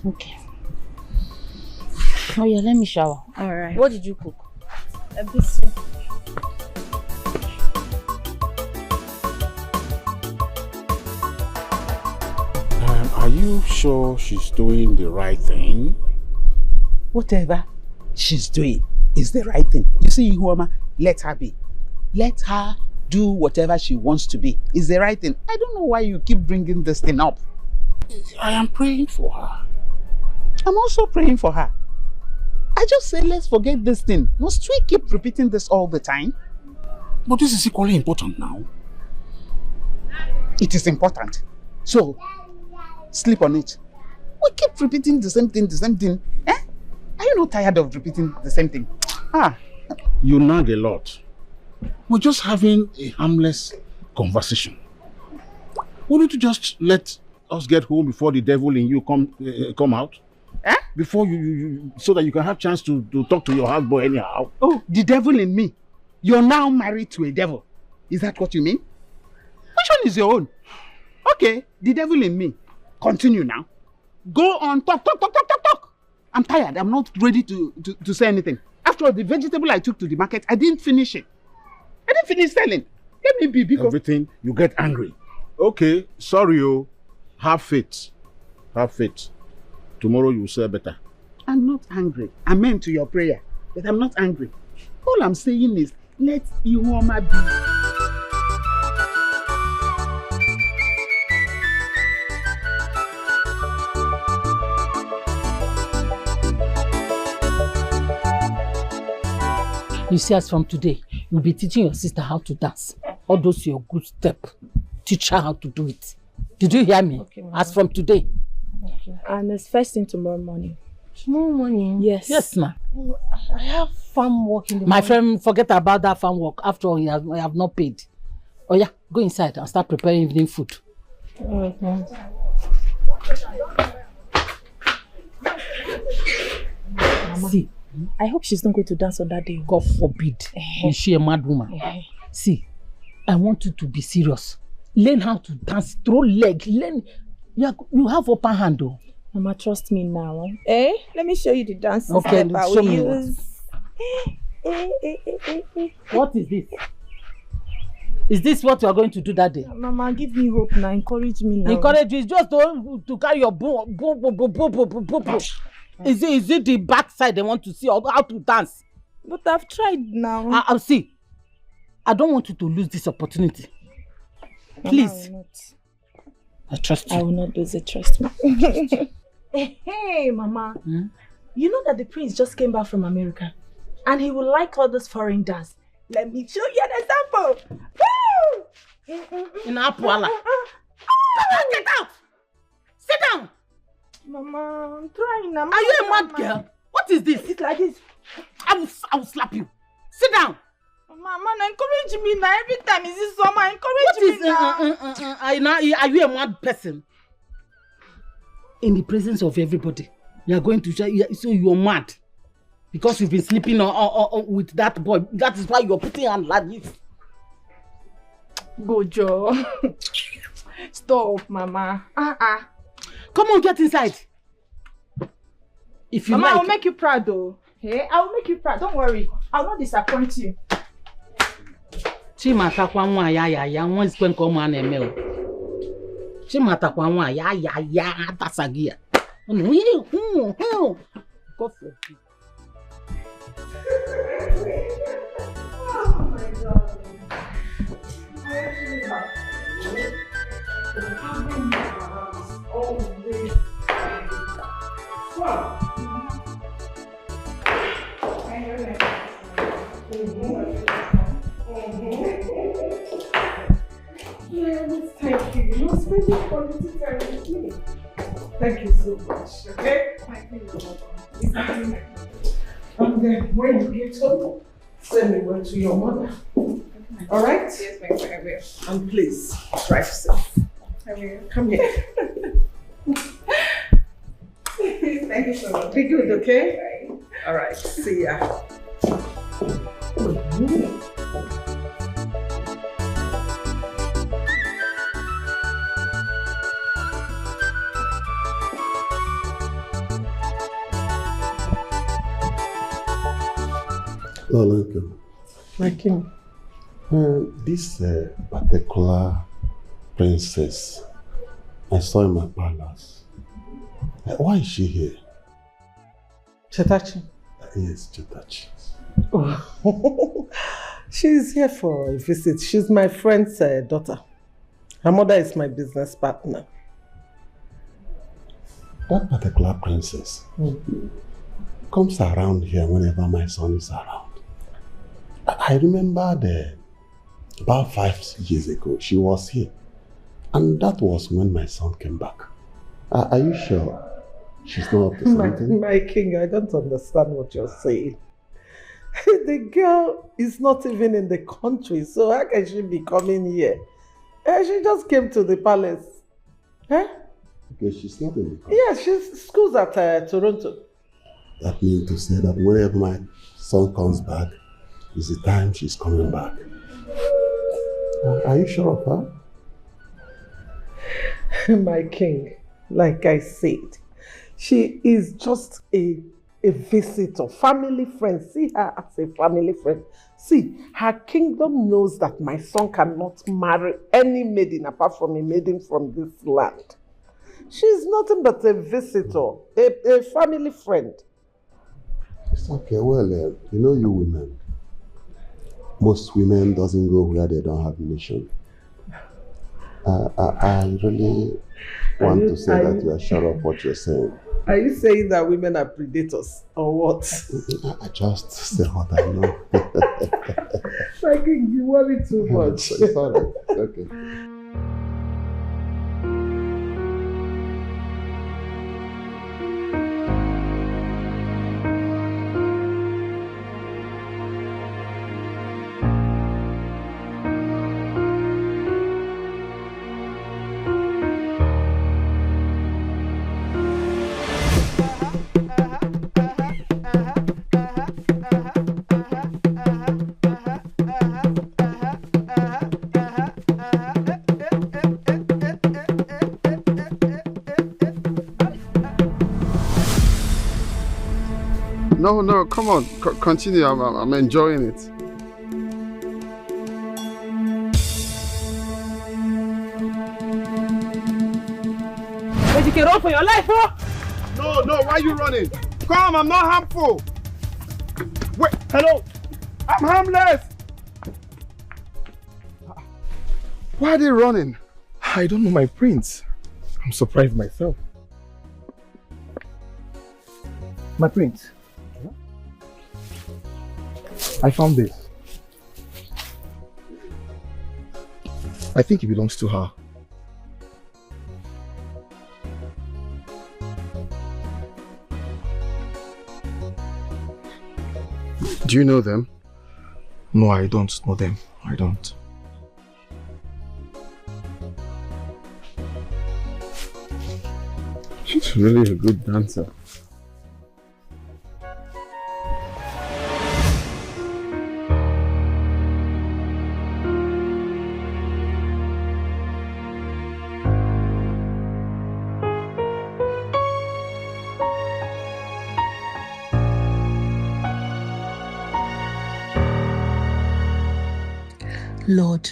Okay. Oh yeah, let me shower. Alright. What did you cook? A biscuit. Are you sure she's doing the right thing? Whatever she's doing is the right thing. You see, Ihuoma, let her be. Let her do whatever she wants to be. It's the right thing. I don't know why you keep bringing this thing up. I am praying for her. I'm also praying for her. I just say let's forget this thing. Must we keep repeating this all the time? But this is equally important now. It is important. So, sleep on it. We keep repeating the same thing, Eh? Are you not tired of repeating the same thing? You nag a lot. We're just having a harmless conversation. Why don't you just let us get home before the devil in you come out? Before you so that you can have chance to talk to your houseboy anyhow. Oh, the devil in me. You're now married to a devil. Is that what you mean? Which one is your own? Okay, the devil in me. Continue now. Go on, talk. I'm tired. I'm not ready to say anything. After all, the vegetable I took to the market, I didn't finish it. I didn't finish selling. Let me be because... Everything, you get angry. Okay, sorry, oh. Have faith. Have faith. Tomorrow you will say better. I'm not angry. Amen to your prayer. But I'm not angry. All I'm saying is, let Ihuoma be. You see, as from today, you'll be teaching your sister how to dance. All those your good step. Teach her how to do it. Did you hear me? Okay, as from today. Okay. And it's first thing tomorrow morning. Tomorrow morning? Yes. Yes, ma. I have farm work in the My morning. friend, forget about that farm work. After all, I have not paid. Oh yeah, go inside and start preparing evening food. Alright, ma'am. See, I hope she's not going to dance on that day. God forbid. Is she a mad woman? See, I want you to be serious. Learn how to dance, throw leg, learn. You have upper hand though. Mama, trust me now. Let me show you the dance step I will use. What is this? Is this what you are going to do that day? Mama, give me hope now. Encourage me now. Encourage you is just to carry your boom. Is it the backside they want to see or how to dance? But I've tried now. I'll see. I don't want you to lose this opportunity. Please. Mama, I trust you. I will not lose it, trust me. Hey, Mama. You know that the prince just came back from America and he will like all this foreign dance. Let me show you an example. Woo! In Apuala. Get out! Sit down! Mama, I'm trying. Are you a mad girl? What is this? It's like this. I will slap you. Sit down. Mama, encourage me now. Every time is this summer. Encourage me now. Are you a mad person? In the presence of everybody, you are going to show. So you are mad because you've been sleeping with that boy. That is why you are putting on like this. Gojo. Stop, Mama. Come on, get inside. If you Mama, like. I will make you proud though. Hey, I will make you proud. Don't worry. I will not disappoint you. Chimata kwa nwa ya nwa isikwe nke ụmụ a na-eme o. Chimata kwa nwa ya atasaghị ya. Go for it. Oh my God. Thank you. You know, spending quality time with me. Thank you so much. Okay? Thank you. And then when you get home, send me word to your mother. All right? Yes, thank you. I will. And please, drive safe. I will. Come here. Thank you so much. Be good, okay? Bye. All right. See ya. Oh, thank you. My king. This particular princess I saw in my palace. Why is she here? Chetachi. Yes, Chetachi. Oh. She's here for a visit. She's my friend's daughter. Her mother is my business partner. That particular princess comes around here whenever my son is around. I remember about 5 years ago, she was here. And that was when my son came back. Are you sure she's not up to something? My king, I don't understand what you're saying. The girl is not even in the country, so how can she be coming here? She just came to the palace. Huh? Okay, she's not in the country. Yeah, she's schools at Toronto. That means to say that whenever my son comes back, is the time she's coming back. Are you sure of her? My king, like I said, she is just a visitor, family friend. See her as a family friend. See, her kingdom knows that my son cannot marry any maiden apart from a maiden from this land. She's nothing but a visitor, a family friend. It's okay. Well, you know you women. Most women doesn't go where they don't have mission. I really want to say that you are sure of what you're saying. Are you saying that women are predators or what? I just say what I know. I think you worry too much. It's all right. Okay. No, come on, continue. I'm enjoying it. But you can run for your life, huh? No, why are you running? Come, I'm not harmful. Wait, hello. I'm harmless. Why are they running? I don't know my prince. I'm surprised myself. My prince. I found this. I think it belongs to her. Do you know them? No, I don't know them. I don't. She's really a good dancer. Lord,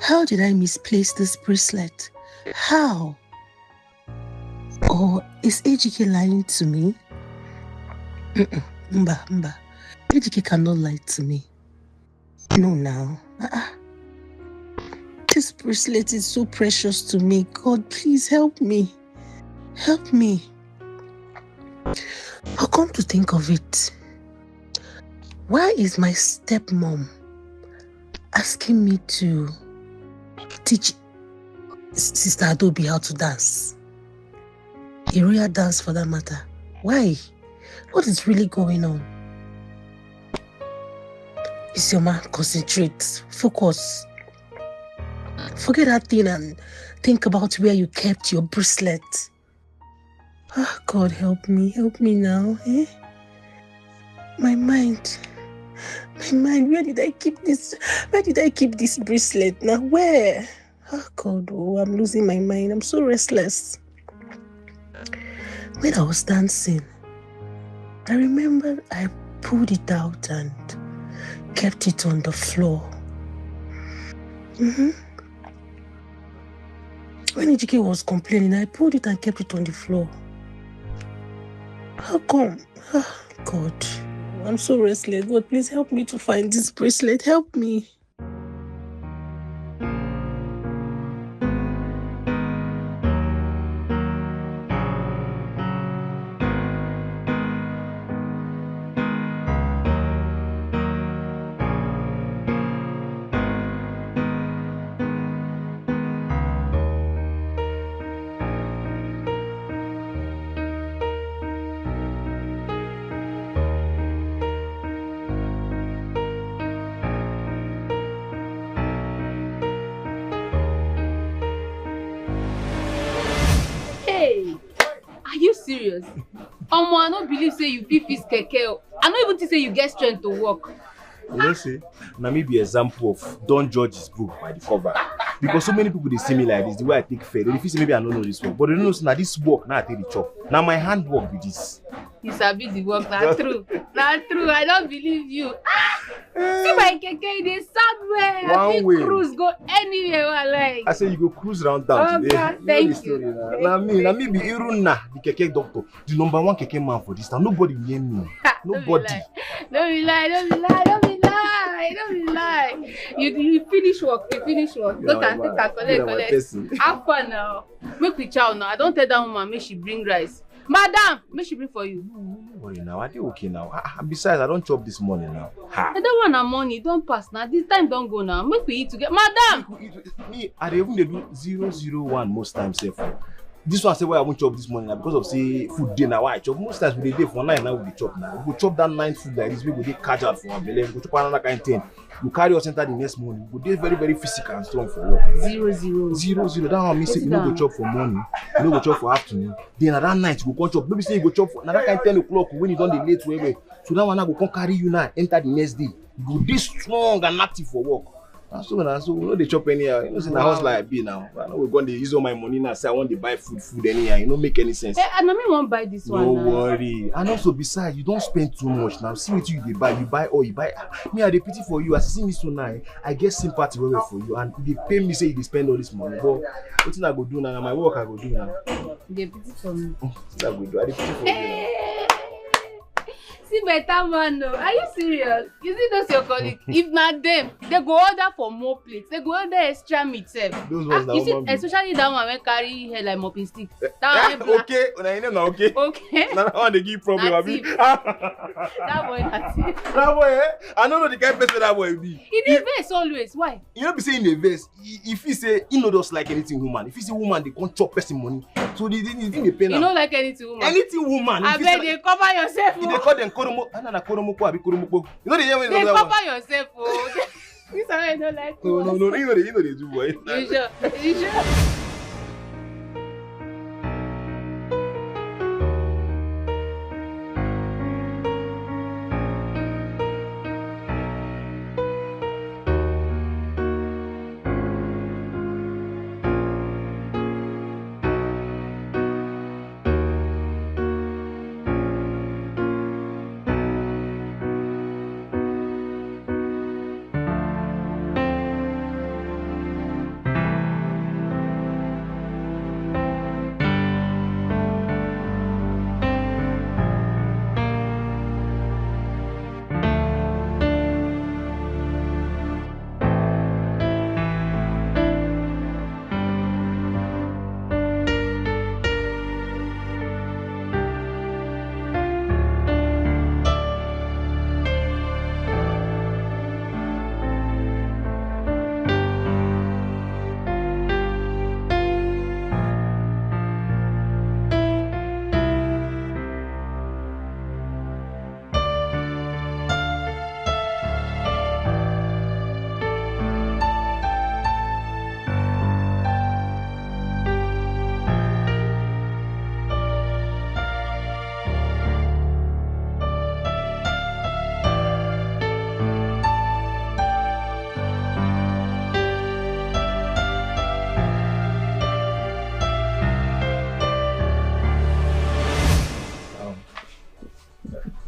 how did I misplace this bracelet? How? Or is Ejike lying to me? Mba. Ejike cannot lie to me. No, now. This bracelet is so precious to me. God, please help me. Help me. I'll come to think of it. Why is my stepmom asking me to teach Sister Adobe how to dance? A real dance for that matter. Why? What is really going on? Isioma, concentrate. Focus. Forget that thing and think about where you kept your bracelet. Oh, God, help me. Help me now. Eh? My mind, where did I keep this? Where did I keep this bracelet now? Where? Oh God, I'm losing my mind. I'm so restless. When I was dancing, I remember I pulled it out and kept it on the floor. When Ejike was complaining, I pulled it and kept it on the floor. How come? Oh God. I'm so restless. God, please help me to find this bracelet. Help me. serious? I don't believe say you fit fix keke. I don't even think say you get strength to walk. You know, say, now me be example of don't judge his book by the cover. Because so many people they see me like this, the way I take fair. They feel say maybe I don't know this work, but they don't know say now this work now I take the chop. Now my hand work with this. You sabi the work, not true. Not true. I don't believe you. See my keke, they somewhere. One way. Cruise go anywhere I like. I say you go cruise around town today. God, thank you. Now me be Iruna, the keke doctor, the #1 keke man for this town. Nobody near me. Nobody. Don't be lie. You finish work. You finish work. Go and take a collect. Have fun now. Make we chow now. I don't tell that woman make she bring rice. Madam, make she bring for you. Don't worry now. I dey okay now. Besides, I don't chop this morning now. I don't want a money. Don't pass now. This time don't go now. Make we eat together. Madam. Me, I dey even dey do 001 most times. This one say why I won't chop this morning now because of say food day now. Why I chop? Most times we dey for 9 now we dey chop now. We go chop that 9 food like this. We go dey catch out for our belly. We go chop another kind of thing. We carry us enter the next morning. We go dey very physical and strong for work. 0. That one mean say you no go chop for morning, you no go chop for afternoon. Then at that night you go come chop. Maybe say you go chop for another kind 10 o'clock when you don dey late well. So that one now go come carry you now enter the next day. You go dey strong and active for work. And so we no dey chop anyhow. You know say na house like I be now. I know we go dey use all my money now. Say I want to buy food anyhow. You no make any sense. And I me won't buy this one. No now. worry. And also besides, you don't spend too much now. See what you dey buy. You buy all. You buy. Me I dey pity for you. As you see me so now, I get sympathy well for you. And they pay me say you dey spend all this money. But what I go do now? My work I go do now. They pity for me. What I go do? I dey pity for you now. See better man no. Are you serious? You see those your colleagues? If not them, they go order for more plates. They go order extra meat sef. Those ones You see, one especially that one when carry hair like mopping stick. That one black. Okay, una name na okay. Okay. Now that one they give problem, abi. That boy not it. That boy, I don't know the kind of person that boy be. He dey vex always. Why? You know be saying the verse. If he say he no just like anything woman. If he say woman, they can't chop person money. So the thing they pay now. You don't like anything woman. Anything woman. I bet they cover yourself. They call them koromo. Anana koromo ko abi koromo ko. You know the hear when they cover yourself. Oh. This one I don't like. No. You know they do boy. You sure? You sure?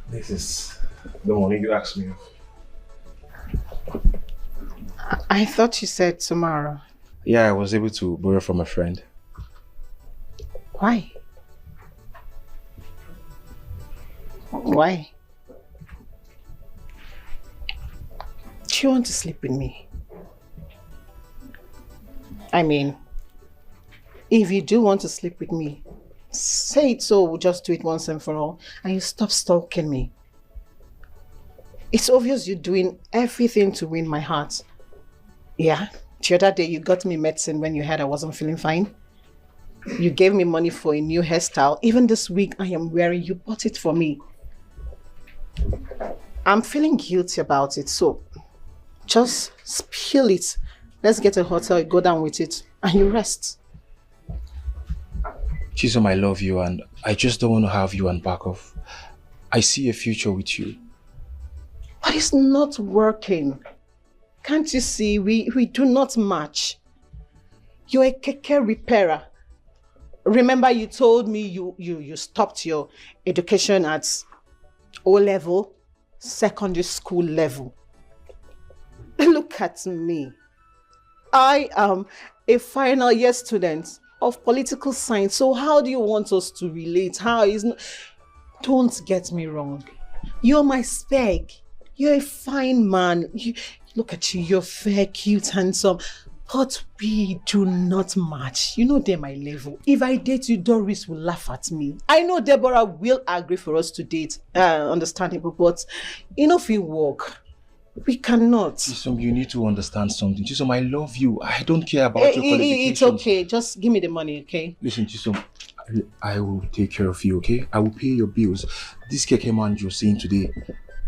This is the money you asked me of. I thought you said tomorrow. Yeah, I was able to borrow from a friend. Why? Why? Do you want to sleep with me? I mean, if you do want to sleep with me, say it so we'll just do it once and for all, and you stop stalking me. It's obvious you're doing everything to win my heart. Yeah, the other day you got me medicine when you heard I wasn't feeling fine. You gave me money for a new hairstyle. Even this wig I am wearing, you bought it for me. I'm feeling guilty about it, so just spill it. Let's get a hotel, go down with it, and you rest. Chisom, I love you and I just don't want to have you and back off. I see a future with you. But it's not working. Can't you see? We do not match. You're a keke repairer. Remember you told me you stopped your education at O-level, secondary school level. Look at me. I am a final year student of political science. So how do you want us to relate? Don't get me wrong. You're my spec. You're a fine man. Look at you. You're fair, cute, handsome. But we do not match. You know they're my level. If I date you, Doris will laugh at me. I know Deborah will agree for us to date. Understandable, but if we work, we cannot. Chisom, you need to understand something. Chisom, I love you. I don't care about your qualifications. It's okay. Just give me the money, okay? Listen, Chisom, I will take care of you, okay? I will pay your bills. This keke man you're seeing today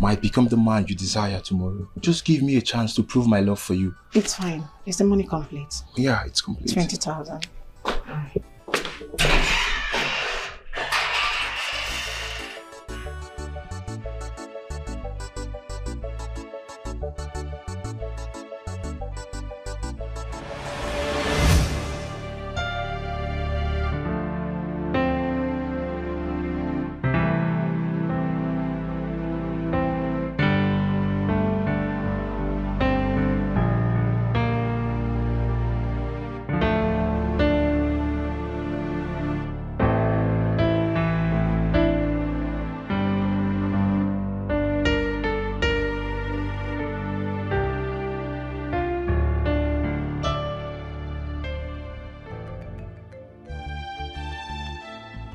might become the man you desire tomorrow. Just give me a chance to prove my love for you. It's fine. Is the money complete? Yeah, it's complete. 20,000.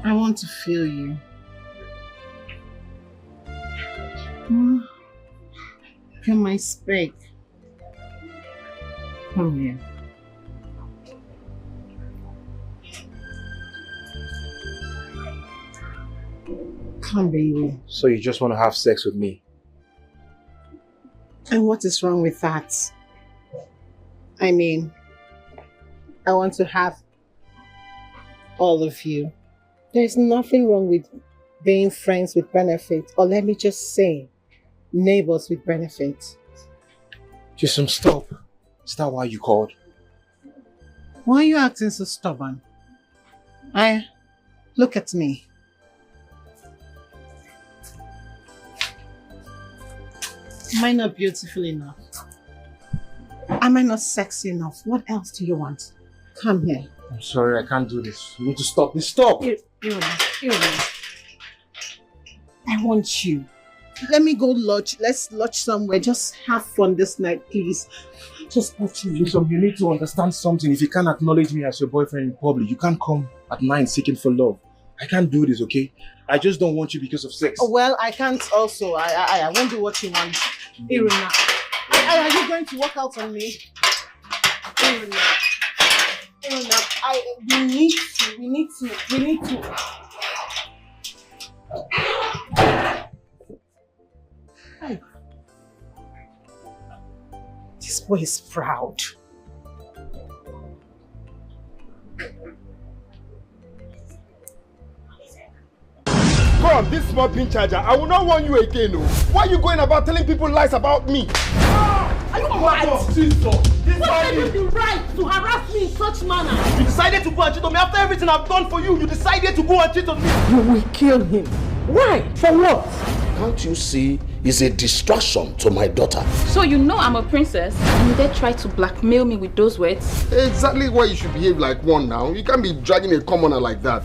I want to feel you. You're my spec. Come here. Come, baby. So you just want to have sex with me? And what is wrong with that? I mean, I want to have all of you. There's nothing wrong with being friends with benefit, or let me just say, neighbors with benefit. Chisom, stop. Is that why you called? Why are you acting so stubborn? Look at me. Am I not beautiful enough? Am I not sexy enough? What else do you want? Come here. I'm sorry, I can't do this. You need to stop this. Stop! I want you. Let me go lodge. Let's lodge somewhere. Just have fun this night, please. Just watch me. Chisom, you need to understand something. If you can't acknowledge me as your boyfriend in public, you can't come at night seeking for love. I can't do this, okay? I just don't want you because of sex. Oh, well, I can't also. I won't do what you want. Irina, are you going to walk out on me? Irina, we need to. Hey. This boy is proud. God, this small pin charger, I will not warn you again. No. Why are you going about telling people lies about me? Are you right? What gave you the right to harass me in such manner? You decided to go and cheat on me after everything I've done for you. You decided to go and cheat on me. You will kill him. Why? For what? Can't you see it's a distraction to my daughter? So you know I'm a princess and you dare try to blackmail me with those words? Exactly why you should behave like one now. You can't be dragging a commoner like that.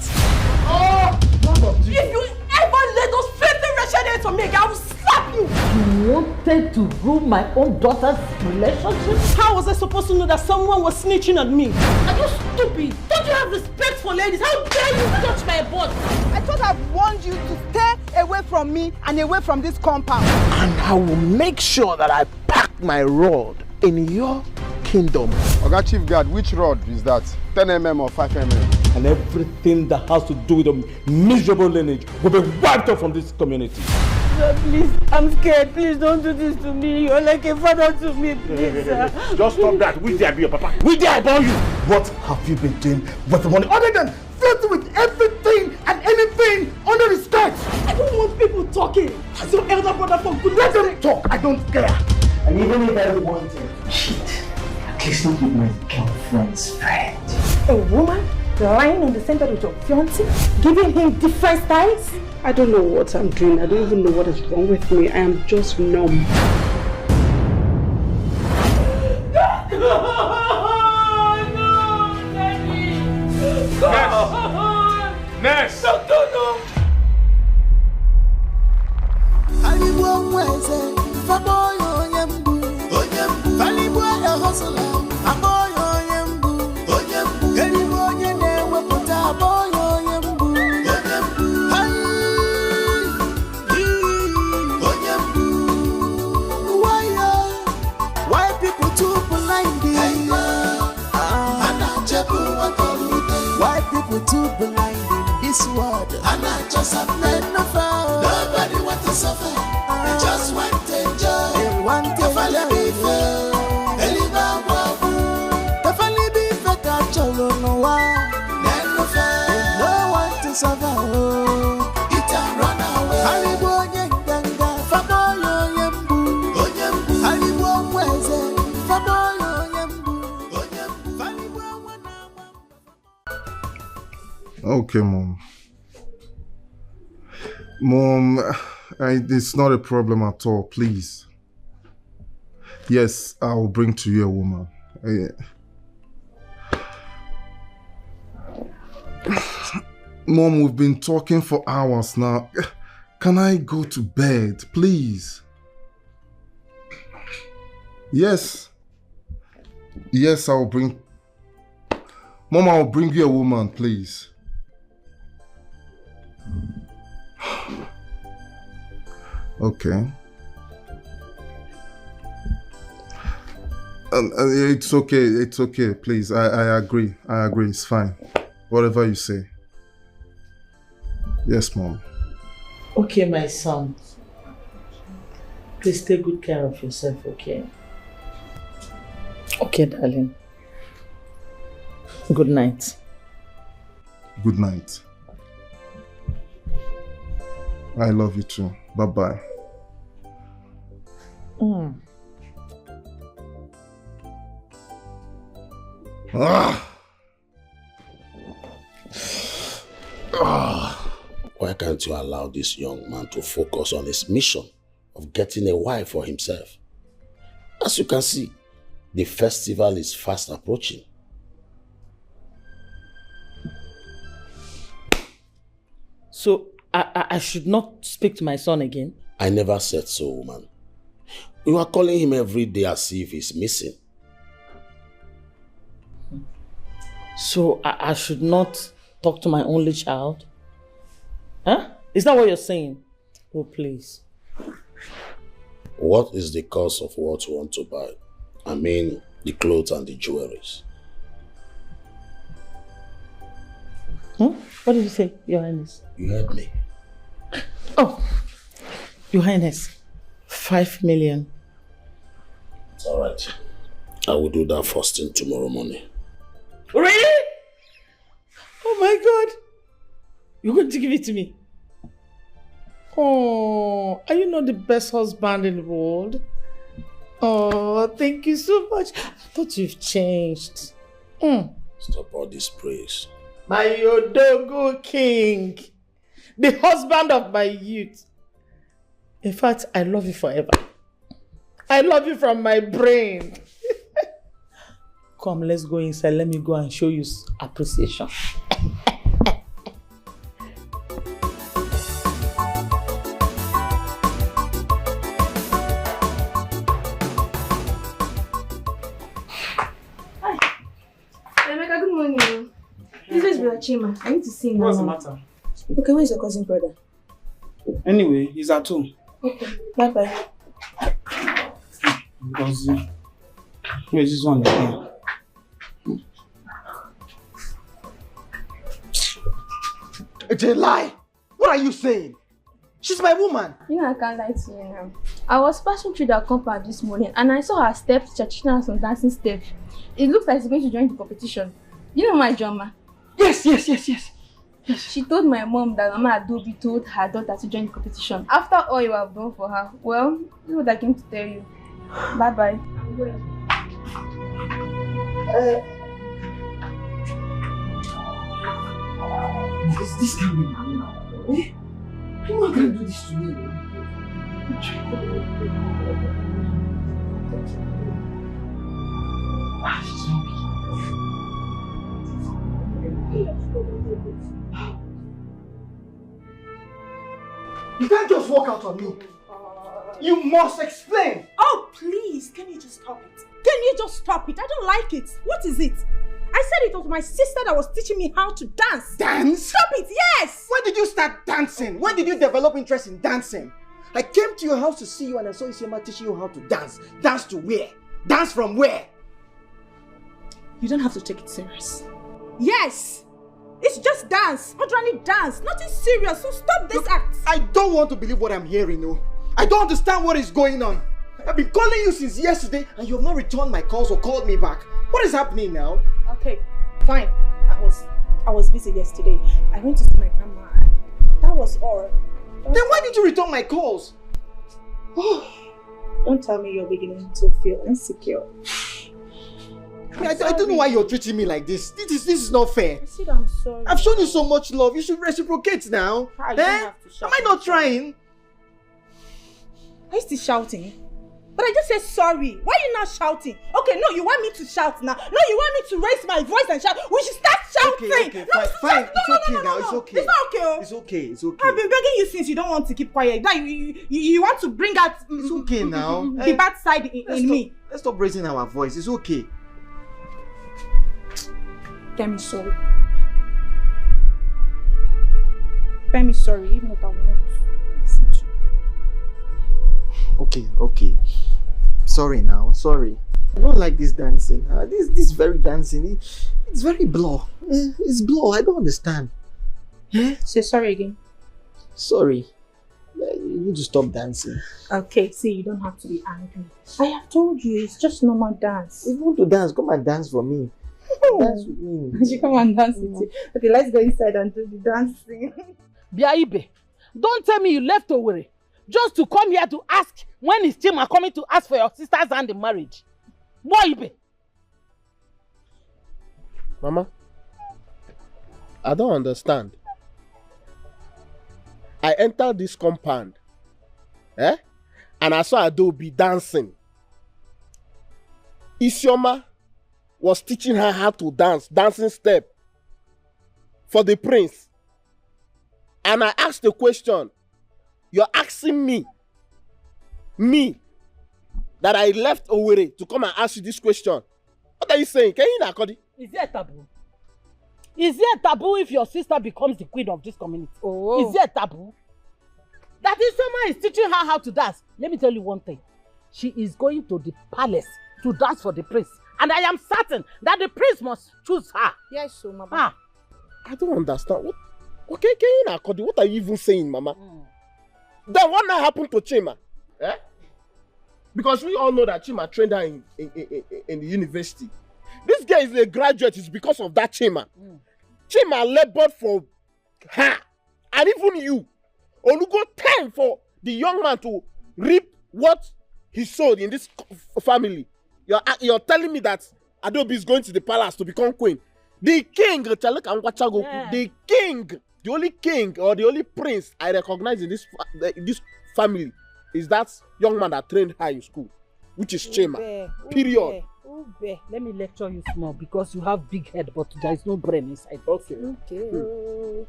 If you ever let those filthy wretched hands on me again, I will slap you! You wanted to ruin my own daughter's relationship? How was I supposed to know that someone was snitching on me? Are you stupid? Don't you have respect for ladies? How dare you touch my butt? I thought I've warned you to stay away from me and away from this compound. And I will make sure that I pack my rod in your kingdom. Oga Chief Guard, which rod is that? 10 mm or 5 mm? And everything that has to do with the miserable lineage will be wiped out from this community. Sir, please, I'm scared. Please don't do this to me. You're like a father to me, please, sir. Just stop that. We dare be your papa. We dare born you. What have you been doing with the money other than filthy with everything and anything talking? As your elder brother, for goodness sake. Let them talk. I don't care. And even if I wanted to cheat, at least not with my girlfriend's friend. A woman lying in the center with your fiancé, giving him different styles? I don't know what I'm doing. I don't even know what is wrong with me. I am just numb. Nurse! No. Why people too blind? Why people too blind in this world? And I just have men no found. Nobody wants to suffer. They just want to enjoy. They want to enjoy. Definitely be fake at cholo no one. Men no found. They no want to suffer. It and run away. Halibo Danga, Faboyo Yembu. Halibo Mweze, Faboyo Yembu. Okay, Mom. Mom, it's not a problem at all, please. Yes, I'll bring to you a woman. Mom, we've been talking for hours now. Can I go to bed, please? Yes. Yes, I'll bring... Mom, I'll bring you a woman, please. Okay. It's okay, please. I agree. It's fine. Whatever you say. Yes, Mom. Okay, my son. Please take good care of yourself, okay? Okay, darling. Good night. Good night. I love you too. Bye-bye. Why can't you allow this young man to focus on his mission of getting a wife for himself? As you can see, the festival is fast approaching. So, I should not speak to my son again? I never said so, woman. You are calling him every day as if he's missing. So, I should not talk to my only child? Huh? Is that what you're saying? Oh, please. What is the cost of what you want to buy? I mean, the clothes and the jewelries. What did you say, Your Highness? You heard me. Oh, Your Highness, 5 million. It's all right. I will do that first thing tomorrow morning. Really? Oh my God. You're going to give it to me? Oh, are you not the best husband in the world? Oh, thank you so much. I thought you've changed. Stop all this praise. My Yodogo King, the husband of my youth. In fact, I love you forever. I love you from my brain. Come, let's go inside. Let me go and show you appreciation. Good morning. This is Brother Chima. I need to see him. What's the matter? Okay, where's your cousin brother? Anyway, he's at home. Okay, bye-bye. Because where's this one again? It's a lie. What are you saying? She's my woman. You know I can't lie to you now. I was passing through the compound this morning and I saw her steps, teaching her some dancing steps. It looks like she's going to join the competition. You know my drama. Yes. She told my mom that Mama Adobe told her daughter to join the competition. After all you have done for her, well, this is what I came to tell you. Bye-bye. This can't be now. Eh? No one can do this to me. You can't just walk out on me. You must explain. Oh, please, can you just stop it? Can you just stop it? I don't like it. What is it? I said it was my sister that was teaching me how to dance. Dance? Stop it, yes! When did you start dancing? When did you develop interest in dancing? I came to your house to see you and I saw Isioma teaching you how to dance. Dance to where? Dance from where? You don't have to take it serious. Yes! It's just dance. Ordinary dance. Nothing serious, so stop this act. I don't want to believe what I'm hearing, no. I don't understand what is going on. I've been calling you since yesterday and you have not returned my calls or called me back. What is happening now? Okay, fine. I was busy yesterday. I went to see my grandma. That was all. Then why did you return my calls? Don't tell me you're beginning to feel insecure. I don't know why you're treating me like this. This is not fair. I said I'm sorry. I've shown you so much love. You should reciprocate now. You don't have to shout. Am I not trying? Are you still shouting? But I just said sorry. Why are you not shouting? Okay, no, you want me to shout now. No, you want me to raise my voice and shout. We should start shouting. Okay, fine. It's okay now. It's okay. It's not okay. Oh. It's okay. It's okay. I've been begging you since you don't want to keep quiet. Now you want to bring out it's okay now. The bad side in me. Let's stop raising our voice. It's okay. Tell me sorry. Tell me sorry, even if I will not listen to you. Okay. Sorry now, sorry. I don't like this dancing. This very dancing, it's very blur. It's blur, I don't understand. Say sorry again. Sorry. You need to stop dancing. Okay, see, you don't have to be angry. I have told you, it's just normal dance. If you want to dance, come and dance for me. Dance with me. You come and dance with you. Okay, let's go inside and do the dancing. Biaibe, don't tell me you left Owerri just to come here to ask when is Chima coming to ask for your sister's hand in marriage. Boy, Mama, I don't understand. I entered this compound, and I saw Adobe dancing. Isioma was teaching her how to dance, dancing step for the prince. And I asked the question, you're asking me, that I left Owerri to come and ask you this question. What are you saying? Can you not? Is there a taboo? Is there a taboo if your sister becomes the queen of this community? Oh. Is there a taboo? That Isioma is teaching her how to dance. Let me tell you one thing. She is going to the palace to dance for the prince. And I am certain that the prince must choose her. Yes, so Mama. I don't understand. What? Okay, can you not? What are you even saying, Mama? Then what now happened to Chima? Because we all know that Chima trained her in the university. This guy is a graduate. It's because of that Chima. Chima labored for her. And even you. Olugo time for the young man to reap what he sowed in this family. You're telling me that Adobe is going to the palace to become queen. The king, the king, the only king or the only prince I recognize in this family is that young man that trained her in school, which is Chima. Period. Let me lecture you small because you have big head, but there is no brain inside. Okay.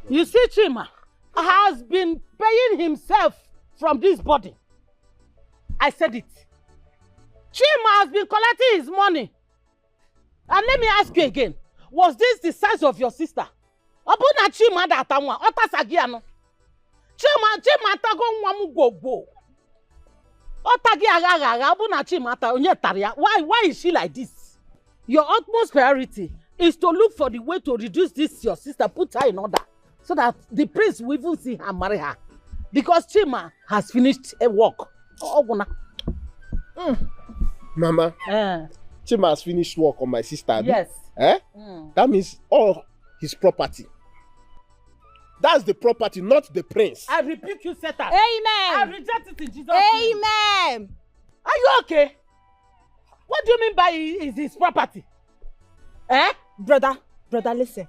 You see, Chima has been paying himself from this body. I said it. Chima has been collecting his money. And let me ask you again, was this the size of your sister? Abuna Chima that one, Otasagiano. Chima tago nwamu gogo. Otagi agaga, Abuna Chima ta onyetaria. Why is she like this? Your utmost priority is to look for the way to reduce this your sister, put her in order, so that the prince will even see her marry her. Because Chima has finished a work. Mama, Chima has finished work on my sister. Yes. That means all his property That's the property, not the prince. I rebuke you, Satan. Amen. I reject it in Jesus' name. Amen. Are you okay? What do you mean by is his property? Eh? Brother, listen.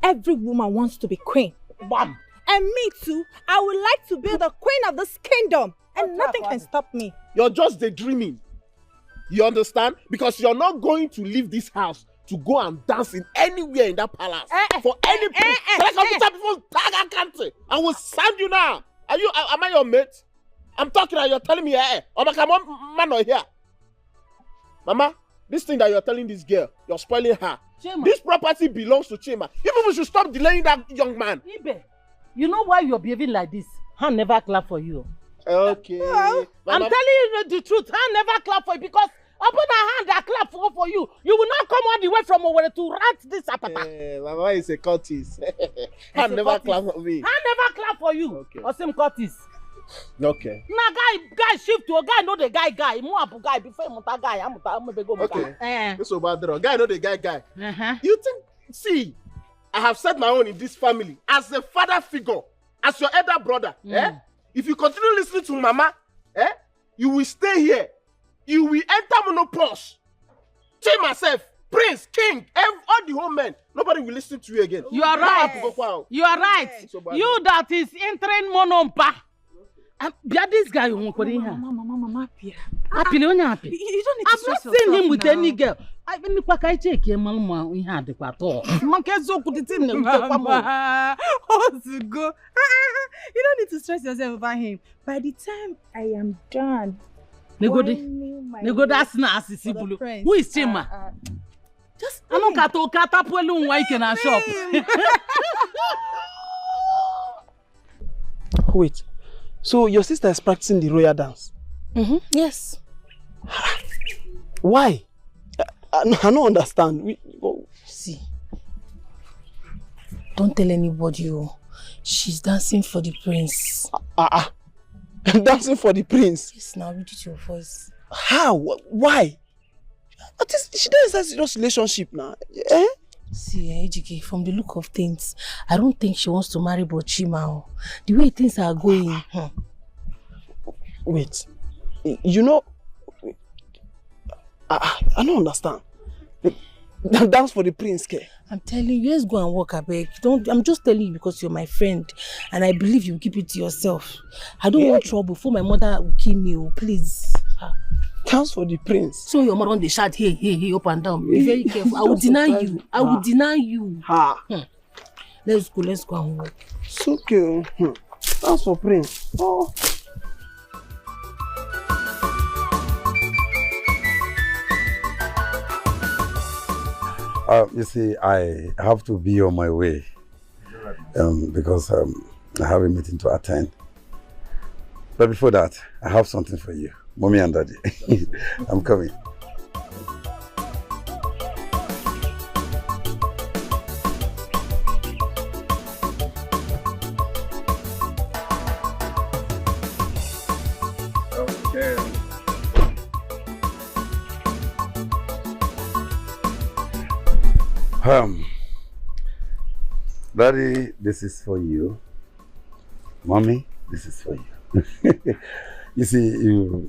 Every woman wants to be queen. Bam. And me too. I would like to be the queen of this kingdom. And nothing can stop me. You're just daydreaming. You understand? Because you're not going to leave this house to go and dance in anywhere in that palace. For any place. I will send you now. Am I your mate? I'm talking and you're telling me, oh my God, man not here. Mama, this thing that you're telling this girl, you're spoiling her. Chima. This property belongs to Chima. You people should stop delaying that young man. Ibe, you know why you're behaving like this? Hand never clap for you. Okay. Well, I'm telling you the truth. Hand never clap for you because upon a hand that clap for you, you will not come all the way from Owerri to rant this apata. Mama is a Curtis. Hand never clap for me. Hand never clap for you. Okay. Osim Curtis. Okay. Now guy shift to a guy know the guy. Mo abu guy before muta guy. I'm go. Okay. This is bad. Guy know the guy. You think? See, I have said my own in this family as a father figure, as your elder brother. If you continue listening to Mama, you will stay here. You will enter menopause. Change myself, prince, king, all the whole men. Nobody will listen to you again. You are right. You are right. You that is entering monompa. This guy you want Mama, happy. You don't need to stress yourself. I've not seen him with any girl. I been look I check him mama in had the pato. Mankezo could it in Mama. Oh, to go. You don't need to stress yourself over him. By the time I am done, Nego that's nasty. Who is Chima? Just I don't kata pwelu why can I shop. Wait. So your sister is practicing the royal dance? Yes. Why? I don't understand. See, don't tell anybody. She's dancing for the prince. Dancing for the prince? Yes, now reduce your voice. How? Why? She doesn't have a serious relationship now. Eh? See, Ejike, from the look of things, I don't think she wants to marry Chima. The way things are going. Wait, you know, I don't understand. Dance for the prince, Ke. I'm telling you, let's go and walk, abeg. I'm just telling you because you're my friend, and I believe you keep it to yourself. I don't want trouble before my mother will kill me, please. Dance for the prince. So your mother on the shout, hey, up and down. Be very careful. I will deny you. I will deny you. Let's go and walk. It's okay. Dance for prince. Oh. You see, I have to be on my way because I have a meeting to attend. But before that, I have something for you, Mommy and Daddy. I'm coming. Daddy, this is for you. Mommy, this is for you. You see,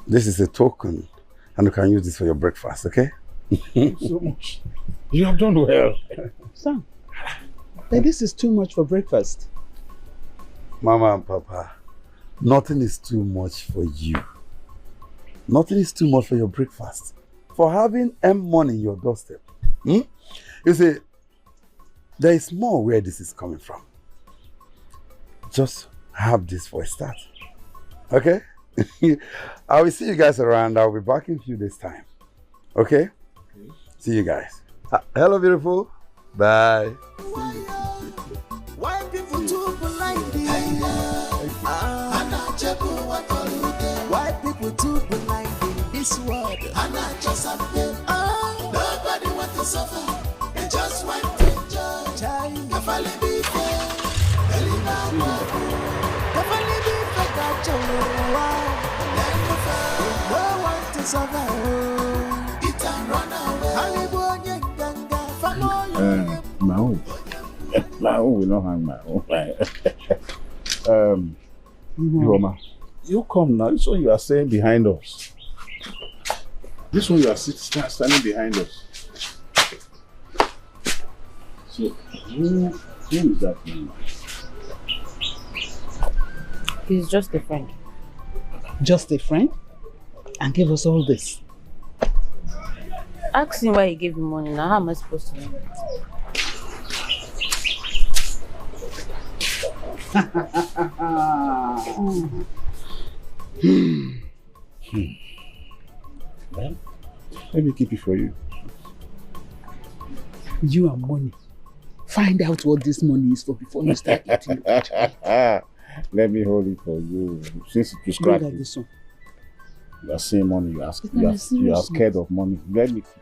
this is a token, and you can use this for your breakfast, okay? Thank you so much. You have done well. Son, this is too much for breakfast. Mama and Papa, nothing is too much for you. Nothing is too much for your breakfast. For having money in your doorstep. You see, there is more where this is coming from. Just have this for a start. Okay? I will see you guys around. I'll be back in a few days' time. Okay? See you guys. Hello, beautiful. Bye. Why people too polite? Why people too polite in this world? Nobody wants to suffer. They just want to enjoy. Kafali be fair. Kafali be fair. No one to suffer. It and run away. My own. My own will not hang my own. Oma, you come now. This one you are saying behind us. This one you are standing behind us. So, who is that man? He's just a friend. Just a friend? And give us all this? Ask him why he gave you money. Now, how am I supposed to know? Well, let me keep it for you. You and money. Find out what this money is for before you start eating. Let me hold it for you. Since you scratch it. This one. You are saying money, you are scared of money. Let me keep it.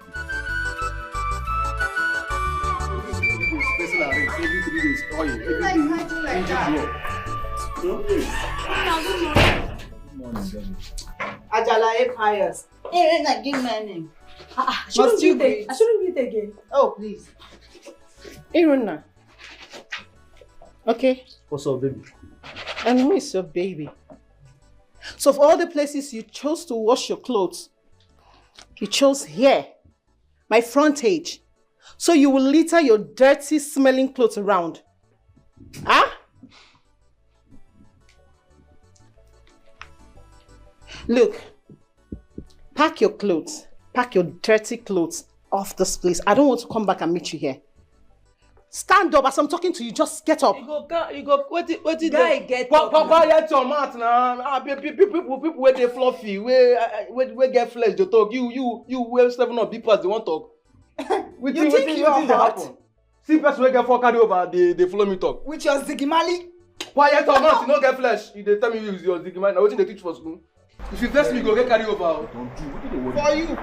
Ajala pious. Hey, I give my name. I shouldn't do it again. Oh, please. Iruna. Okay. What's up, baby? And who is your baby? So of all the places you chose to wash your clothes, you chose here, my frontage. So you will litter your dirty, smelling clothes around. Huh? Look, pack your clothes, pack your dirty clothes off this place. I don't want to come back and meet you here. Stand up as I'm talking to you. Just get up. You go. What did Guy, get up. Quiet your mouth now. People where they fluffy, where get flesh. They talk. You wear 7 of people as they want talk. You think you are hot? See person wey get for carry over, they follow me talk. With your zigimali? Quiet your mouth. You no get flesh. You dey tell me you use your zigimali. Now wetin they teach for school? If you vex me, go get carry over. Don't do. What do they want? For you.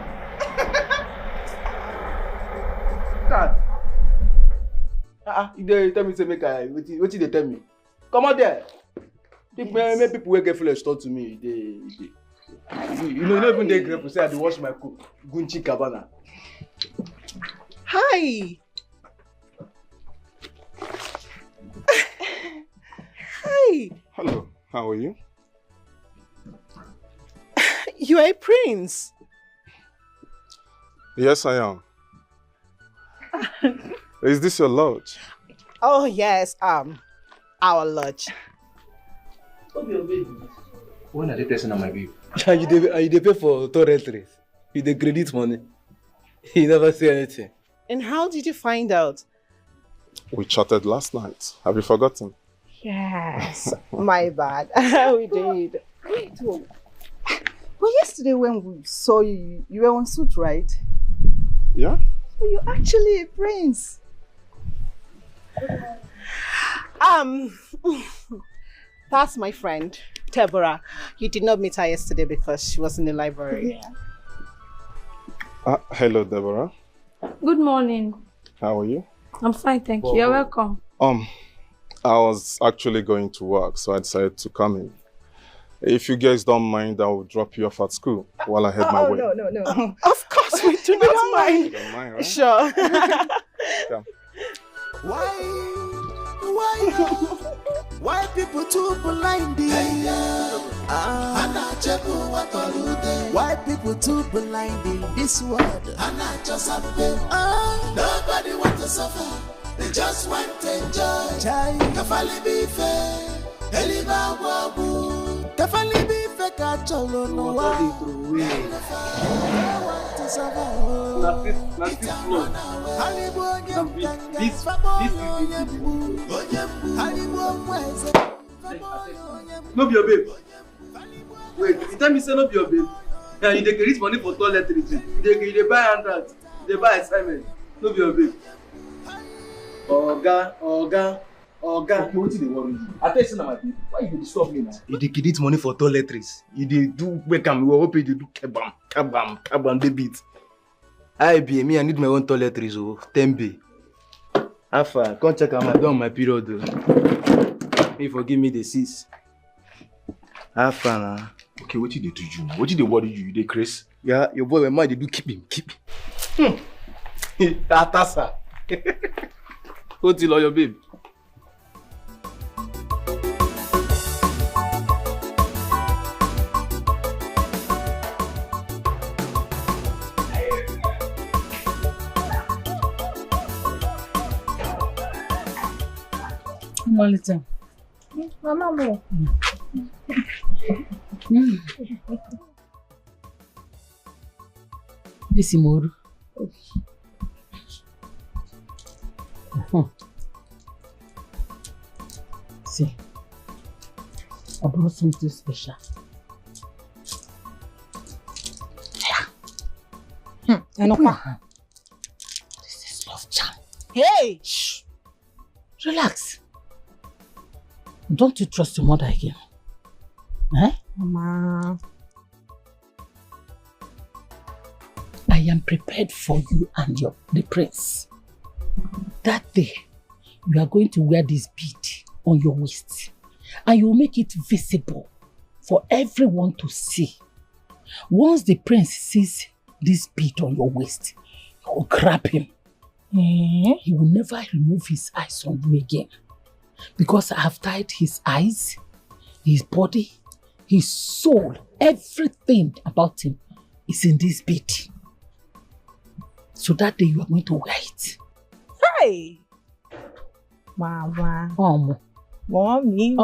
God. You tell me say make I wetin they tell me? Come out there. Make people wey get flesh talk to me. You know even dey grateful say I dey wash my Gucci cabana. Hi. Hi. Hello, how are you? You are a prince. Yes, I am. Is this your lodge? Oh yes, our lodge. When are they testing on my baby? You dey pay for toiletries. You dey credit money. You never say anything. And how did you find out? We chatted last night. Have you forgotten? Yes, my bad. We did. But yesterday when we saw you, you were on suit, right? Yeah? So you're actually a prince. That's my friend, Deborah. You did not meet her yesterday because she was in the library. Yeah. Hello, Deborah. Good morning. How are you? I'm fine, thank you. You're welcome. I was actually going to work, so I decided to come in. If you guys don't mind, I will drop you off at school while I head my way. No. Of course, we do not mind. You don't mind, right? Sure. Yeah. Why people too blind? Why people too blind in this world? Nobody wants to suffer. They just want to enjoy. Kafali be fair. Eliba wabu. Kafali be fair. Kacholo no wa. Want to suffer. No be your babe. Wait, you tell me say no be your babe. Yeah, you dey create money for toiletries. You dey buy handouts. You dey buy assignment. No be your babe. Oga. Wetin dey worry you? I tell you say na my babe. Why you dey disturb me now? You dey create money for toiletries. You dey do wake am. We hope you dey do kebam, dey beat. I need my own toiletries. 10B. How far? Come check am. I don my period. May you forgive me the 6. How far now? Okay, what did they do you? What did they worry you? You dey craze? Yeah, your boy, my mind, they do keep him. Atasa. What's your babe? Malita. Mama. Esse moro. See, I brought something special. This is love charm. Hey! Shh. Relax. Don't you trust your mother again? Eh? Mama. I am prepared for you and the prince. That day, you are going to wear this bead on your waist. And you will make it visible for everyone to see. Once the prince sees this bead on your waist, you will grab him. He will never remove his eyes on you again. Because I have tied his eyes, his body, his soul, everything about him is in this bead. So that day you are going to wear it. Hey! Mama. Mommy.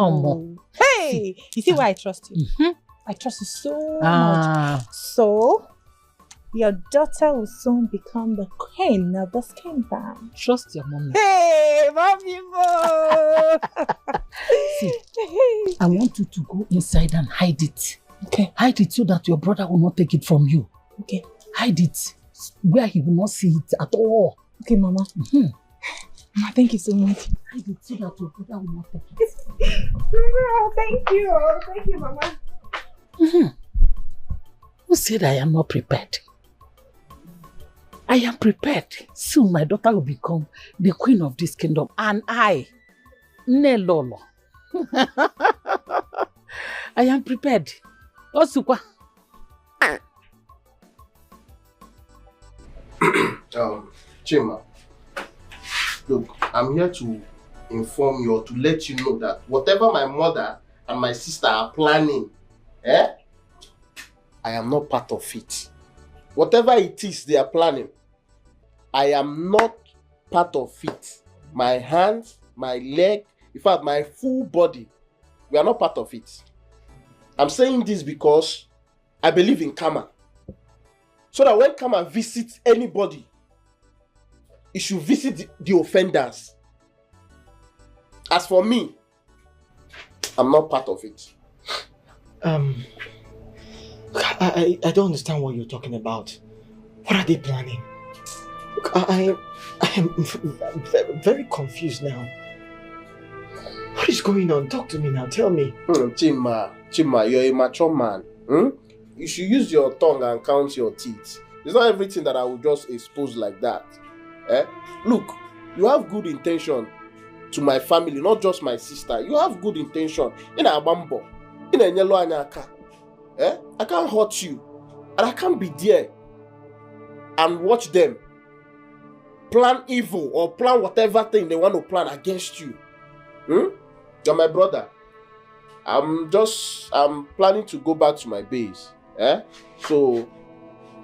Hey! You see why I trust you? I trust you so much. So, your daughter will soon become the queen of this kingdom. Trust your mommy. Hey, mommy! See, I want you to go inside and hide it. Okay. Hide it so that your brother will not take it from you. Okay. Hide it where he will not see it at all. Okay, Mama. Mama, thank you so much. Hide it so that your brother will not take it. Thank you. Thank you, Mama. Who said I am not prepared? I am prepared. Soon my daughter will become the queen of this kingdom. And I, Nelolo. I am prepared. Osukwa. Chima, look, I'm here to inform you or to let you know that whatever my mother and my sister are planning, I am not part of it. Whatever it is they are planning, I am not part of it. My hands, my leg, in fact, my full body, we are not part of it. I'm saying this because I believe in karma. So that when karma visits anybody, it should visit the offenders. As for me, I'm not part of it. I don't understand what you're talking about. What are they planning? Look, I am very confused now. What is going on? Talk to me now. Tell me. Chima, you're a mature man. You should use your tongue and count your teeth. It's not everything that I will just expose like that. Look, you have good intention to my family, not just my sister. You have good intention. In a bambo, in a yellow anyaka. I can't hurt you. And I can't be there and watch them plan evil or plan whatever thing they want to plan against you. You're my brother. I'm planning to go back to my base. So,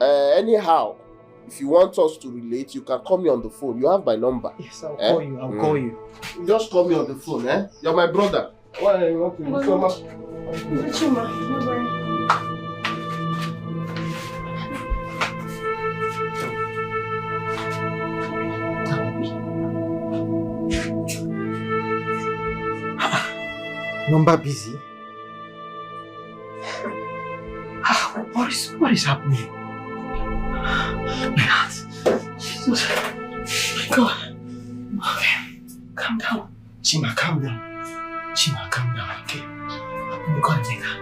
anyhow, if you want us to relate, you can call me on the phone. You have my number. Yes, I'll call you. I'll call you. Just call me on the phone, You're my brother. Why you want to Number busy? What is happening? My heart. Jesus. My God. Okay. Calm down. Chima, calm down. Chima, calm down, okay? Let me go and take her.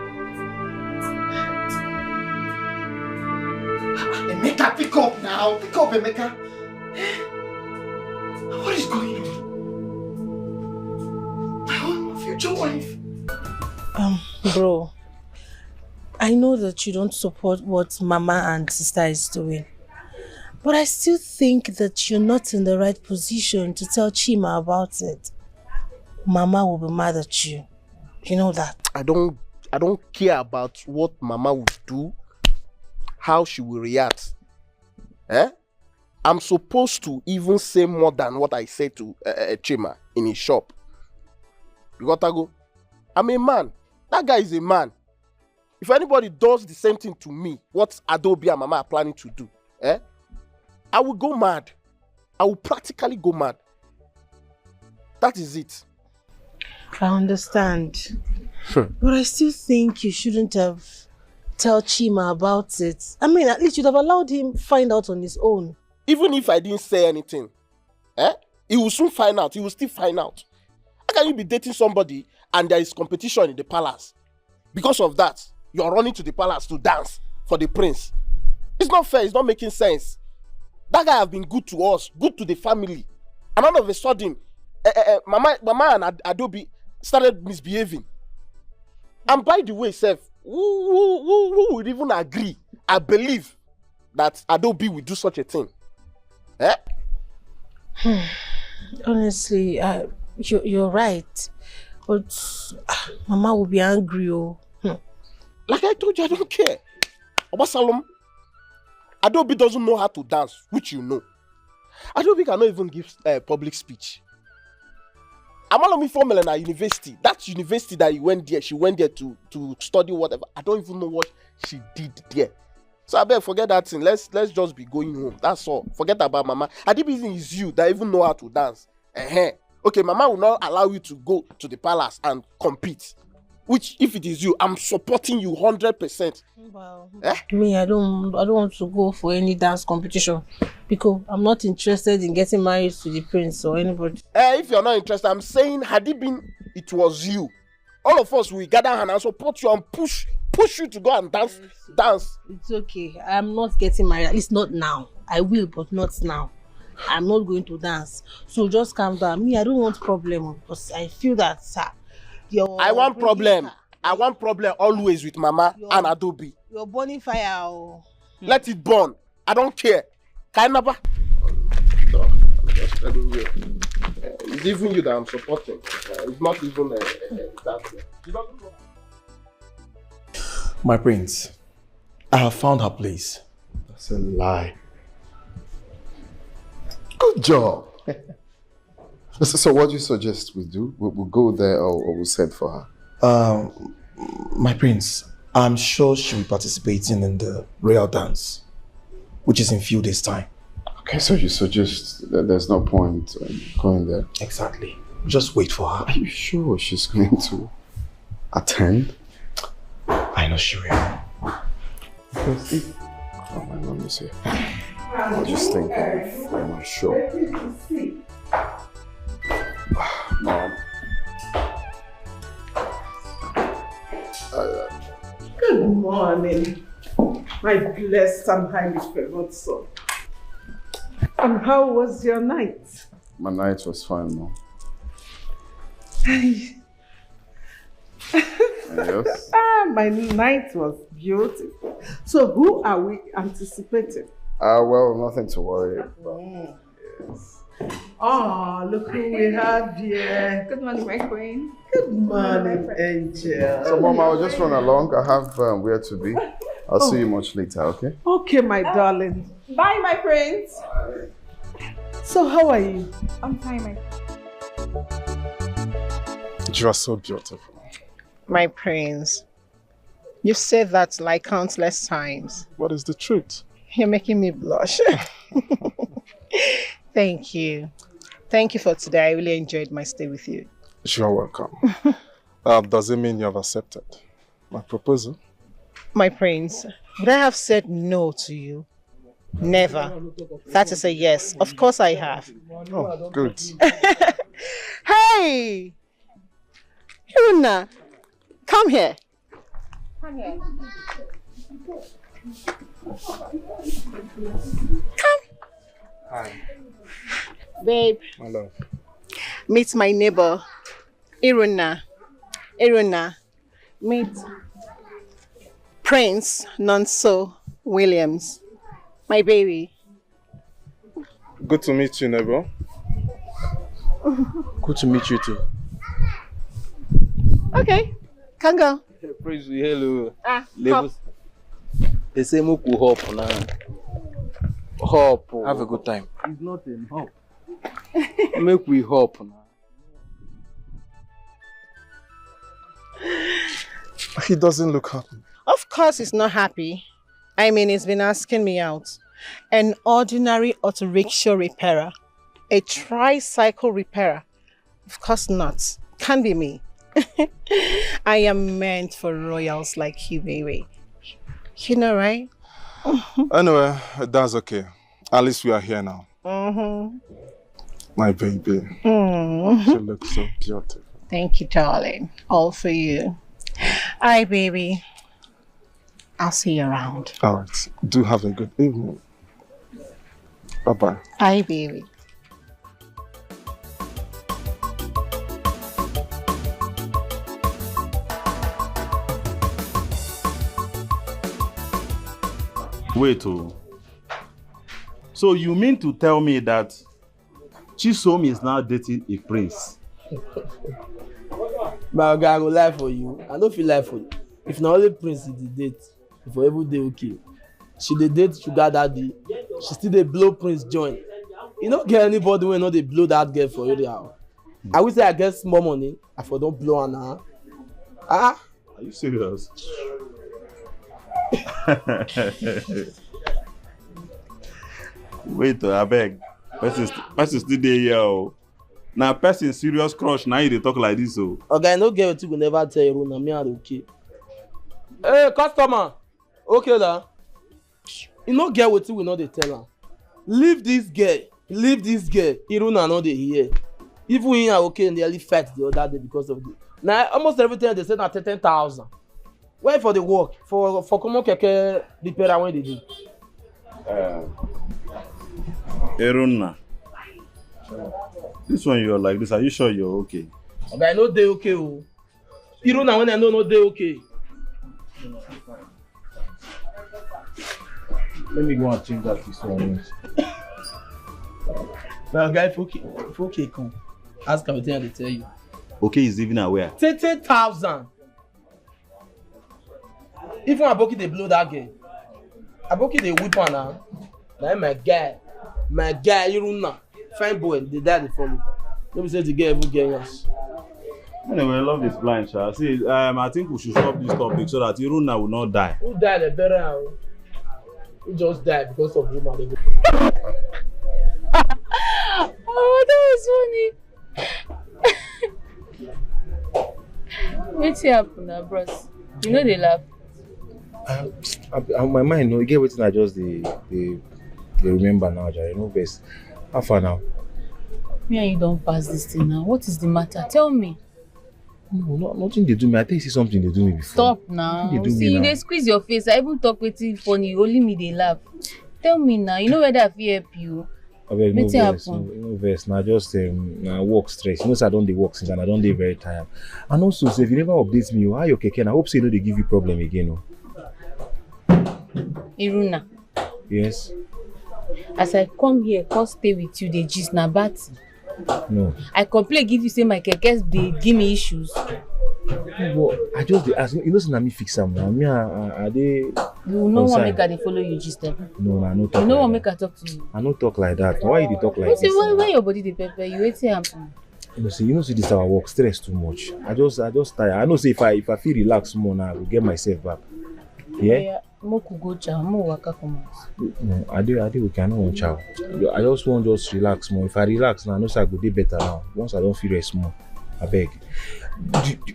Emeka, pick up now. Pick up, Emeka. What is going on? My own future wife. Bro, I know that you don't support what Mama and Sister is doing. But I still think that you're not in the right position to tell Chima about it. Mama will be mad at you. You know that. I don't care about what Mama will do, how she will react. I'm supposed to even say more than what I said to Chima in his shop. You got to go. I'm a man. That guy is a man. If anybody does the same thing to me, what Adobe and Mama are planning to do, I will go mad. I will practically go mad. That is it. I understand. But I still think you shouldn't have told Chima about it. I mean, at least you'd have allowed him find out on his own. Even if I didn't say anything, he will soon find out. He will still find out. How can you be dating somebody and there is competition in the palace? Because of that, you are running to the palace to dance for the prince. It's not fair. It's not making sense. That guy has been good to us, good to the family. And all of a sudden, Mama and Adobe started misbehaving. And by the way, Seth, who would even agree, I believe, that Adobe will do such a thing? Honestly, you're right. But Mama will be angry. Like I told you, I don't care. Obasalom, Adobe doesn't know how to dance, which you know. Adobe cannot even give public speech. Amalomi formula in a university. That university that she went there to study whatever. I don't even know what she did there. So I better forget that thing. Let's just be going home. That's all. Forget about Mama. Adobe is you that even know how to dance. Okay, Mama will not allow you to go to the palace and compete. Which, if it is you, I'm supporting you 100%. Wow. Me, I don't want to go for any dance competition because I'm not interested in getting married to the prince or anybody. If you're not interested, I'm saying, had it been, it was you. All of us will gather hand and support you and push you to go and dance. It's okay. I'm not getting married. At least not now. I will, but not now. I'm not going to dance. So just calm down. Me, I don't want problem because I feel that I want problem. I want problem always with Mama and Adobe. You're burning fire. Let it burn. I don't care. Kainaba. It's even you that I'm supporting. It's not even that. My prince, I have found her place. That's a lie. Good job. So what do you suggest we do? We'll go there or we'll send for her? My prince, I'm sure she'll be participating in the royal dance, which is in few days' time. Okay, so you suggest that there's no point going there? Exactly. Just wait for her. Are you sure she's going to attend? I know she will. Oh, let me see. I just think I'm not sure. Mom. Good morning, my blessed and highly favored son. And how was your night? My night was fine, Mom. Yes? My night was beautiful. So who are we anticipating? Well, nothing to worry about. Yes. Oh, look who we have here. Good morning, my queen. Good morning, Angel. So, Mom, I'll just run along. I have where to be. I'll see you much later, okay? Okay, my darling. Bye, my prince. So, how are you? I'm fine, my You are so beautiful. My prince, you've said that like countless times. What is the truth? You're making me blush. Thank you. Thank you for today. I really enjoyed my stay with you. You're welcome. Does it mean you have accepted my proposal? My prince, would I have said no to you? Never. That is a yes. Of course I have. Oh, good. Hey! Iruna, come here. Come here. Come. Hi. Babe. My love. Meet my neighbor, Iruna. Iruna. Meet Prince Nonso Williams. My baby. Good to meet you, neighbor. Good to meet you too. Okay, can go. Praise you, hello. Hop. They say Muku hop now. Hop. Have a good time. It's not a hop. Make we hop now. He doesn't look happy. Of course he's not happy. I mean, he's been asking me out. An ordinary auto rickshaw repairer. A tricycle repairer. Of course not. Can't be me. I am meant for royals like you, baby. You know, right? Anyway, that's okay. At least we are here now. My baby. She looks so beautiful. Thank you, darling. All for you. Hi, baby. I'll see you around. All right. Do have a good evening. Bye-bye. Bye, baby. Wait, oh. So you mean to tell me that Chisom is now dating a prince? My guy, I go lie for you. I don't feel like for you. If not only prince is the date, for every day okay. She dey date sugar daddy. She still dey blow prince joint. You don't get anybody when not they blow that girl for you now. I will say I get small money. I for don't blow her now. Ah? Are you serious? Wait, I beg. Person still there here. Now person serious crush. Now you talk like this, oh. Okay, no get you will never tell you. Na me are okay. Hey, customer. Okay, lah. You no get what you will not dey tell her. Leave this girl. Leave this girl. Iruna no dey here. Even when you are okay, and they only fight the other day because of the. Now almost everything they say na 10,000. Where for the work? For common keke repair when they do. Iruna. This one you're like this. Are you sure you're okay? Okay, I know they okay. Oh. Iruna when I know they okay. Let me go and change that this one. Well, guy, if okay, come. Ask everything they tell you. Okay, is even aware. 30,000. Even Aboki they blow that girl. Aboki they whip her now. Now my guy, Iruna, fine boy, they die they follow. Let me say the girl ever get us. Anyway, love is blind, Sha. See, I think we should stop this topic so that Iruna will not die. Who died the better? Who just died because of woman? Oh, that was funny. What's happened now, bros? You know they laugh. My mind, no, you get waiting. I just they remember now, Jerry. No best. How far now? Me and you don't pass this thing now. What is the matter? Tell me. No, nothing they do me. I think you see something they do me before. Stop now. See, they squeeze your face. I even talk with you funny. Only me they laugh. Tell me now. You know whether I feel help you. Okay, no verse. Now just work stress. You know, so I don't work since and I don't very tired. And also, so if you never update me, how your keke? I hope so you know they give you problem again. No? Iruna. Yes. As I come here, come stay with you, they gist na bad. No. I complain, give you say my kekes they give me issues. Well, I just ask you know, so me fix them now. Me, are they? You know what make they follow you gist them? No, I no talk. You know like what make I talk to you? I no talk like that. Why you talk like this? Why your body they pepper? You wait here. You know, see this our work stress too much. I just tired. I know say if I feel relaxed more now, I will get myself back. Yeah. Moku go chow, mo waka come out. No, I do we cannot want chow. I just want just relax more. If I relax now, I know so I go do better now. Once I don't feel rest more, I beg.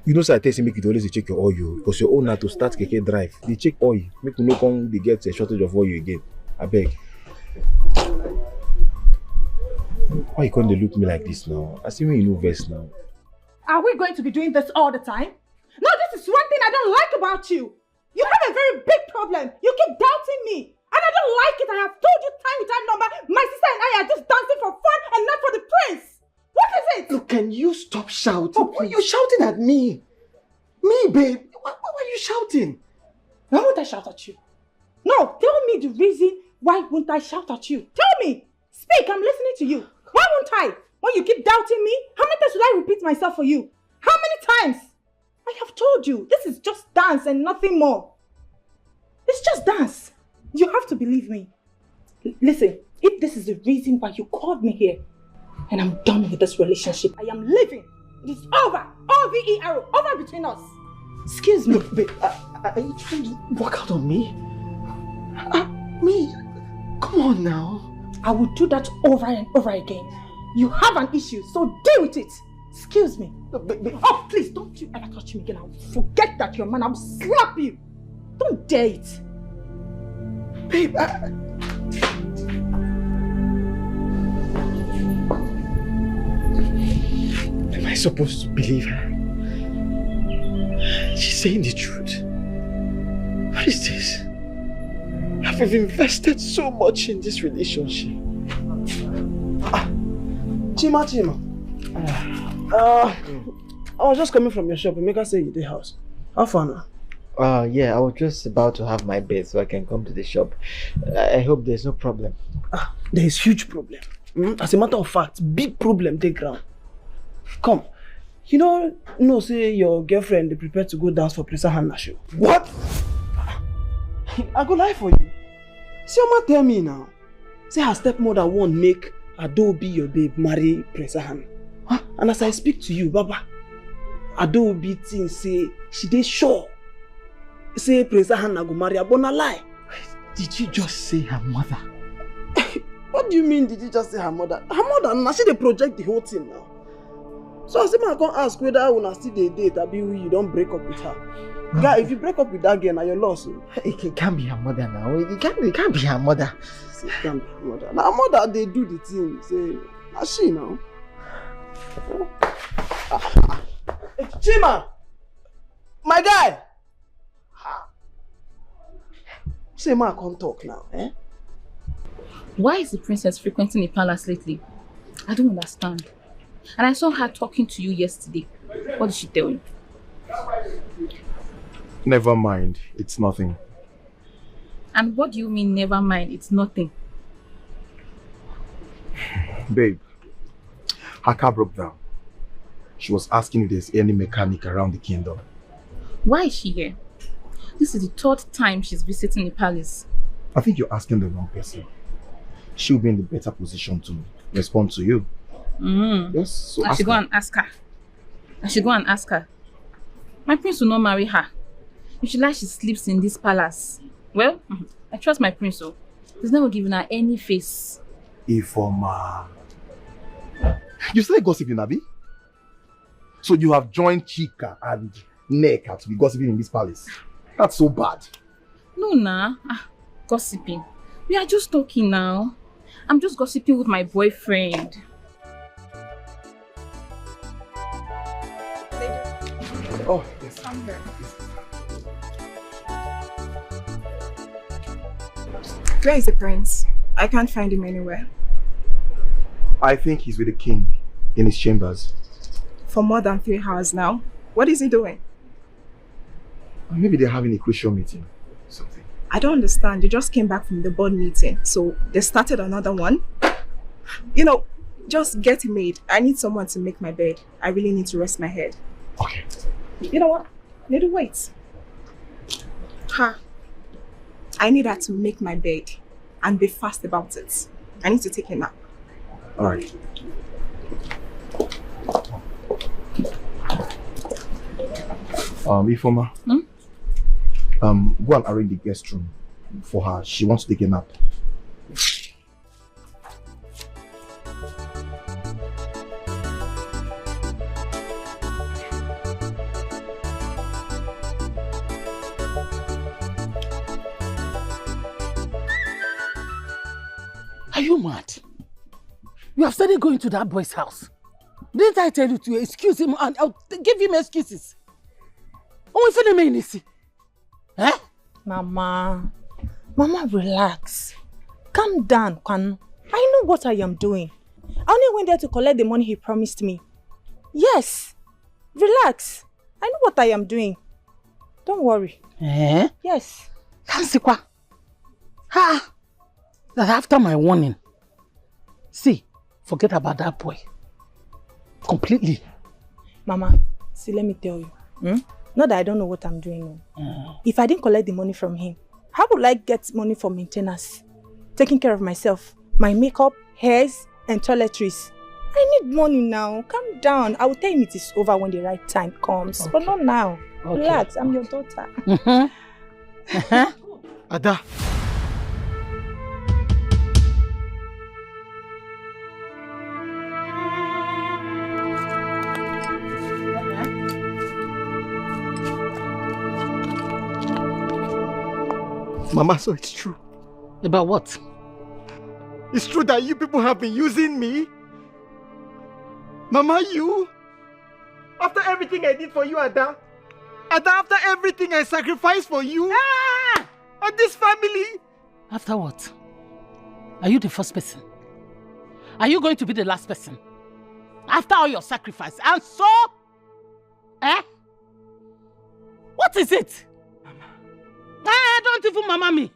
You know, so I tell you make it always check your oil because your own now to start keke drive. They check oil, make you no come they get a shortage of oil again. I beg. Why you can't they look me like this now? I see when you know vest now. Are we going to be doing this all the time? No, this is one thing I don't like about you. You have a very big problem. You keep doubting me. And I don't like it. I have told you time without number. My sister and I are just dancing for fun and not for the prince. What is it? Look, can you stop shouting? Oh, why are you shouting at me? Me, babe. Why are you shouting? Why won't I shout at you? No, tell me the reason why won't I shout at you. Tell me. Speak, I'm listening to you. Why won't I? When you keep doubting me, how many times should I repeat myself for you? How many times? I have told you, this is just dance and nothing more. It's just dance. You have to believe me. Listen, if this is the reason why you called me here, and I'm done with this relationship, I am leaving. It is over. O-V-E-R, over between us. Excuse me. Look, babe, are you trying to work out on me? Me? Come on now. I will do that over and over again. You have an issue, so deal with it. Excuse me. Oh, please, don't you ever touch me again. I will forget that you're a man. I will slap you. Don't dare it. Babe, am I supposed to believe her? She's saying the truth. What is this? I've invested so much in this relationship. Chima. I was just coming from your shop and make her say you the house. How far now? Yeah, I was just about to have my bed so I can come to the shop. I hope there's no problem. There is huge problem. As a matter of fact, big problem take ground. Come. You know, say your girlfriend they prepared to go dance for Prince Hannah show. What? I go lie for you. See, Oma tell me now. Say her stepmother won't make Adobe your babe marry Prince Hannah. Huh? And as I speak to you, Baba, Adobe thinks say she dey sure. Say Prince Hannah go marry Abona lie. Did you just say her mother? What do you mean did you just say her mother? Her mother, now she dey project the whole thing now. So I say I can't ask whether una still dey date or you don't break up with her. Guy, if you break up with that girl, now you're lost. It can't be her mother now. It can't be her mother. It can't be her mother. Now her mother they do the thing. Say, now she now. Chima! My guy! Say ma can't talk now, eh? Why is the princess frequenting the palace lately? I don't understand. And I saw her talking to you yesterday. What did she tell you? Never mind, it's nothing. And what do you mean, never mind, it's nothing? Babe, her car broke down. She was asking if there's any mechanic around the kingdom. Why is she here? This is the third time she's visiting the palace. I think you're asking the wrong person. She'll be in the better position to respond to you. Yes, so I should go and ask her. My prince will not marry her. If she likes, she sleeps in this palace. Well, I trust my prince, so he's never given her any face. Ifoma. You started gossiping, Abi? So you have joined Chika and Neka to be gossiping in this palace? That's so bad. No, nah. Gossiping. We are just talking now. I'm just gossiping with my boyfriend. Oh, yes. I'm here. Where is the prince? I can't find him anywhere. I think he's with the king in his chambers. For more than 3 hours now. What is he doing? Maybe they're having a crucial meeting. Something. I don't understand. You just came back from the board meeting. So they started another one. You know, just get it made. I need someone to make my bed. I really need to rest my head. Okay. You know what? Need to wait. I need her to make my bed and be fast about it. I need to take a nap. Alright. Ifoma. Go and arrange the guest room for her. She wants to take a nap. Are you mad? You have started going to that boy's house. Didn't I tell you to excuse him and I'll give him excuses? Oh, if you mean eh? Mama, relax. Calm down, Kwan. I know what I am doing. I only went there to collect the money he promised me. Yes. Relax. I know what I am doing. Don't worry. Eh? Yes. Kansikwa. That after my warning. See, forget about that boy. Completely. Mama, see, let me tell you. Not that I don't know what I'm doing. If I didn't collect the money from him, how would I get money for maintenance? Taking care of myself, my makeup, hairs, and toiletries. I need money now. Calm down. I will tell him it is over when the right time comes. Okay. But not now. Okay. Relax, I'm your daughter. Ada. Mama, so it's true. About what? It's true that you people have been using me? Mama, you? After everything I did for you, Ada? Ada, after everything I sacrificed for you? And this family? After what? Are you the first person? Are you going to be the last person? After all your sacrifice? And so? Eh? What is it? Don't even mama me.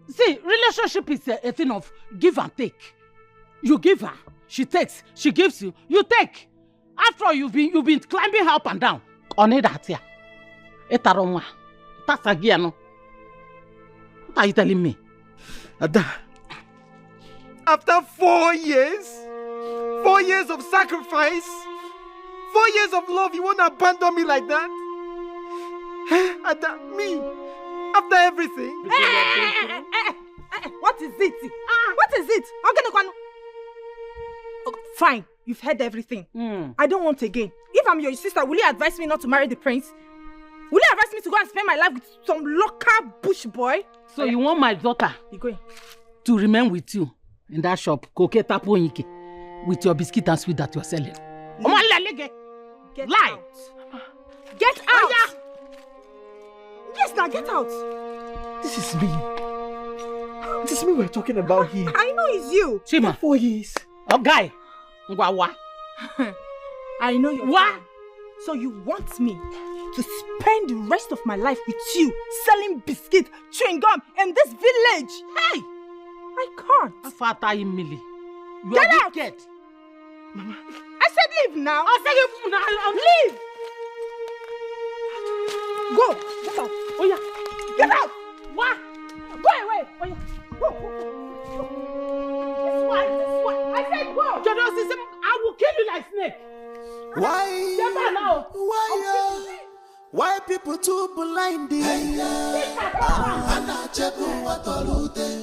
See, relationship is a thing of give and take. You give her, she takes. She gives you, you take. After all, you've been climbing up and down. On it that here. Etaronwa. Tasagiano. What are you telling me? Ada, after 4 years? 4 years of sacrifice? 4 years of love, you want to abandon me like that? Ada, me? After everything? What is it? What is it? Fine, you've heard everything. I don't want again. If I'm your sister, will you advise me not to marry the prince? Will you advise me to go and spend my life with some local bush boy? So you want my daughter to remain with you in that shop, with your biscuit and sweet that you're selling? Get out. Get out! Oh, yeah. Yes, now get out. This is me. This is me we're talking about here. I know it's you. Chima. 4 years. Oh, guy. Ngwawa. I know you're what? So you want me to spend the rest of my life with you, selling biscuit, chewing gum in this village? Hey! I can't. Get out! Mama. I said leave now. I said leave. Go. Get out. Oh yeah. Get out. What? Go away. Oh yeah. Go. This one. I said go. I will kill you like snake. Why? Now. Why people too blinded?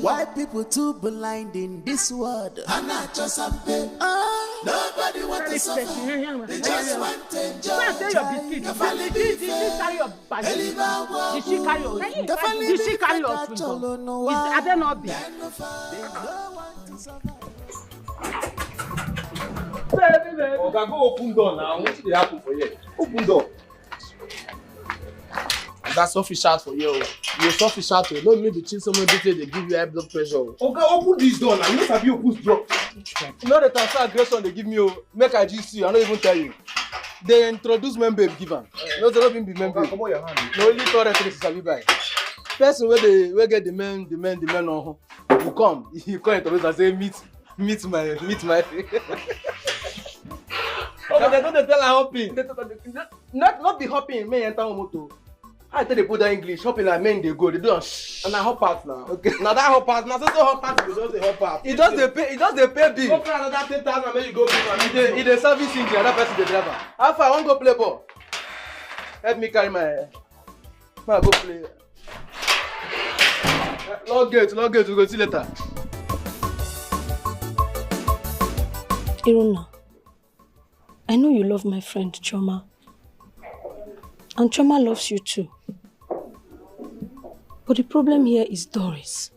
Why people too blind in this world? Nobody wants to suffer. They just want to enjoy. The family Did she carry your twin? Are they not there? Oga, go open door now. What did happen for you? Open door. That's selfish out for you. You're selfish out. You don't need to change someone detail. They give you high blood pressure. Oga, open this door now. You know you open door. You know the transfer aggression they give me. Make I GC. I don't even tell you. They introduce member given. No, they don't even be member. Come on, your hand. No, only correct things to be by. Person where they get the men on. You come. You come introduce and say meet my. Okay, they don't tell her hopping. Not be hopping. Men enter motor. I tell they put that English hopping like men they go. They do shh. And I hop out now. Okay. Now that hop out. Now so hop out. It just a hop out. It just they pay bill. Go for another 10,000 when you go bill. It a service in the other person the driver. How far I want go play ball? Help me carry my go play. Log gate. We go see later. Iruna, I know you love my friend Choma. And Choma loves you too. But the problem here is Doris.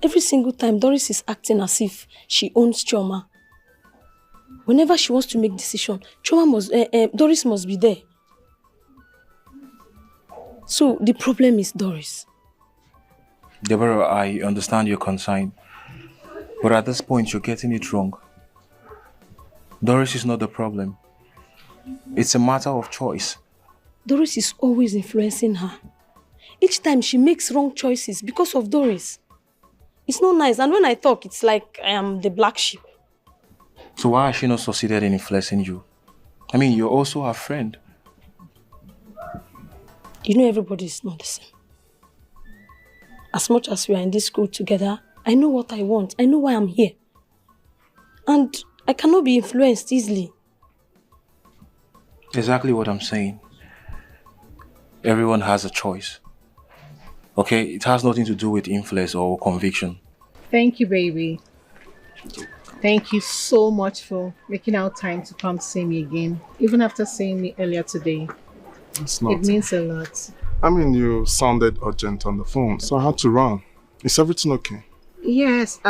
Every single time, Doris is acting as if she owns Choma. Whenever she wants to make decision, Doris must be there. So the problem is Doris. Deborah, I understand your concern. But at this point, you're getting it wrong. Doris is not the problem. It's a matter of choice. Doris is always influencing her. Each time she makes wrong choices because of Doris. It's not nice, and when I talk, it's like I am the black sheep. So why has she not succeeded in influencing you? I mean, you're also her friend. You know everybody is not the same. As much as we are in this school together, I know what I want. I know why I'm here. And I cannot be influenced easily. Exactly what I'm saying. Everyone has a choice. Okay? It has nothing to do with influence or conviction. Thank you, baby. Thank you so much for making out time to come see me again, even after seeing me earlier today. It's not. It means a lot. I mean, you sounded urgent on the phone, so I had to run. Is everything okay? Yes,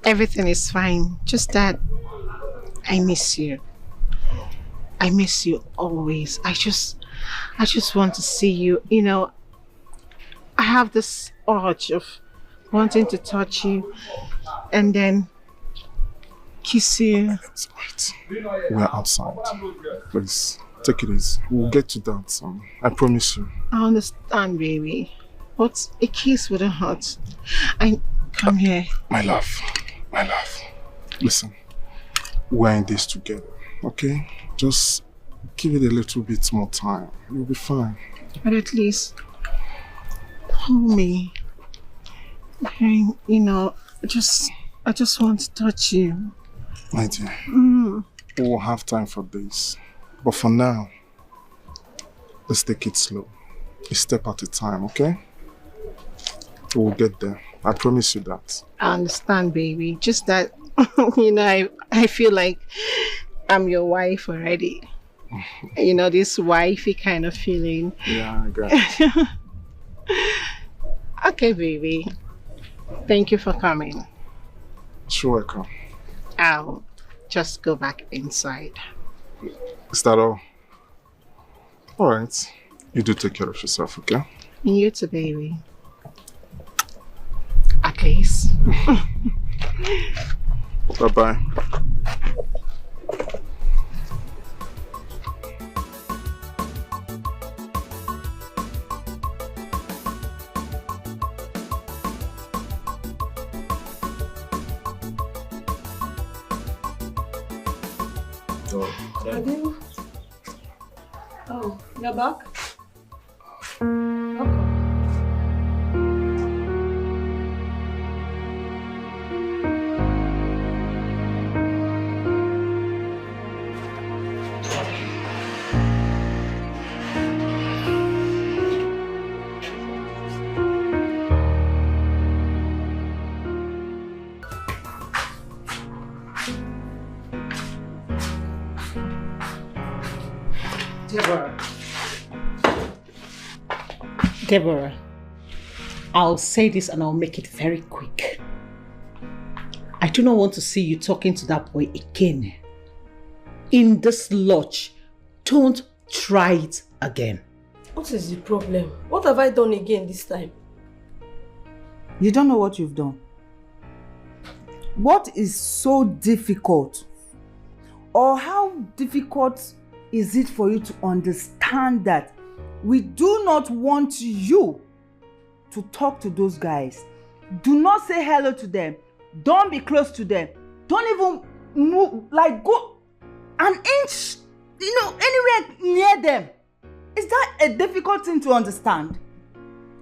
everything is fine. Just that I miss you. I miss you always. I just want to see you. You know, I have this urge of wanting to touch you and then kiss you. Wait, we're outside. Please, take it easy. We'll get to that. I promise you. I understand, baby. But a kiss wouldn't hurt. Come here. My love. Listen, we're in this together, okay? Just give it a little bit more time. You'll be fine. But at least hold me. You know, I just want to touch you. My dear, we'll have time for this. But for now, let's take it slow. A step at a time, okay? We'll get there. I promise you that. I understand, baby. Just that, you know, I feel like I'm your wife already. You know, this wifey kind of feeling. Yeah, I got it. Okay, baby. Thank you for coming. You're welcome. I'll just go back inside. Is that all? Alright. You do take care of yourself, okay? You too, baby. At least. Bye-bye. Oh, you're back? Deborah, I'll say this and I'll make it very quick. I do not want to see you talking to that boy again. In this lodge, don't try it again. What is the problem? What have I done again this time? You don't know what you've done. What is so difficult? Or how difficult is it for you to understand that we do not want you to talk to those guys? Do not say hello to them. Don't be close to them. Don't even move, like go an inch, you know, anywhere near them. Is that a difficult thing to understand?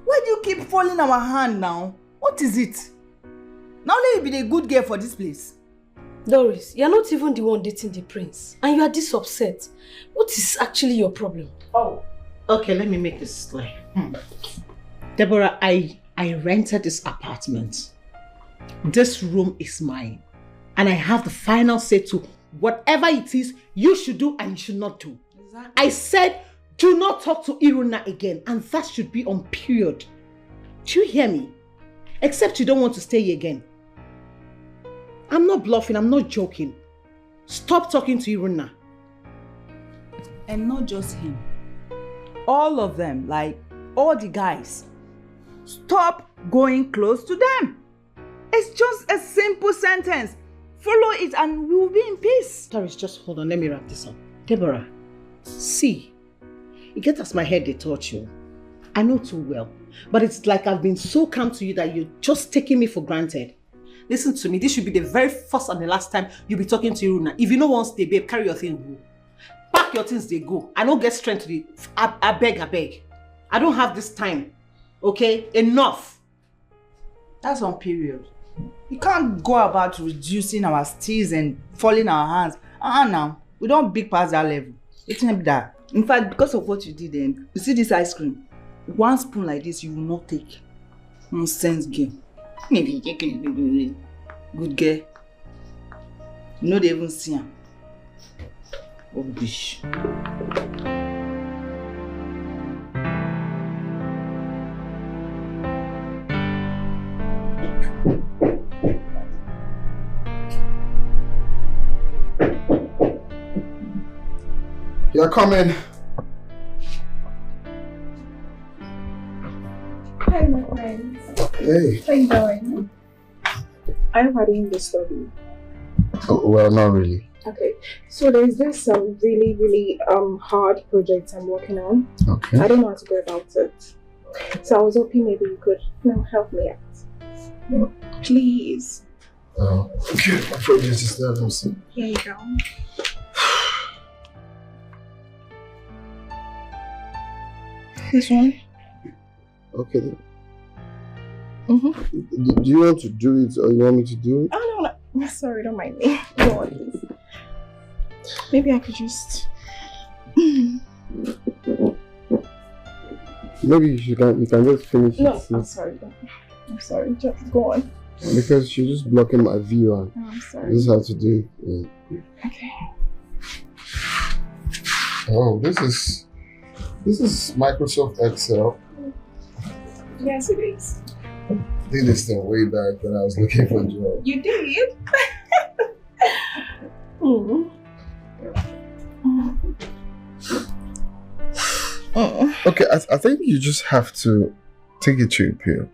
Why do you keep falling our hand now? What is it? Now let you be the good girl for this place. Doris, you're not even the one dating the prince. And you are this upset. What is actually your problem? Oh, okay, let me make this clear. Deborah, I rented this apartment. This room is mine. And I have the final say to whatever it is you should do and you should not do. Exactly. I said, do not talk to Iruna again. And that should be on period. Do you hear me? Except you don't want to stay here again. I'm not bluffing, I'm not joking. Stop talking to Iruna. And not just him. All of them, like all the guys. Stop going close to them. It's just a simple sentence. Follow it and we will be in peace. Doris, just hold on, let me wrap this up. Deborah, see, it gets as my head they touch you. I know too well. But it's like I've been so calm to you that you're just taking me for granted. Listen to me, this should be the very first and the last time you'll be talking to Iruna. If you know one stay, babe, carry your things, go. Pack your things, they go. I don't get strength to the... I beg. I don't have this time. Okay? Enough. That's on period. You can't go about reducing our steals and falling our hands. Now, we don't big past that level. It's not that. In fact, because of what you did then, you see this ice cream? One spoon like this, you will not take. Nonsense girl. Maybe you can good girl. You know they even see him. Rubbish. You're coming. Hi, my friends. Hey. How you doing? I'm ready to disturb you. Oh, well, not really. Okay, so there's this really hard project I'm working on. Okay. I don't know how to go about it. So I was hoping maybe you could help me out. Please. Okay, my project is there. Let me see. Here you go. This one? Okay. Do you want to do it or you want me to do it? Oh, no. Sorry, don't mind me. Go on, please. Maybe I could just... Maybe you can just finish it. No, I'm sorry. I'm sorry. Just go on. Because you're just blocking my view and I'm sorry. this is how to do it. Yeah. Okay. Oh, this is Microsoft Excel. Yes, it is. I did this thing way back when I was looking for a job. You did? Okay, I think you just have to take it to appeal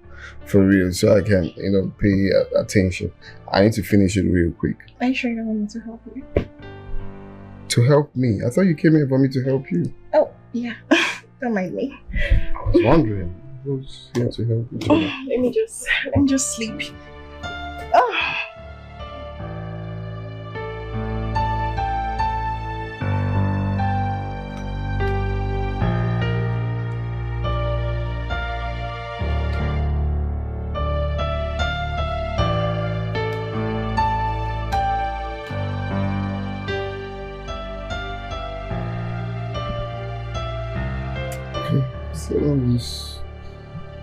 for real so I can, pay attention. I need to finish it real quick. Are you sure you don't want me to help you? To help me? I thought you came here for me to help you. Oh, yeah. Don't mind me. I was wondering who's here to help you. Let me just sleep. Oh.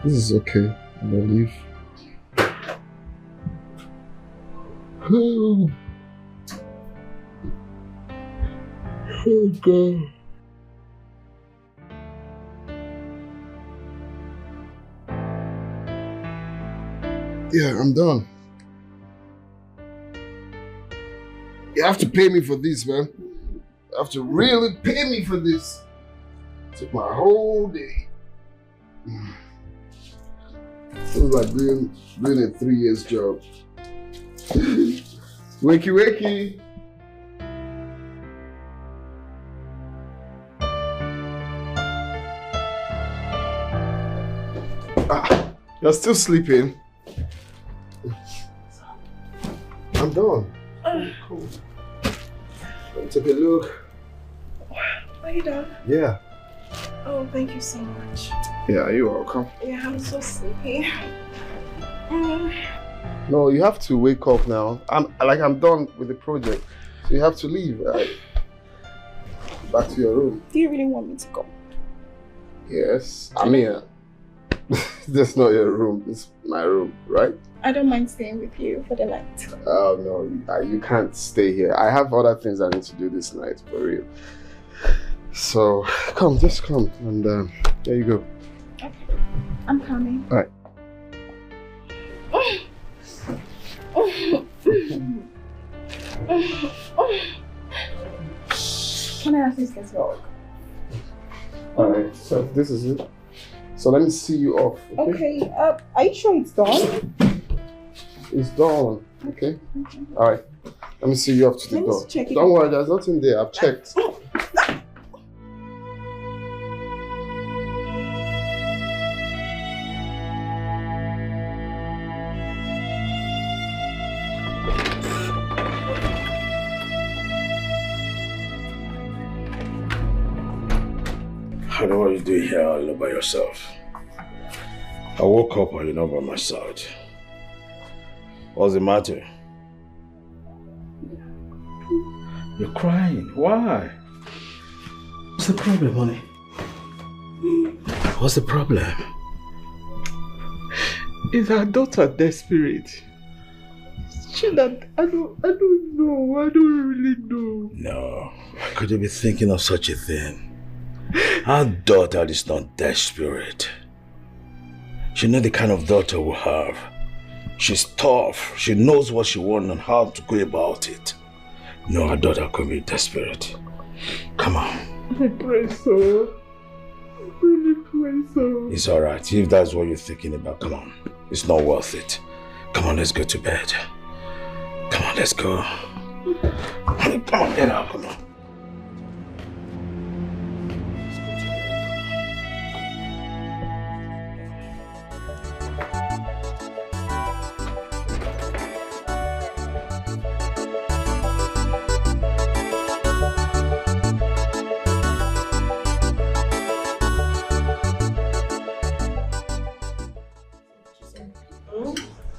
This is okay, I believe. Oh God. Yeah, I'm done. You have to pay me for this, man. You have to really pay me for this. It took my whole day. It was like doing a 3 years job. Wakey, wakey. You're still sleeping. I'm done. Cool. Let me take a look. Are you done? Yeah. Oh, thank you so much. Yeah, you're welcome. Yeah, I'm so sleepy. No, you have to wake up now. I'm done with the project. So you have to leave, right? Back to your room. Do you really want me to go? Yes. I mean, that's not your room. It's my room, right? I don't mind staying with you for the night. Oh, no. You can't stay here. I have other things I need to do this night, for real. So, just come. And there you go. Okay. I'm coming. All right. Can I ask this get work? Alright, so this is it. So let me see you off. Okay, are you sure it's done? It's done. Okay. Alright. Let me see you off to the door. Check it. Don't worry, there's nothing there. I've checked. I know what you do here all by yourself. I woke up and you're not by my side. What's the matter? You're crying. Why? What's the problem, honey? What's the problem? Is her daughter desperate? I don't know. I don't really know. No. Could you be thinking of such a thing? Our daughter is not desperate. She knows the kind of daughter we have. She's tough. She knows what she wants and how to go about it. No, our daughter could be desperate. Come on. I pray so. I really pray so. It's alright. If that's what you're thinking about, come on. It's not worth it. Come on, let's go to bed. Come on, let's go. Honey, come on, get out, come on.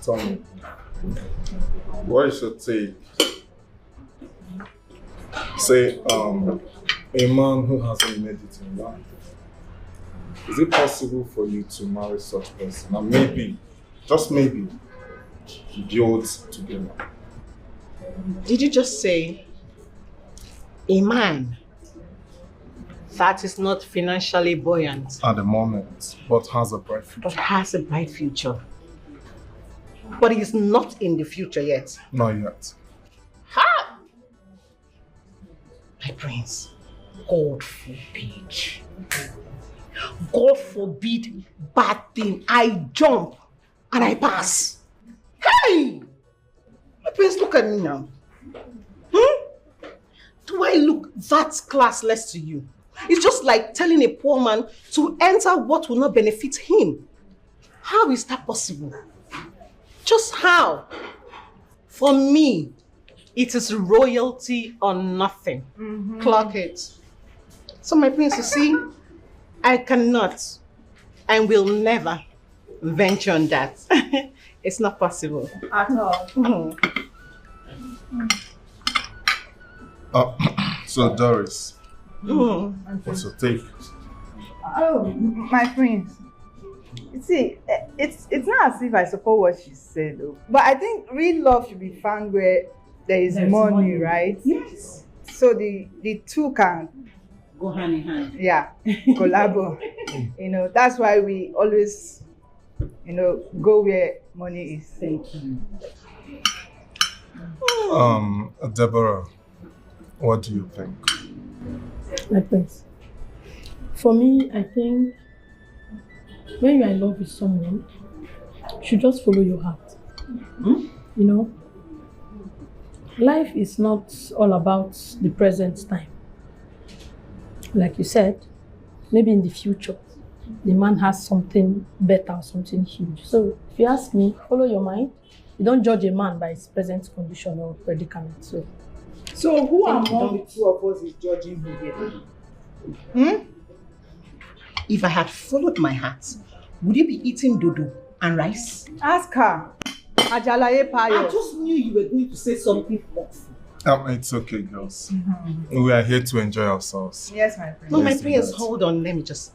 Tommy, what is your take? Say, a man who hasn't made it in life. Is it possible for you to marry such person and maybe, just maybe, build together? Did you just say a man that is not financially buoyant? At the moment, but has a bright future. But has a bright future. But he is not in the future yet. Not yet. Ha! My prince, God forbid. God forbid bad thing. I jump and I pass. Hey! My prince, look at me now. Do I look that classless to you? It's just like telling a poor man to enter what will not benefit him. How is that possible? Just how? For me, it is royalty or nothing. Clock it. So my prince, you see, I cannot and will never venture on that. It's not possible. At all. So Doris, what's your take? Oh, my prince. You see, it's not as if I support what she said, though. But I think real love should be found where there's money, right? Yes. So the two can go hand in hand. Yeah, collaborate. That's why we always, go where money is. Thank you. Deborah, what do you think? My prince, for me, I think when you are in love with someone, you should just follow your heart. Life is not all about the present time. Like you said, maybe in the future, the man has something better or something huge. So if you ask me, follow your mind. You don't judge a man by his present condition or predicament. So who among the two of us is judging who here? If I had followed my heart, would you be eating dodo and rice? Ask her. Ajalaye Payo. I just knew you were going to say something awful. It's okay, girls. We are here to enjoy ourselves. Yes, my friend. No, my prince, hold on. Let me just...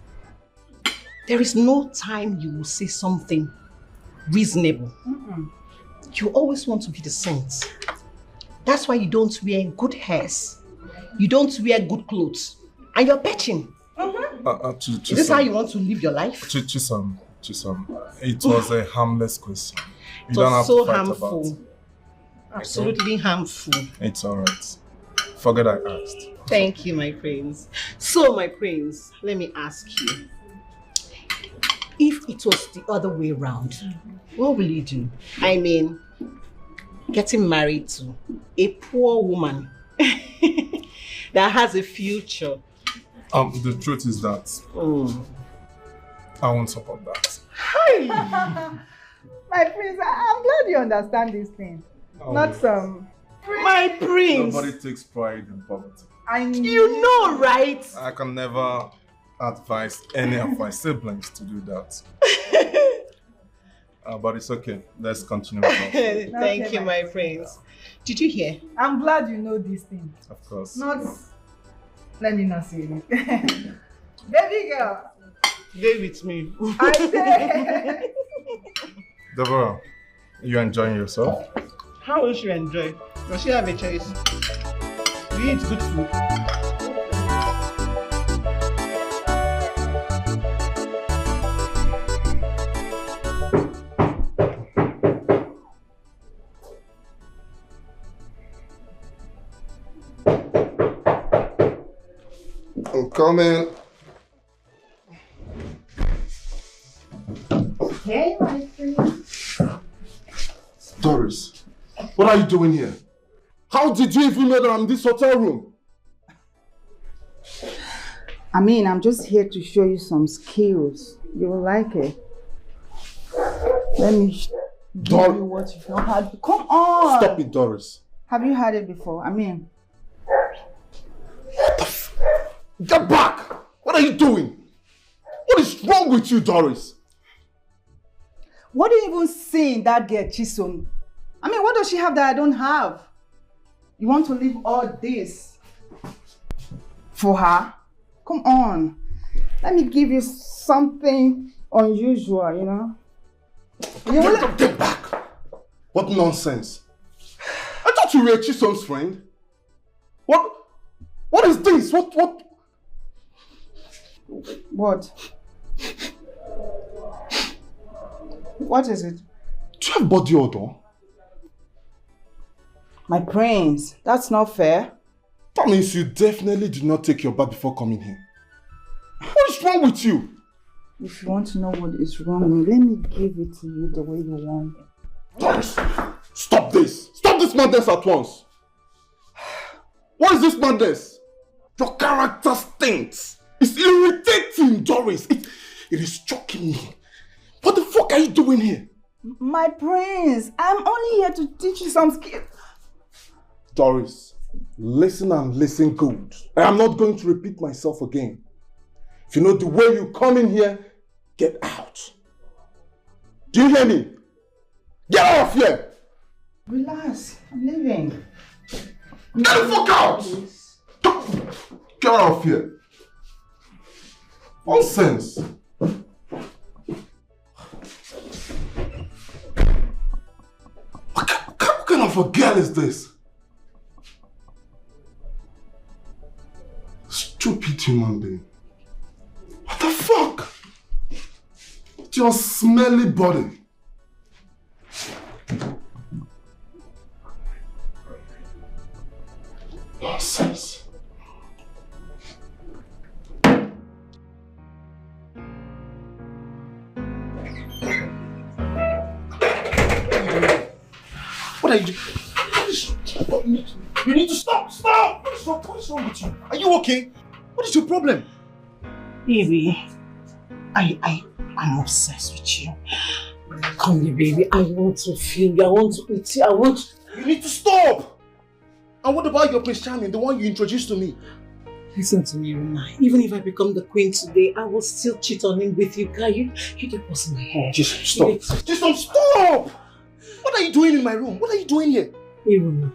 There is no time you will say something reasonable. You always want to be the saint. That's why you don't wear good hairs. You don't wear good clothes. And you're petching. Is this how you want to live your life? Chisholm, it was a harmless question. It was so harmful. Absolutely harmful. It's alright. Forget I asked. Thank you, my prince. So, my prince, let me ask you. If it was the other way around, what will you do? I mean, getting married to a poor woman that has a future. The truth is that I won't support that. Hey! My prince, I'm glad you understand this thing. Not some... My prince! Nobody takes pride in poverty. You know, right? I can never advise any of my siblings to do that. But it's okay. Let's continue. Thank you, my prince. Did you hear? I'm glad you know these things. Of course. Not Let me not see it. Baby girl. Stay with me. I say. Deborah, you enjoying yourself? How will she enjoy? Does she have a choice? We eat good food. I'm coming. Hey, my friend. Doris, what are you doing here? How did you even know that I'm in this hotel room? I mean, I'm just here to show you some skills. You'll like it. Let me give you what you've not had. Come on! Stop it, Doris. Have you had it before? I mean... Get back! What are you doing? What is wrong with you, Doris? What do you even see in that girl, Chisom? I mean, what does she have that I don't have? You want to leave all this for her? Come on. Let me give you something unusual, you know? Get back! What nonsense! I thought you were Chisom's friend. What is this? What? What is it? Do you have body odor? My prince, that's not fair. That means you definitely did not take your bath before coming here. What is wrong with you? If you want to know what is wrong, let me give it to you the way you want it. Doris, stop this! Stop this madness at once! What is this madness? Your character stinks! It's irritating, Doris! It is choking me. What the fuck are you doing here? My prince, I'm only here to teach you some skills. Doris, listen and listen good. I am not going to repeat myself again. If you know the way you come in here, get out. Do you hear me? Get out of here! Relax, I'm leaving. Get the fuck out! Get out of here. Nonsense. What kind of a girl is this? Stupid human being. What the fuck? It's your smelly body. Nonsense. What are you doing? You need to stop! Stop! What is wrong with you? Are you okay? What is your problem? Baby, I'm obsessed with you. Come here, baby. I want to feel you. I want to eat you. You need to stop! And what about your Prince Charming, the one you introduced to me? Listen to me, Runa. Even if I become the queen today, I will still cheat on him with you, guy. You get what's in my head. Just stop. Just stop! What are you doing in my room? What are you doing here? Runa,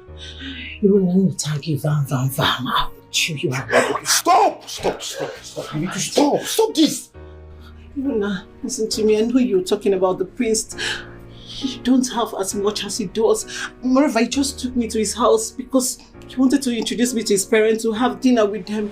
I'm not talking van. I'll chew you out. Stop! You need to stop. Stop this. Runa, listen to me. I know you're talking about the prince. You don't have as much as he does. Moreover, he just took me to his house because he wanted to introduce me to his parents to have dinner with them.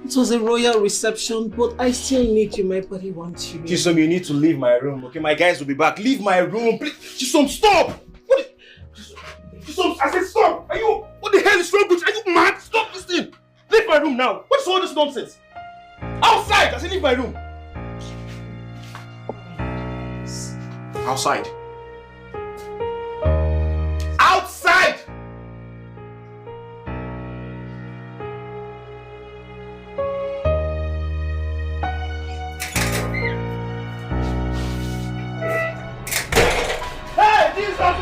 It was a royal reception, but I still need you. My body wants you. Chisom, you need to leave my room, okay? My guys will be back. Leave my room, please. Chisom, stop! Chisom, I said stop! What the hell is wrong with you? Are you mad? Stop this thing! Leave Leave my room now. What's all this nonsense? Outside! I said leave my room. Outside. Outside! Hey, Jesus!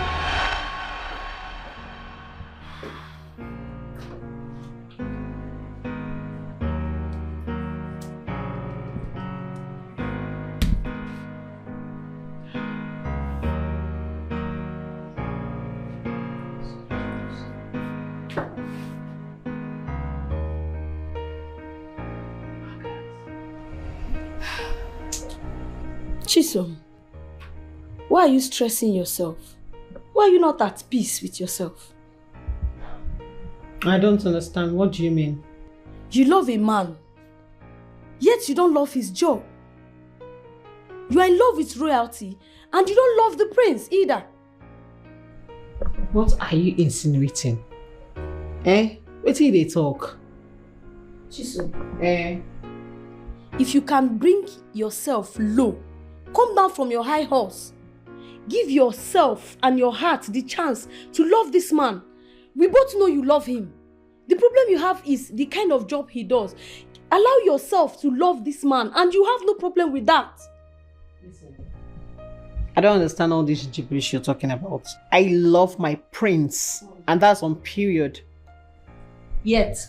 Chisom, why are you stressing yourself? Why are you not at peace with yourself? I don't understand. What do you mean? You love a man, yet you don't love his job. You are in love with royalty, and you don't love the prince either. What are you insinuating? Eh? What did they talk? Chisom, Eh? if you can bring yourself low, come down from your high horse. Give yourself and your heart the chance to love this man. We both know you love him. The problem you have is the kind of job he does. Allow yourself to love this man and you have no problem with that. Listen, I don't understand all this gibberish you're talking about. I love my prince, and that's on period. Yet,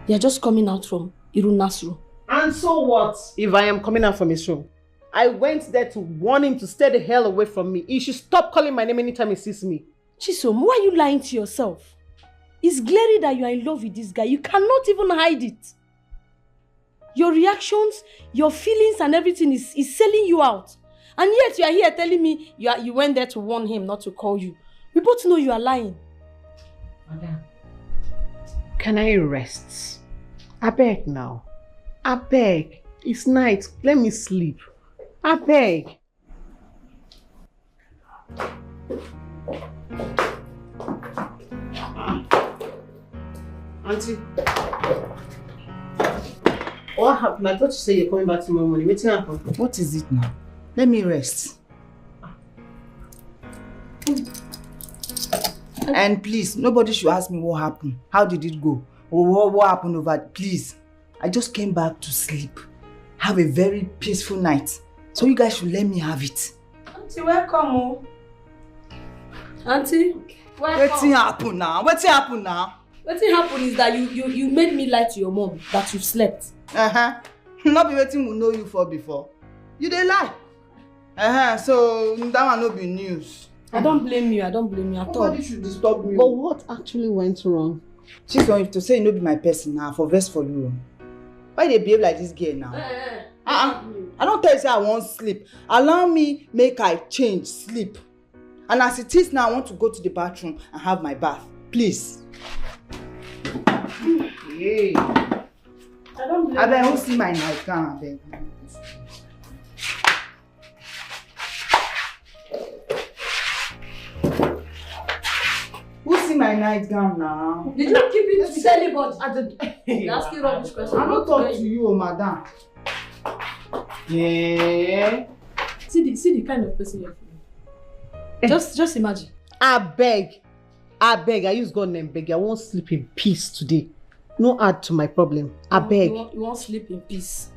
you're just coming out from Iruna's room. And so what if I am coming out from his room? I went there to warn him to stay the hell away from me. He should stop calling my name anytime he sees me. Chisom, why are you lying to yourself? It's glaring that you are in love with this guy. You cannot even hide it. Your reactions, your feelings and everything is selling you out. And yet you are here telling me you went there to warn him not to call you. We both know you are lying. Madam, can I rest? I beg now. I beg. It's night. Let me sleep. I beg. Auntie. What happened? I thought you said you're coming back tomorrow morning. What happened? What is it now? Let me rest. And please, nobody should ask me what happened. How did it go? Or what happened over? Please. I just came back to sleep. Have a very peaceful night. So you guys should let me have it. Auntie, welcome. Auntie, welcome. What's happened now? What's happened now? What happened is that you made me lie to your mom that you slept. Not be waiting we know you for before. You dey lie. So that one no be news. I don't blame you. I don't blame you at all. Nobody should disturb me. But what actually went wrong? She's going to say no be my person now for verse for you. Why they behave like this girl now? I don't tell you say I won't sleep. Allow me make I change, sleep. And as it is now, I want to go to the bathroom and have my bath. Please. Hey. I don't blame you. I won't see my nightgown. I beg. Who see my nightgown now? Did you keep it with anybody? You're asking rubbish questions. I'm not talking to you, madam. Yeah. See the kind of person you're feeling. Just imagine. I beg. I use God name beg. I won't sleep in peace today. No add to my problem. I beg. You won't sleep in peace.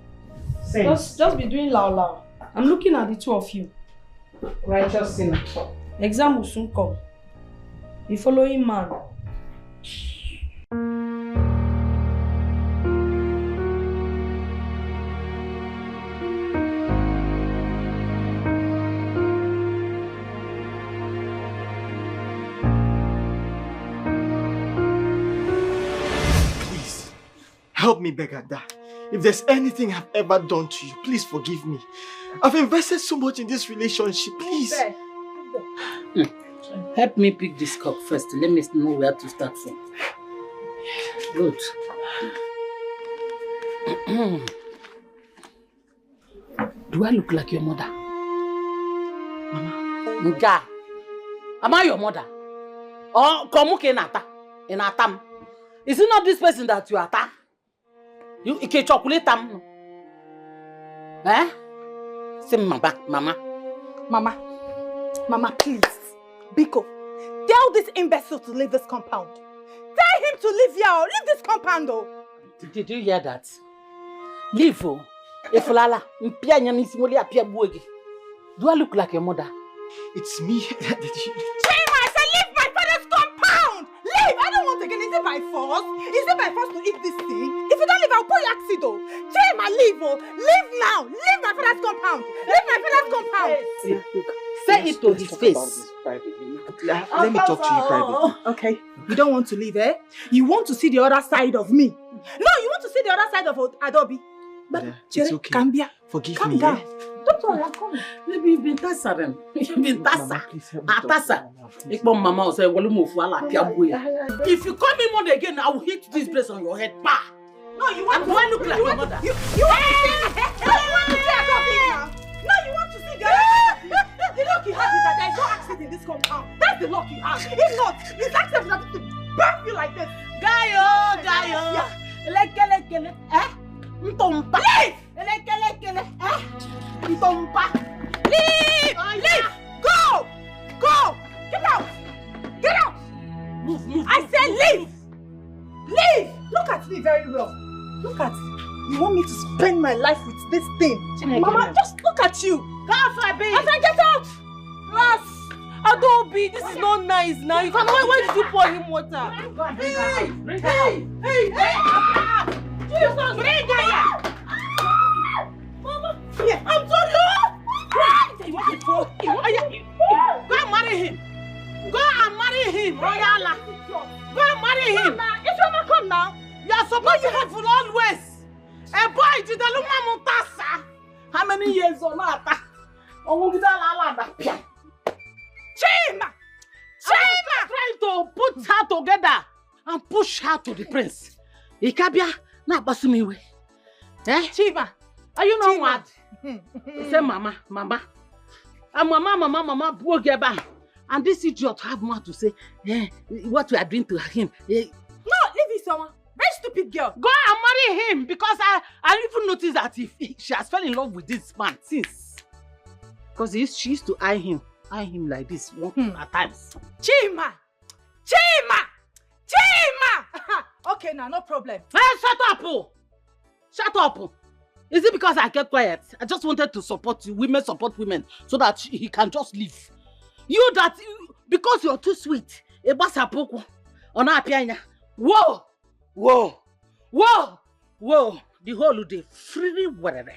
Sense. Just be doing lao. I'm looking at the two of you. Righteous sinner. Exam will soon come. The following man. Please, help me beg Ada. If there's anything I've ever done to you, please forgive me. I've invested so much in this relationship, please. Help me pick this cup first. Let me know where to start from. Good. Do I look like your mother? Mama. Nga. Am I your mother? Or Komuke Nata? In Atam? Is it not this person that you attack? You can chocolate them. Eh? Say mama. Mama, please. Biko, tell this imbecile to leave this compound. Tell him to leave here. Leave this compound, oh. Did you hear that? Leave, oh. If Lala, do I look like your mother? It's me. Chima, I said leave my father's compound! Leave! I don't want again. Is it by force? Is it by force to eat this thing? If you don't leave, I'll put you accident. Chima, leave, oh. Leave now. Leave my father's compound. Leave my father's compound. Say it to his face. Let me talk to you privately. Okay. You don't want to leave, eh? You want to see the other side of me. No, you want to see the other side of Adobe. But it's okay. Cambia. Forgive Calm me. down. Eh? Don't worry, I'm coming. Maybe you've been tassa. You've been tassa. Tassa. If you come in one again, I will hit this place on your head. Bah! No, you want to look like your mother. You want to see Adobe now? No, you want to see the other side of me. The luck you have is that there is no accident in this compound. That's the luck you have. If not, it's accident to burn you like this. Gayo. Lekele. Eh? Ntompa. Leave! Lekele. Eh? Ntompa. Leave! Leave! Go! Get out! Move. I said leave! Leave! Look at me very well. Look at me. You want me to spend my life with this thing? Mama, just look at you. God forbid. I said get out! Ross! Adobe, this is not nice now. You can't. Why did you pour him water? Hey! Jesus, bring her here! Mama! I'm sorry! You want to fall? Go and marry him! Go and marry him! Royala! Go and marry him! If you not come now, you are supposed to have for always! A boy did a luma mutasa! How many years on that? Chima! Trying to put her together and push her to the prince. Ikabia, na basumi we. Eh? Chima, are you not mad? Say mama. And mama, Bogeba. And this idiot have more to say. What we are doing to him. No, leave it, someone. Very stupid girl. Go and marry him because I even noticed that she has fell in love with this man since. Because she used to eye him like this at times. Chima! Okay, now, no problem. Hey, shut up! Is it because I kept quiet? I just wanted to support you. Women support women so that he can just leave. Because you're too sweet. Whoa! The whole day, free whatever.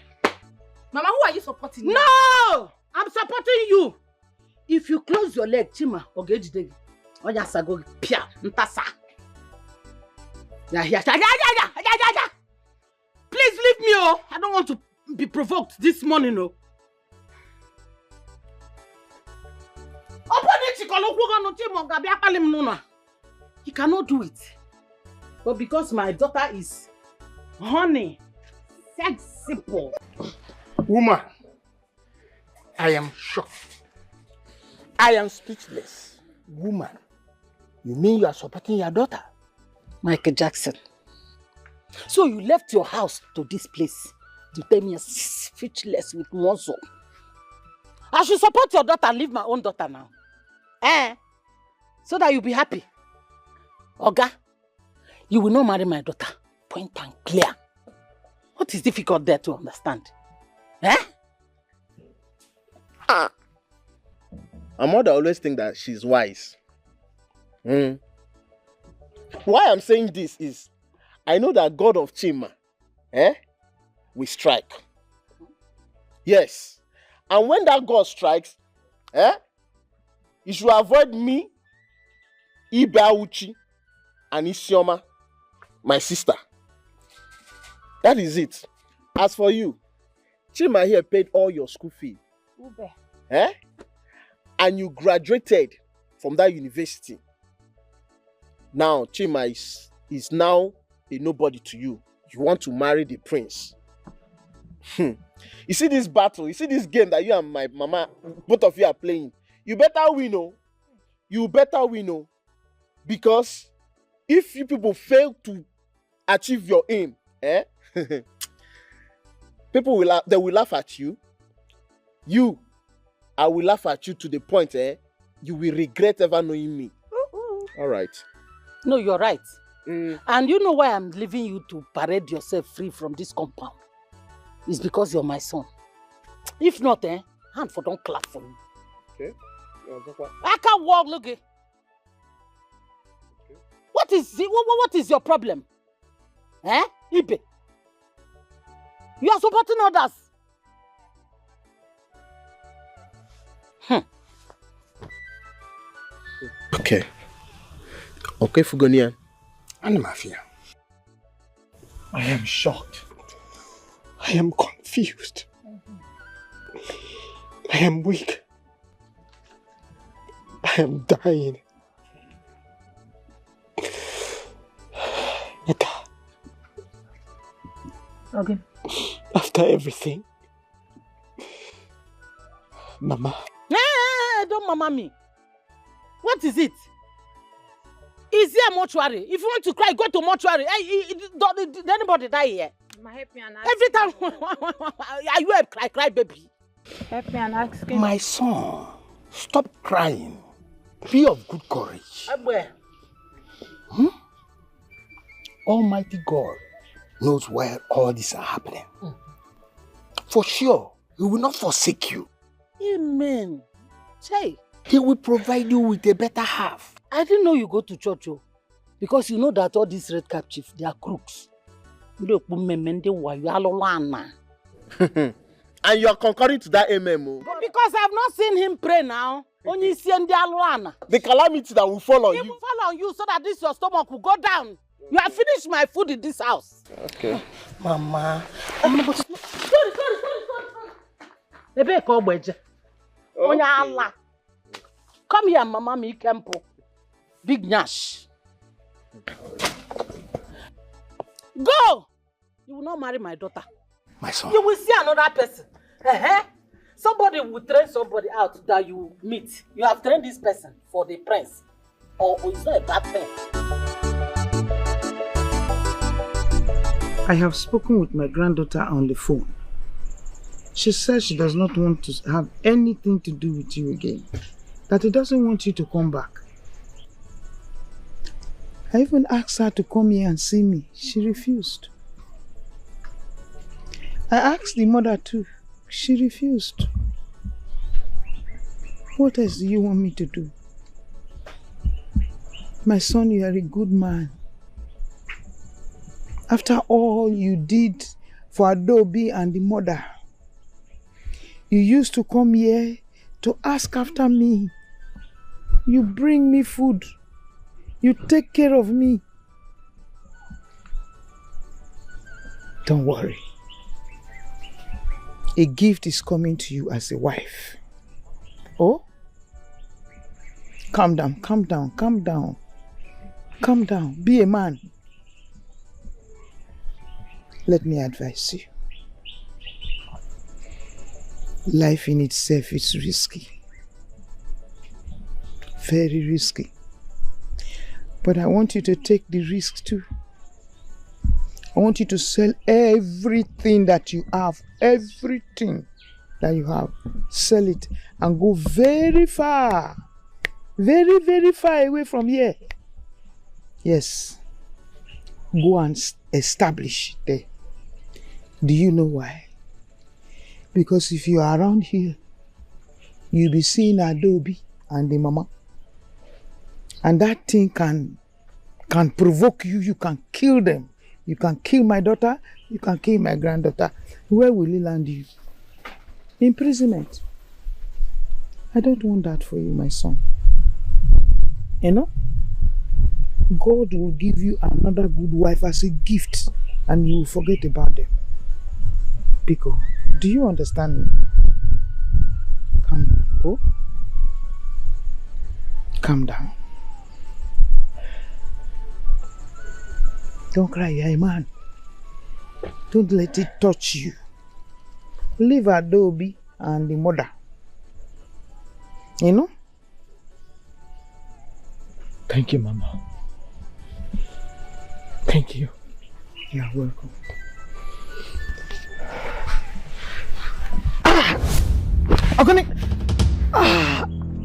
Mama, who are you supporting? No! I'm supporting you. If you close your leg, Chima, Oyasago, Pia, Ntasa. Yeah. Please leave me, oh. I don't want to be provoked this morning, oh. He cannot do it. But because my daughter is honey, simple. Woman, I am shocked. I am speechless. Woman, you mean you are supporting your daughter? Michael Jackson. So you left your house to this place to tell me you're speechless with muscle. I should support your daughter and leave my own daughter now. So that you'll be happy. Oga, you will not marry my daughter. Point and clear. What is difficult there to understand? My mother always think that she's wise. Why I'm saying this is, I know that God of Chima, will strike. Yes. And when that God strikes, you should avoid me, Ibauchi, and Isioma, my sister. That is it. As for you, Chima here paid all your school fee. Ube. And you graduated from that university. Now, Chima is now a nobody to you. You want to marry the prince. You see this battle, you see this game that you and my mama, both of you are playing. You better win, oh. You better win, oh. Because if you people fail to achieve your aim, People will laugh, they will laugh at you. I will laugh at you to the point, you will regret ever knowing me. All right. No, you're right. And you know why I'm leaving you to parade yourself free from this compound? It's because you're my son. If not, hand for don't clap for you. Okay. I can't walk, look. What is your problem? Ibe? You are supporting others. Okay. Okay, Fugonian. Mafia. I am shocked. I am confused. I am weak. I am dying. Neta. Okay. After everything, Mama. Don't mama me. What is it? Is there a mortuary? If you want to cry, go to mortuary. Did anybody die here? Help me and ask. Every time, are you a cry baby? Help me and ask him. My son, stop crying. Be of good courage. Almighty God knows why all this are happening. For sure, He will not forsake you. Amen. Say. He will provide you with a better half. I didn't know you go to church, because you know that all these red cap chiefs, they are crooks. And you are concurring to that amen. Because I have not seen him pray now. Only see the calamity that will fall on you. It will fall on you so that this your stomach will go down. You have finished my food in this house. Okay. Mama. Sorry. Okay. Come here, Mama, me Kempo. Big Nash. Go! You will not marry my daughter. My son. You will see another person. Somebody will train somebody out that you meet. You have trained this person for the prince. Or it's not a bad thing. I have spoken with my granddaughter on the phone. She says she does not want to have anything to do with you again. That he doesn't want you to come back. I even asked her to come here and see me. She refused. I asked the mother too. She refused. What else do you want me to do? My son, you are a good man. After all you did for Adobe and the mother, you used to come here to ask after me. You bring me food. You take care of me. Don't worry. A gift is coming to you as a wife. Oh? Calm down. Be a man. Let me advise you. Life in itself is risky. Very risky. But I want you to take the risk too. I want you to sell everything that you have. Everything that you have. Sell it and go very far. Very, very far away from here. Yes. Go and establish there. Do you know why? Because if you are around here, you'll be seeing Adobe and the mama. And that thing can provoke you. You can kill them. You can kill my daughter. You can kill my granddaughter. Where will it land you? Imprisonment. I don't want that for you, my son. You know? God will give you another good wife as a gift and you will forget about them. Pico, do you understand me? Calm down. Oh? Calm down. Don't cry, you're a man. Don't let it touch you. Leave Adobe and the mother. You know? Thank you, Mama. Thank you. You're welcome. Organic.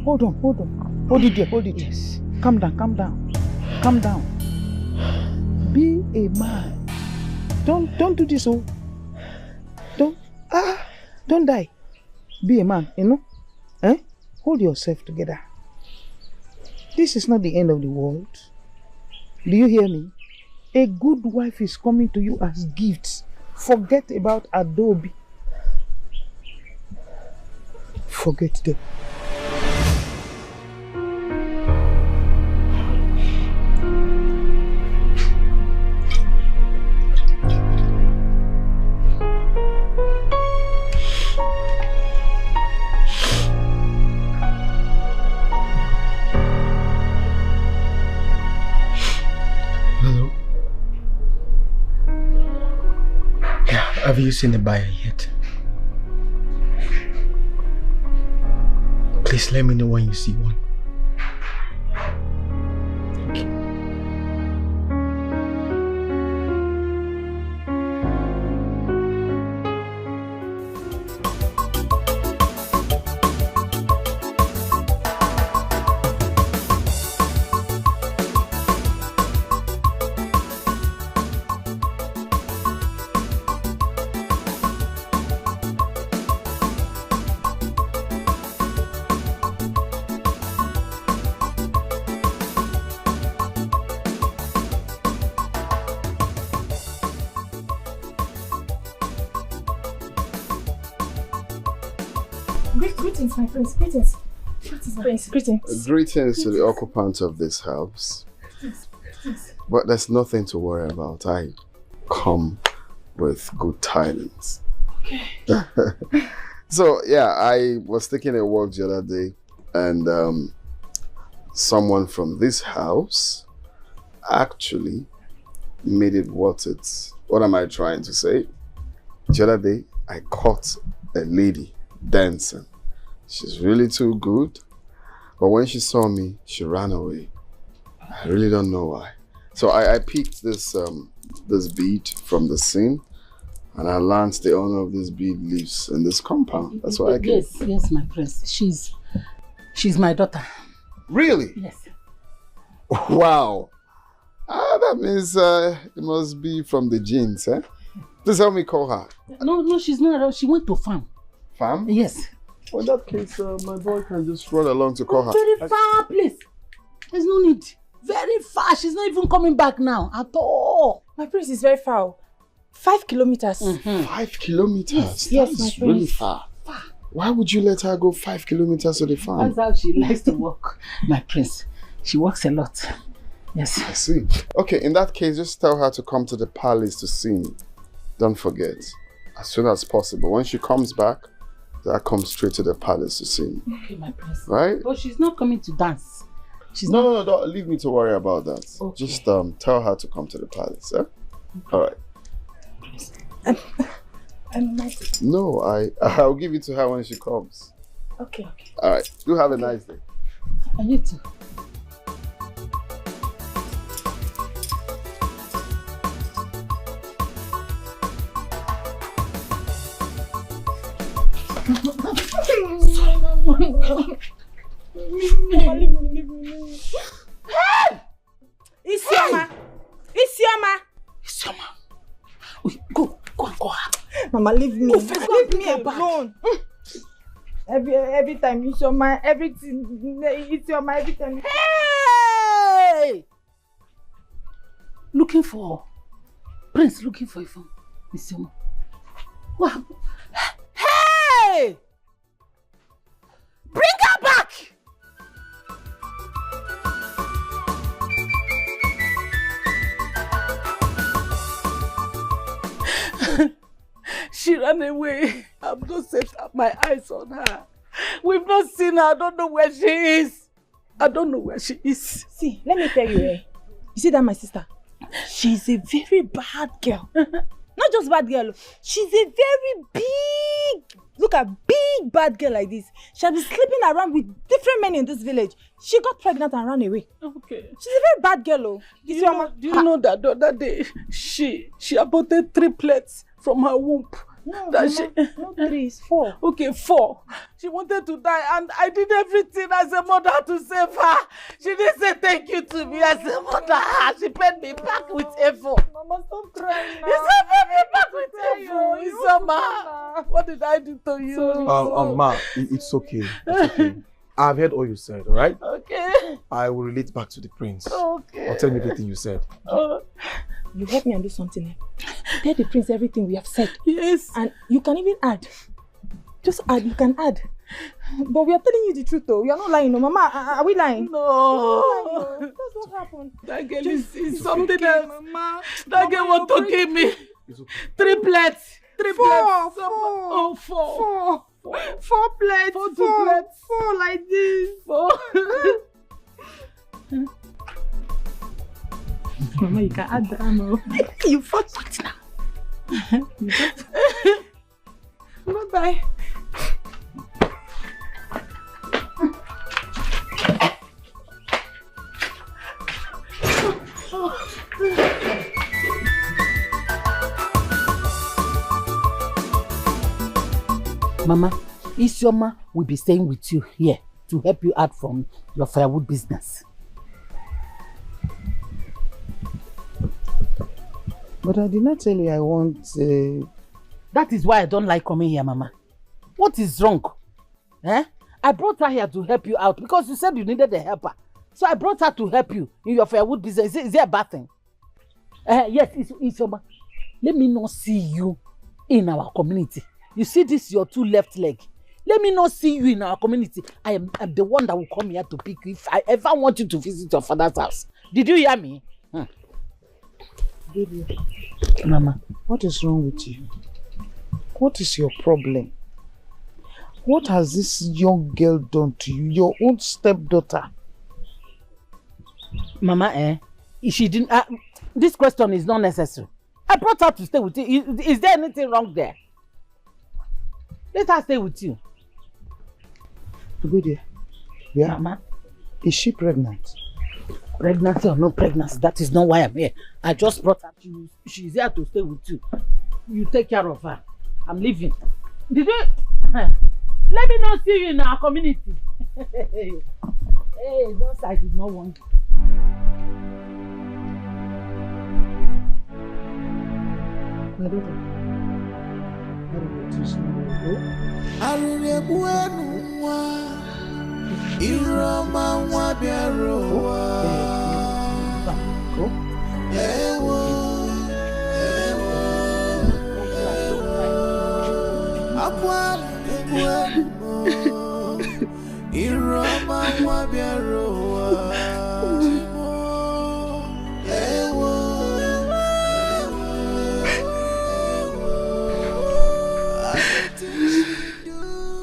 Hold on. Hold it there, hold it. Yes. Calm down. Be a man. Don't do this, oh. Don't die. Be a man, you know? Hold yourself together. This is not the end of the world. Do you hear me? A good wife is coming to you as gifts. Forget about Adobe. Forget them. Have you seen the buyer yet? Please let me know when you see one. Greetings, my prince. Greetings. Prince, greetings. Greetings to the occupants of this house. But there's nothing to worry about. I come with good tidings. Okay. So, yeah, I was taking a walk the other day and someone from this house actually made it worth it. What am I trying to say? The other day, I caught a lady dancing. She's really too good. But when she saw me, she ran away. I really don't know why. So I picked this this bead from the scene, and I learned the owner of this bead lives in this compound. That's why I came. Yes, my prince. She's my daughter. Really? Yes. Wow. That means it must be from the genes, eh? Please help me call her. No, she's not around. She went to farm. Farm? Yes. Well, in that case, my boy can just run along to call her. Very far, please. There's no need. Very far. She's not even coming back now at all. My prince is very far. 5 kilometers. 5 kilometers? Yes, That's my prince. really far. Why would you let her go 5 kilometers to the farm? That's how she likes to walk, my prince. She walks a lot. Yes. I see. Okay, in that case, just tell her to come to the palace to see me. Don't forget. As soon as possible. When she comes back, I come straight to the palace to see me. Okay, my prince. Right? But she's not coming to dance. No, don't leave me to worry about that. Okay. Just tell her to come to the palace, eh? All right. No, I'll give it to her when she comes. Okay. All right. You have a nice day. And you too. Isioma! Go and call her. Mama, leave me. Leave me alone. Every time Isioma, everything. Isioma, every time. Hey! Looking for Prince, looking for your phone. Isioma. What happened? Hey! Bring her back! She ran away. I've not set up my eyes on her. We've not seen her. I don't know where she is. See, let me tell you, you see that my sister? She's a very bad girl. Not just bad girl. She's a very big bad girl like this. She'll be sleeping around with different men in this village. She got pregnant and ran away. Okay. She's a very bad girl. Do you know that the other day she aborted triplets from her womb? No, that Mama, not 3, it's 4. Okay, 4. She wanted to die and I did everything as a mother to save her. She didn't say thank you to me as a mother. She paid me back with effort. Mama, stop crying now. He said paid me back with effort. Isama, what did I do to you? Ma, it's okay. It's okay. I've heard all you said, alright? Okay. I will relate back to the prince. Okay. I'll tell him everything you said. You help me and do something. Tell the prince everything we have said. Yes. And you can even add. Just add, you can add. But we are telling you the truth though. We are not lying, no. Mama, are we lying? No. That's what happened. That girl is something else. Mama. That girl want to give me triplets. Four. 4 plates. 4 like this. 4. Mama, you can add that now. You fuck what now? Bye-bye. Mama, Isioma will be staying with you here to help you out from your firewood business. But I did not tell you I want... That is why I don't like coming here, Mama. What is wrong? Eh? I brought her here to help you out because you said you needed a helper. So I brought her to help you in your firewood business. Is it a bad thing? Yes, Isioma. Let me not see you in our community. You see this, your 2 left leg. Let me not see you in our community. I'm the one that will come here to pick you if I ever want you to visit your father's house. Did you hear me? Baby, Mama, what is wrong with you? What is your problem? What has this young girl done to you? Your own stepdaughter. Mama, she didn't. This question is not necessary. I brought her to stay with you. Is there anything wrong there? Let her stay with you. Good day. Yeah. Mama, is she pregnant? Pregnancy or no pregnancy, that is not why I'm here. I just brought her to you. She's here to stay with you. You take care of her. I'm leaving. Did you? Let me not see you in our community. Hey, those I did not want. My daughter.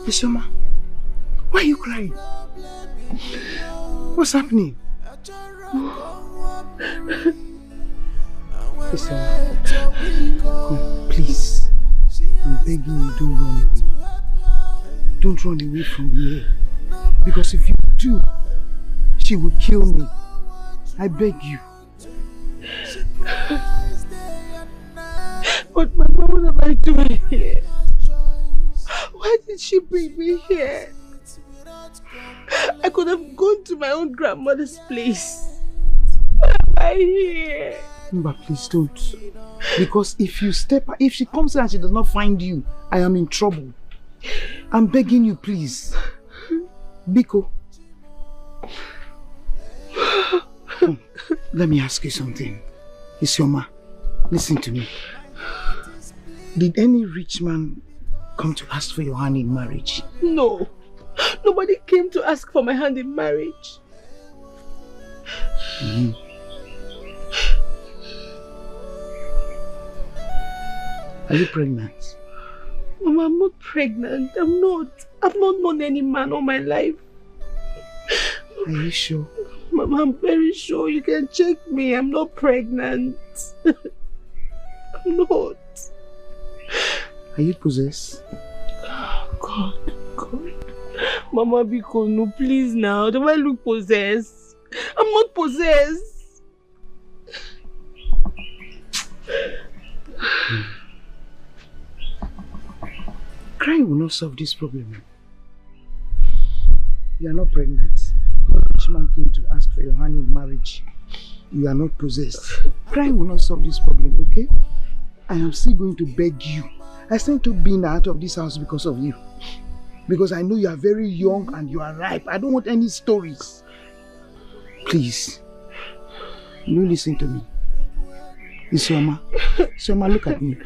Isioma, why are you crying? What's happening? Isioma, come, please. I'm begging you, don't run away. Don't run away from here. Because if you do, she will kill me. I beg you. But Mama, what am I doing here? Why did she bring me here? I could have gone to my own grandmother's place. Why am I here? But please don't. Because if she comes here and she does not find you, I am in trouble. I'm begging you, please. Biko. Come, let me ask you something. Isioma, listen to me. Did any rich man come to ask for your hand in marriage? No. Nobody came to ask for my hand in marriage. Are you pregnant? Mama, I'm not pregnant. I'm not. I've not known any man all my life. Are you sure? Mama, I'm very sure. You can check me. I'm not pregnant. I'm not. Are you possessed? Oh, God. Mama, Biko, no, please now. Do I look possessed? I'm not possessed. Crying will not solve this problem. You are not pregnant. No rich man came to ask for your hand in marriage. You are not possessed. Crying will not solve this problem, okay? I am still going to beg you. I stand to being out of this house because of you. Because I know you are very young and you are ripe. I don't want any stories. Please. Will you listen to me? Isioma, look at me.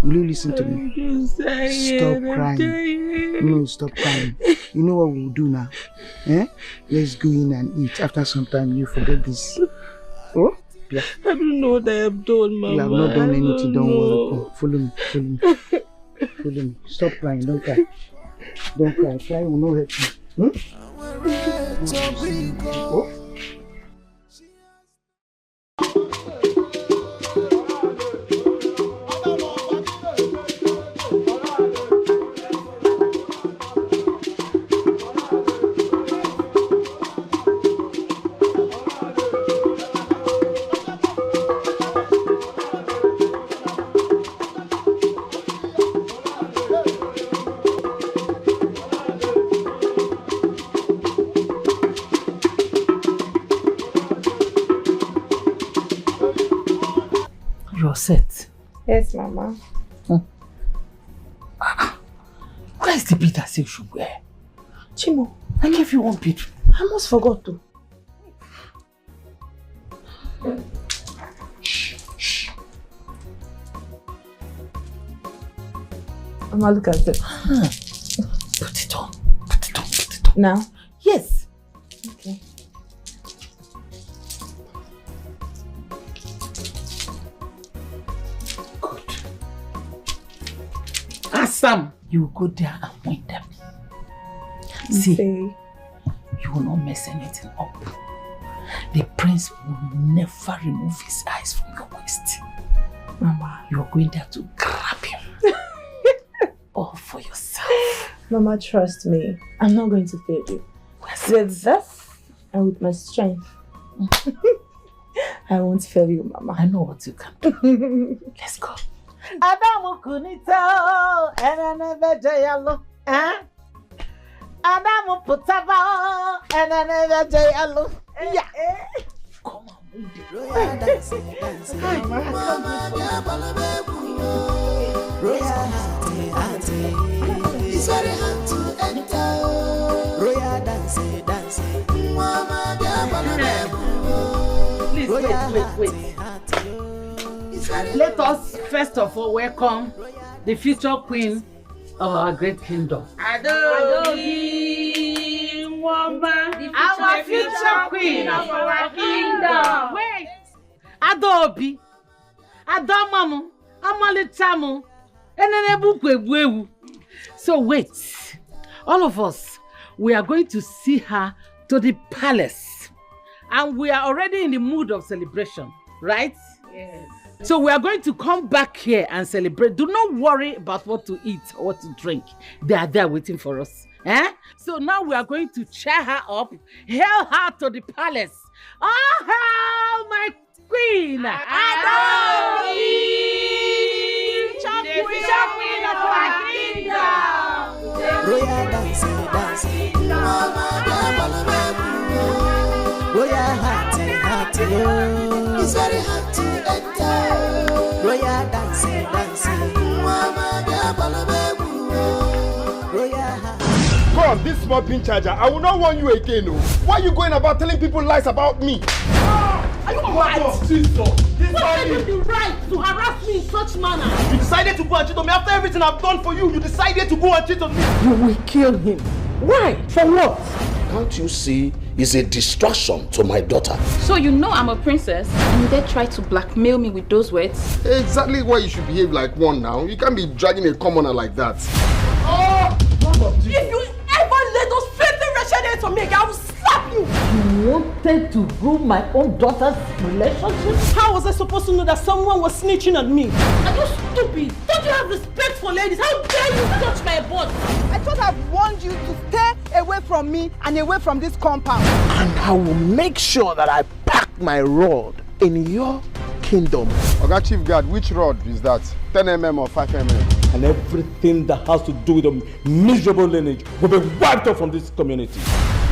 Will you listen to me? Stop crying. No, stop crying. You know what we'll do now? Eh? Let's go in and eat. After some time, you forget this. Oh? Yeah. I don't know what I have done, Mama. You have not done anything. Don't worry. Come, follow me. Follow me. Follow me. Stop crying. Don't cry. Don't cry. Crying will not help you. Oh? Set. Yes, Mama. Where is the bead I said you should wear? Chimo, I gave you one bead. I almost forgot to. Shh. Mama, look at it. Put it on. Now? Yes. Okay. Sam, you will go there and win them. See, you will not mess anything up. The prince will never remove his eyes from your waist. Mama, you are going there to grab him. All for yourself. Mama, trust me. I'm not going to fail you. With this and with my strength, I won't fail you, Mama. I know what you can do. Let's go. Adamu kunito, eneneve jayalo, Adamu putaba, eneneve jayalo. Yeah. Come on, Royal dancing. Royal it's very hard to enter. Royal dancing. Please wait. Let us first of all welcome the future queen of our great kingdom. Adogi Mwamba, our future queen of our kingdom. Wait, Adobi, Adomamu, Amalitamu, Enenebu. So wait, all of us, we are going to see her to the palace, and we are already in the mood of celebration, right? Yes. So we are going to come back here and celebrate. Do not worry about what to eat or what to drink. They are there waiting for us. So now we are going to cheer her up, hail her to the palace. Oh, hail my queen! Adobe! The future queen of our kingdom! Royal dancing. Royal hearty. It's very hard to enter. Royal dancing. God, this small pin charger, I will not warn you again. No. Why are you going about telling people lies about me? Are you right? What gave you the right to harass me in such manner? You decided to go and cheat on me after everything I've done for you. You decided to go and cheat on me. You will kill him. Why? For what? Can't you see it's a distraction to my daughter? So you know I'm a princess and you dare try to blackmail me with those words? Exactly why you should behave like one now. You can't be dragging a commoner like that. Oh! If you ever let those filthy wretched hands on me again, I will slap you! You wanted to ruin my own daughter's relationship? How was I supposed to know that someone was snitching on me? Are you stupid? Don't you have respect for ladies? How dare you touch my butt? I thought I've warned you to stay away from me and away from this compound. And I will make sure that I pack my rod in your kingdom. Oga Chief Guard, which rod is that? 10 mm or 5 mm? and everything that has to do with a miserable lineage will be wiped off from this community.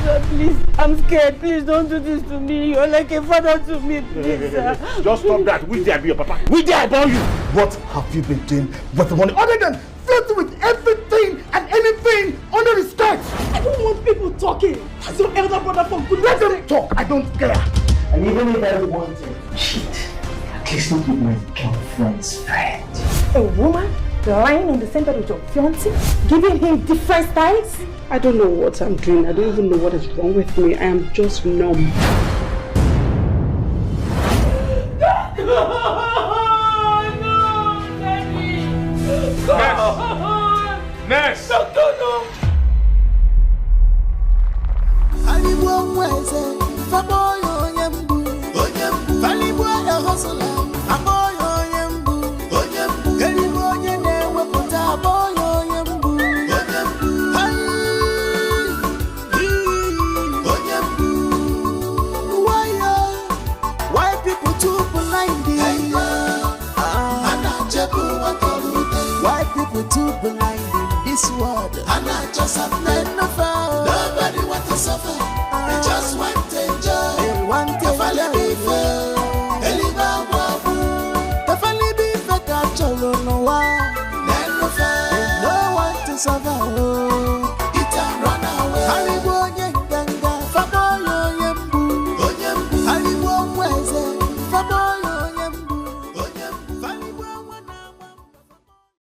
Sir, please, I'm scared. Please don't do this to me. You're like a father to me, please, sir. Just stop that. We dare be your papa. We dare born you. What have you been doing with the money other than flirting with everything and anything under the skirt? I don't want people talking. As your elder brother, for goodness Let them talk. I don't care. And even if I wanted to cheat, at least not with my girlfriend's friend. A woman lying on the same bed with your fiancé, giving him different styles? I don't know what I'm doing. I don't even know what is wrong with me. I am just numb. Nurse! No. Why people too blind? Why people too blind in this world? And I just have nobody want to suffer.